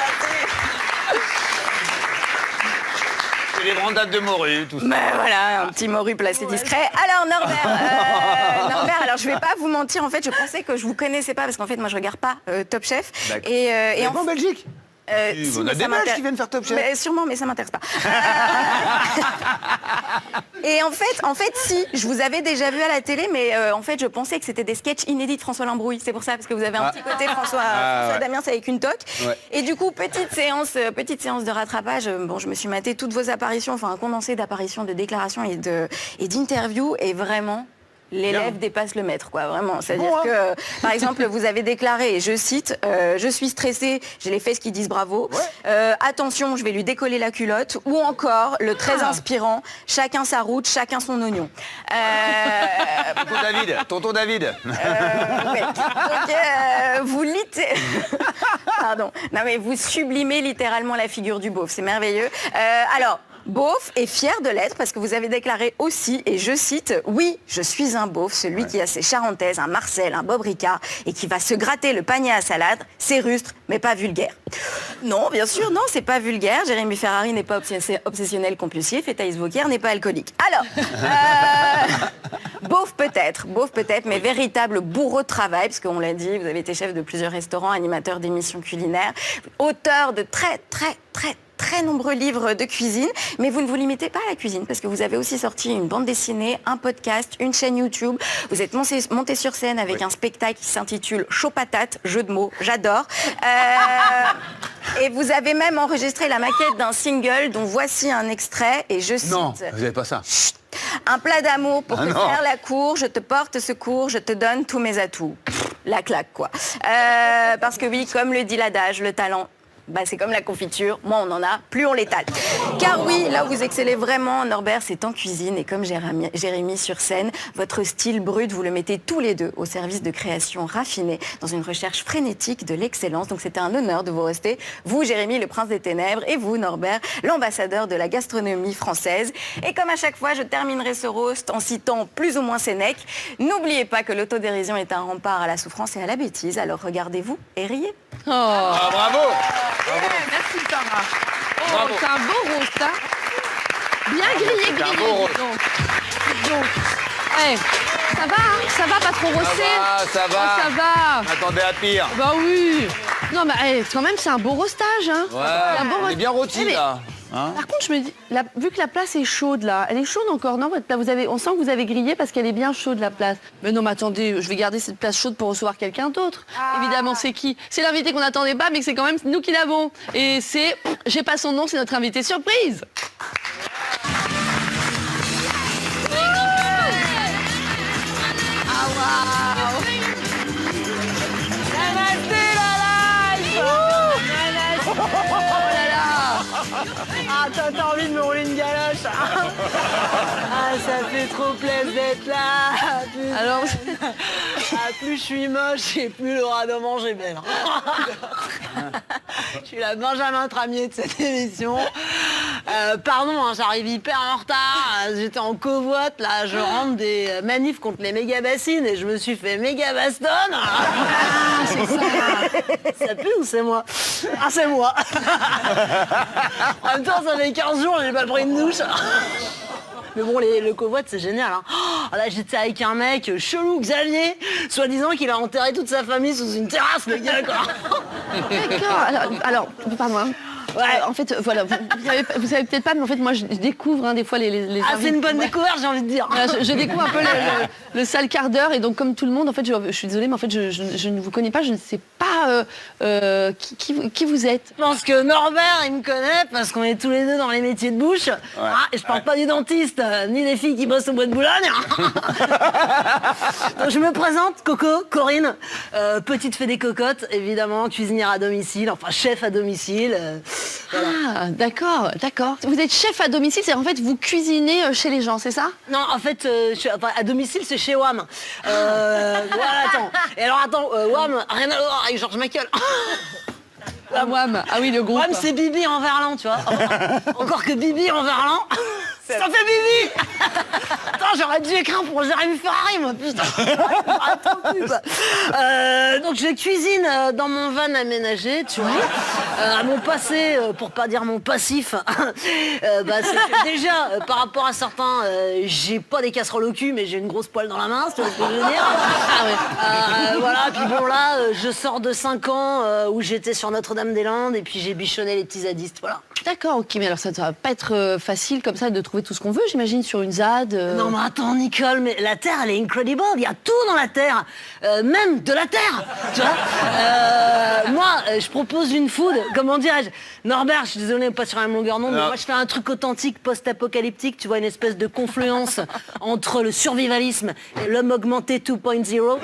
Je fais les brandades de morue, tout ça. Voilà, un petit morue placé discret. Alors, Norbert, alors je vais pas vous mentir, en fait, je pensais que je vous connaissais pas, parce qu'en fait, moi, je regarde pas Top Chef. Et en Belgique si, on a des Belges qui viennent faire Top Chef. Mais sûrement, mais ça m'intéresse pas. Et en fait, si, je vous avais déjà vu à la télé, mais en fait, je pensais que c'était des sketchs inédits de François Lambrouille. C'est pour ça, parce que vous avez un petit côté François Damiens avec une toque. Ouais. Et du coup, petite séance de rattrapage. Je me suis maté toutes vos apparitions, enfin un condensé d'apparitions, de déclarations et d'interviews, et vraiment. L'élève dépasse le maître, quoi, vraiment. C'est-à-dire que, par exemple, vous avez déclaré, et je cite, je suis stressée, j'ai les fesses qui disent bravo. Ouais. Attention, je vais lui décoller la culotte. Ou encore, le très inspirant, chacun sa route, chacun son oignon. Tonton David. Ouais. Donc, Pardon. Non, mais vous sublimez littéralement la figure du beauf. C'est merveilleux. Alors, beauf est fier de l'être parce que vous avez déclaré aussi, et je cite, « Oui, je suis un beauf, celui qui a ses charentaises, un Marcel, un Bob Ricard et qui va se gratter le panier à salade, c'est rustre, mais pas vulgaire. » Non, bien sûr, non, c'est pas vulgaire. Jérémy Ferrari n'est pas obsessionnel compulsif et Thaïs Vauquier n'est pas alcoolique. Alors, beauf peut-être, mais véritable bourreau de travail, parce qu'on l'a dit, vous avez été chef de plusieurs restaurants, animateur d'émissions culinaires, auteur de très nombreux livres de cuisine, mais vous ne vous limitez pas à la cuisine, parce que vous avez aussi sorti une bande dessinée, un podcast, une chaîne YouTube. Vous êtes monté sur scène avec un spectacle qui s'intitule Chaud patate, jeu de mots, j'adore. Et vous avez même enregistré la maquette d'un single dont voici un extrait, et je cite... Non, vous n'avez pas ça. Chut, un plat d'amour pour te faire la cour, je te porte secours, je te donne tous mes atouts. La claque, quoi. Parce que oui, comme le dit l'adage, le talent... c'est comme la confiture, moins on en a, plus on l'étale. Car oui, là où vous excellez vraiment, Norbert, c'est en cuisine. Et comme Jérémy sur scène, votre style brut, vous le mettez tous les deux au service de création raffinée, dans une recherche frénétique de l'excellence. Donc c'était un honneur de vous rester. Vous, Jérémy, le prince des ténèbres, et vous, Norbert, l'ambassadeur de la gastronomie française. Et comme à chaque fois, je terminerai ce roast en citant plus ou moins Sénèque. N'oubliez pas que l'autodérision est un rempart à la souffrance et à la bêtise. Alors regardez-vous et riez. Oh. Ah, bravo. Merci Sarah. Oh, c'est un beau roast, hein. Bien grillé. Donc, ça va, pas trop rossé. Ça va. Oh, ça va. Attendez à pire. Bah oui. Non, mais quand même, c'est un beau roastage, hein. Ouais, on est bien rôti, là. Hein, par contre, je me dis, vu que la place est chaude, là, elle est chaude encore, non? On sent que vous avez grillé parce qu'elle est bien chaude, la place. Mais non, mais attendez, je vais garder cette place chaude pour recevoir quelqu'un d'autre. Évidemment, c'est qui? C'est l'invité qu'on n'attendait pas, mais que c'est quand même nous qui l'avons. Et c'est, j'ai pas son nom, c'est notre invité surprise. Ah, t'as envie de me rouler une galoche. Ah, ça fait trop plaisir d'être là. Alors, plus je suis moche et plus Laura Domange est belle. Je suis la Benjamin Tramier de cette émission. Pardon, hein, j'arrive hyper en retard. J'étais en covoite, là, je rentre des manifs contre les méga-bassines et je me suis fait méga-bastonne. Ah, c'est ça. Ça pue ou c'est moi? Ah, c'est moi. En même temps, ça fait 15 jours, j'ai pas pris une douche. Mais bon, le covoite, c'est génial. Hein. Oh, là, j'étais avec un mec chelou, Xavier, soi-disant qu'il a enterré toute sa famille sous une terrasse, le gars, quoi. D'accord. Alors, pardon. Ouais. En fait, voilà, vous savez peut-être pas, mais en fait, moi, je découvre des fois les Ah, c'est une bonne découverte, j'ai envie de dire. Voilà, je découvre un peu le sale quart d'heure, et donc, comme tout le monde, en fait, je suis désolée, mais en fait, je ne vous connais pas, je ne sais pas qui vous êtes. Je pense que Norbert, il me connaît parce qu'on est tous les deux dans les métiers de bouche. Ouais. Ah, et je parle pas du dentiste, ni des filles qui bossent au bois de Boulogne. Donc, je me présente, Coco, Corinne, petite fée des cocottes, évidemment, cuisinière à domicile, enfin chef à domicile. Voilà. Ah, d'accord. Vous êtes chef à domicile, c'est en fait vous cuisinez chez les gens, c'est ça? Non, en fait, à domicile, c'est chez WAM. Voilà, attends. Et alors, attends, WAM, rien à voir avec Georges Michael. La WAM, ah oui, le groupe. WAM, c'est Bibi en verlan, tu vois. Encore que Bibi en verlan, ça fait Bibi. Attends, j'aurais dû écrire pour Jérémy Ferrari, moi, putain. Donc, je cuisine dans mon van aménagé, tu vois. À mon passé, pour pas dire mon passif, c'est que déjà, par rapport à certains, j'ai pas des casseroles au cul, mais j'ai une grosse poêle dans la main, tu vois ce que je veux dire. Voilà, puis bon, là, je sors de 5 ans où j'étais sur Notre-Dame-des-Landes, et puis j'ai bichonné les petits zadistes, voilà. D'accord, ok, mais alors ça ne va pas être facile comme ça de trouver tout ce qu'on veut, j'imagine, sur une ZAD. Non, mais attends, Nicole, mais la Terre, elle est incredible, il y a tout dans la Terre, même de la Terre, tu vois. Moi, je propose une food, comment dirais-je, Norbert, je suis désolée, pas sur la même longueur d'onde, mais moi je fais un truc authentique, post-apocalyptique, tu vois, une espèce de confluence entre le survivalisme et l'homme augmenté 2.0.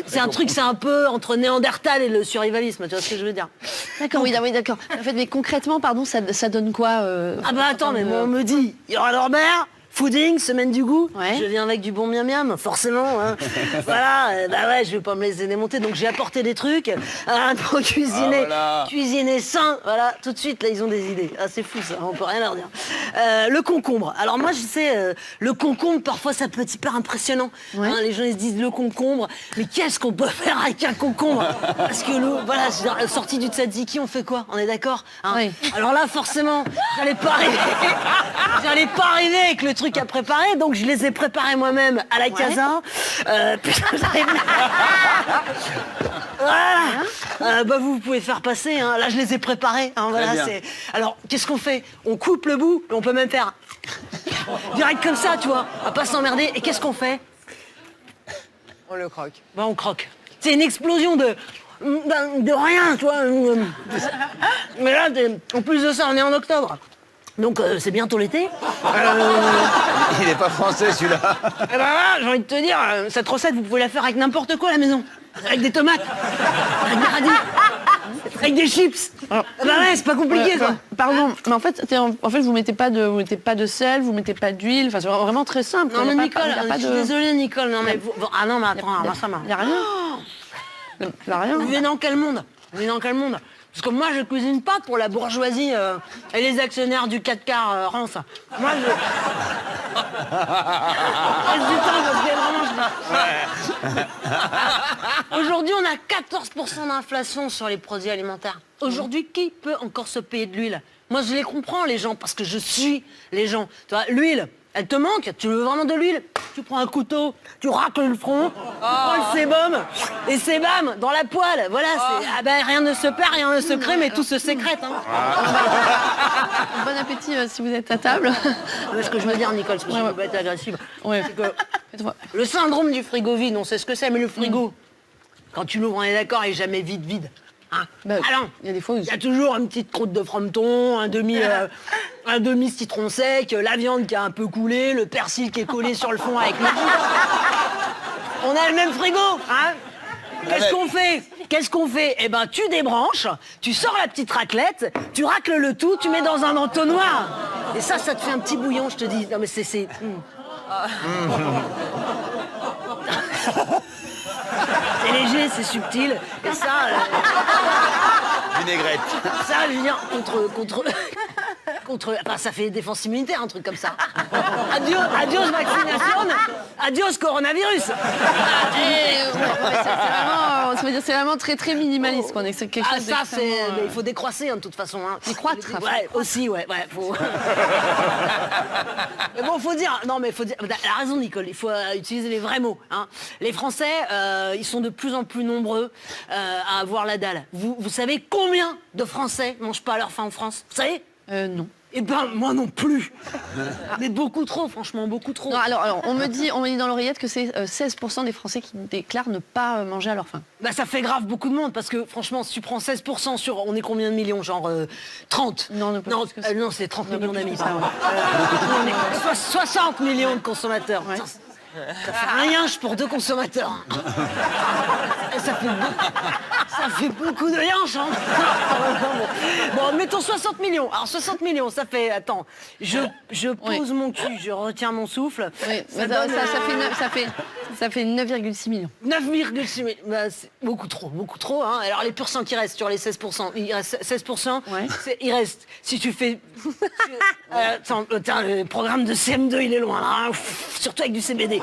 C'est un truc, c'est un peu entre Néandertal et le survivalisme, tu vois ce que je veux dire. D'accord, oui, d'accord. En fait, mais concrètement, pardon, ça donne quoi Ah bah attends, mais moi on me dit, il y aura Norbert, fooding, semaine du goût, je viens avec du bon miam miam, forcément. Hein. Voilà, bah ouais, je vais pas me laisser démonter, donc j'ai apporté des trucs pour cuisiner, cuisiner sain. Voilà, tout de suite là ils ont des idées. Ah c'est fou ça, on peut rien leur dire. Le concombre. Alors moi je sais, le concombre parfois ça peut être hyper impressionnant. Hein, les gens ils se disent le concombre, mais qu'est-ce qu'on peut faire avec un concombre? Parce que voilà, sorti du tzatziki, on fait quoi? On est d'accord hein. Alors là forcément, j'allais pas arriver avec le truc à préparer, donc je les ai préparés moi-même à la casa. Putain, j'arrive. Voilà. Bah vous pouvez faire passer. Hein. Là, je les ai préparés. Hein, voilà, alors, qu'est-ce qu'on fait? On coupe le bout, et on peut même faire direct comme ça, tu vois. On va pas s'emmerder. Et qu'est-ce qu'on fait? On le croque. Bah, on croque. C'est une explosion de rien, tu vois. Mais là, en plus de ça, on est en octobre. Donc c'est bientôt l'été. Il est pas français celui-là. Et ben là, j'ai envie de te dire, cette recette, vous pouvez la faire avec n'importe quoi à la maison. Avec des tomates, avec des radis, avec des chips. Bah ouais, c'est pas compliqué quoi. Pardon, mais en fait, vous mettez pas de sel, vous mettez pas d'huile. Enfin, c'est vraiment très simple. Non mais Nicole, je suis désolée Nicole. Non mais ah non mais attends, ça marche. Y a rien. Y a rien. Vous venez dans quel monde? Parce que moi, je cuisine pas pour la bourgeoisie et les actionnaires du 4 quarts Rance. Moi, je... Aujourd'hui, on a 14% d'inflation sur les produits alimentaires. Aujourd'hui, qui peut encore se payer de l'huile? Moi, je les comprends, les gens, parce que je suis les gens. Tu vois, l'huile, elle te manque, tu veux vraiment de l'huile? Tu prends un couteau, tu racles le front, tu prends le sébum, et c'est bam, dans la poêle. Voilà, rien ne se perd, rien ne se crée, mais tout se sécrète. Hein. Bon appétit si vous êtes à table. Ce que je veux dire, Nicole, c'est que je peux pas être agressive. C'est que le syndrome du frigo vide, on sait ce que c'est, mais le frigo, quand tu l'ouvres, on est d'accord, il est jamais vide. Hein. Alors, il y a des fois où il y a toujours une petite croûte de frometon, un demi citron sec, la viande qui a un peu coulé, le persil qui est collé sur le fond avec le On a le même frigo, hein. Qu'est-ce qu'on fait? Eh ben, tu débranches, tu sors la petite raclette, tu racles le tout, tu mets dans un entonnoir. Et ça te fait un petit bouillon, je te dis. Non mais c'est... C'est léger, c'est subtil. Et ça... Vinaigrette. Ça, je veux dire, contre... Enfin, ça fait défense immunitaire, un truc comme ça. Adios vaccination, adios coronavirus. C'est vraiment très très minimaliste. Quoi. C'est quelque chose ça, c'est... Il faut décroisser, de toute façon. Hein. Décroître. Ouais, aussi, ouais. Faut... Mais bon, faut dire... Non, mais faut dire... Elle a raison, Nicole. Il faut utiliser les vrais mots. Hein. Les Français, ils sont de plus en plus nombreux à avoir la dalle. Vous savez combien de Français mangent pas à leur faim en France? Vous savez? Non. Eh ben, moi non plus. Mais beaucoup trop, franchement, beaucoup trop. Non, alors on me dit dans l'oreillette que c'est 16% des Français qui déclarent ne pas manger à leur faim. Bah, ça fait grave beaucoup de monde, parce que franchement, si tu prends 16% sur... On est combien de millions? Genre 30? Non, non, c'est 30 millions d'amis. On est 60 millions de consommateurs. Ouais. Ça fait rien pour 2 consommateurs. Ça fait beaucoup de lianges. Hein. Bon, mettons 60 millions. Alors 60 millions, ça fait... Attends, je pose mon cul, je retiens mon souffle. Oui, ça fait 9,6 millions. 9,6 millions. Bah, c'est beaucoup trop. Hein. Alors les pourcents qui restent sur les 16%, il reste 16%. Ouais. Il reste, si tu fais... le programme de CM2, il est loin, là, hein. Surtout avec du CBD.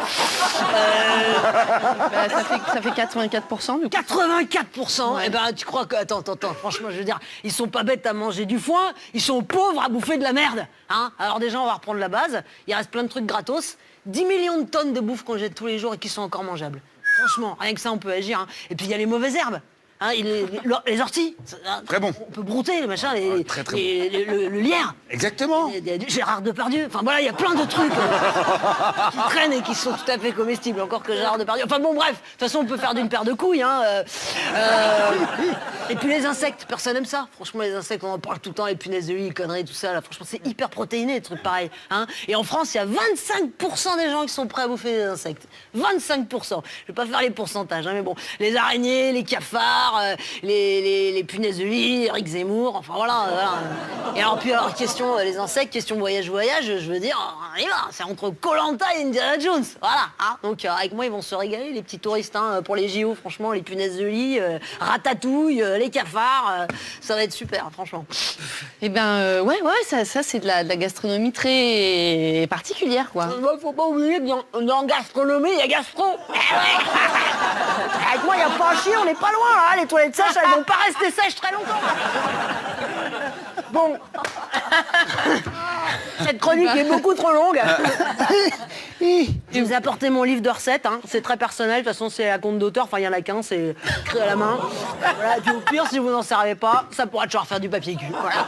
Ça fait 84% du coup. 84%. Ouais. Eh ben, tu crois que... Attends, franchement, je veux dire, ils sont pas bêtes à manger du foin, ils sont pauvres à bouffer de la merde. Hein. Alors déjà, on va reprendre la base. Il reste plein de trucs gratos. 10 millions de tonnes de bouffe qu'on jette tous les jours et qui sont encore mangeables. Franchement, rien que ça, on peut agir. Hein. Et puis, il y a les mauvaises herbes. Hein, les orties. Très bon. On peut brouter, le machin, très le lierre. Exactement. Gérard Depardieu. Enfin voilà, il y a plein de trucs qui traînent et qui sont tout à fait comestibles. Encore que Gérard Depardieu. Enfin bon, bref. De toute façon, on peut faire d'une paire de couilles. Hein, Et puis les insectes, personne n'aime ça. Franchement, les insectes, on en parle tout le temps. Les punaises de lit, les conneries, tout ça. Là, franchement, c'est hyper protéiné, des trucs pareils. Hein. Et en France, il y a 25% des gens qui sont prêts à bouffer des insectes. 25%. Je vais pas faire les pourcentages, hein, mais bon. Les araignées, les cafards, les punaises de lit, Eric Zemmour, enfin voilà. Et alors puis question les insectes, question voyage, je veux dire, on y va, c'est entre Koh-Lanta et Indiana Jones, voilà. Hein. Donc avec moi ils vont se régaler les petits touristes hein, pour les JO, franchement les punaises de lit, ratatouille, les cafards, ça va être super, franchement. Eh ben ouais, ça c'est de la gastronomie très particulière quoi. Faut pas oublier que dans gastronomie il y a gastro. Avec moi il y a pas à chier, on n'est pas loin hein. Les toilettes sèches, elles vont pas rester sèches très longtemps. Bon. Cette chronique est beaucoup trop longue. Je vous ai apporté mon livre de recettes. Hein. C'est très personnel. De toute façon, c'est à compte d'auteur. Enfin, il n'y en a qu'un. C'est écrit à la main. Voilà. Et puis au pire, si vous n'en servez pas, ça pourra toujours faire du papier cul. Voilà.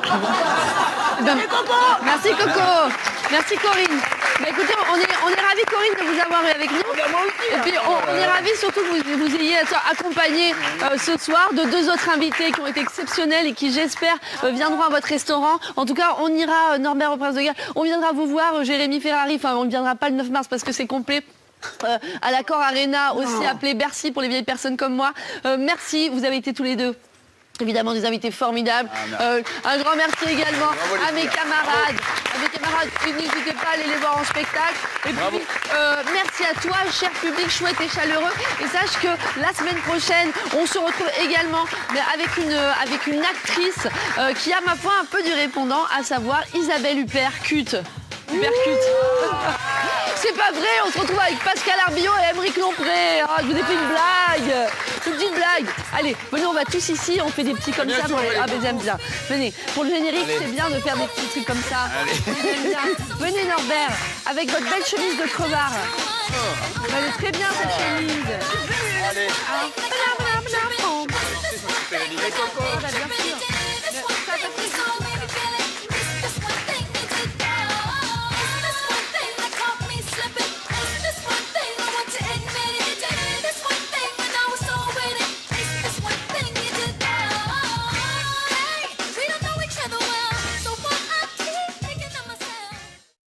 Merci Coco. Merci Coco. Merci Corinne. Bah, écoutez, on est ravis Corinne de vous avoir eu avec nous. Et puis on est ravis surtout que vous ayez accompagné ce soir de 2 autres invités qui ont été exceptionnels et qui j'espère viendront à votre restaurant. En tout cas, on ira Norbert au Prince de Galles. On viendra vous voir Jérémy Ferrari. Enfin, on ne viendra pas le 9 mars parce que c'est complet. À l'Accor Arena, aussi appelé Bercy pour les vieilles personnes comme moi. Merci, vous avez été tous les deux. Évidemment des invités formidables. Un grand merci également à mes camarades. N'hésitez pas à aller les voir en spectacle. Et puis merci à toi, cher public chouette et chaleureux. Et sache que la semaine prochaine, on se retrouve également avec une actrice qui a ma foi un peu du répondant, à savoir Isabelle Huppert-Cut. C'est pas vrai, on se retrouve avec Pascal Arbillon et Aymeric Lompré. Ah, je vous ai fait une blague. Une petite blague. Allez, venez, on va tous ici, on fait des petits comme ça. Ah, mais j'aime bien. Venez, pour le générique, c'est bien de faire des petits trucs comme ça. J'aime bien. Venez Norbert, avec votre belle chemise de crevard. Elle est très bien cette chemise. Allez.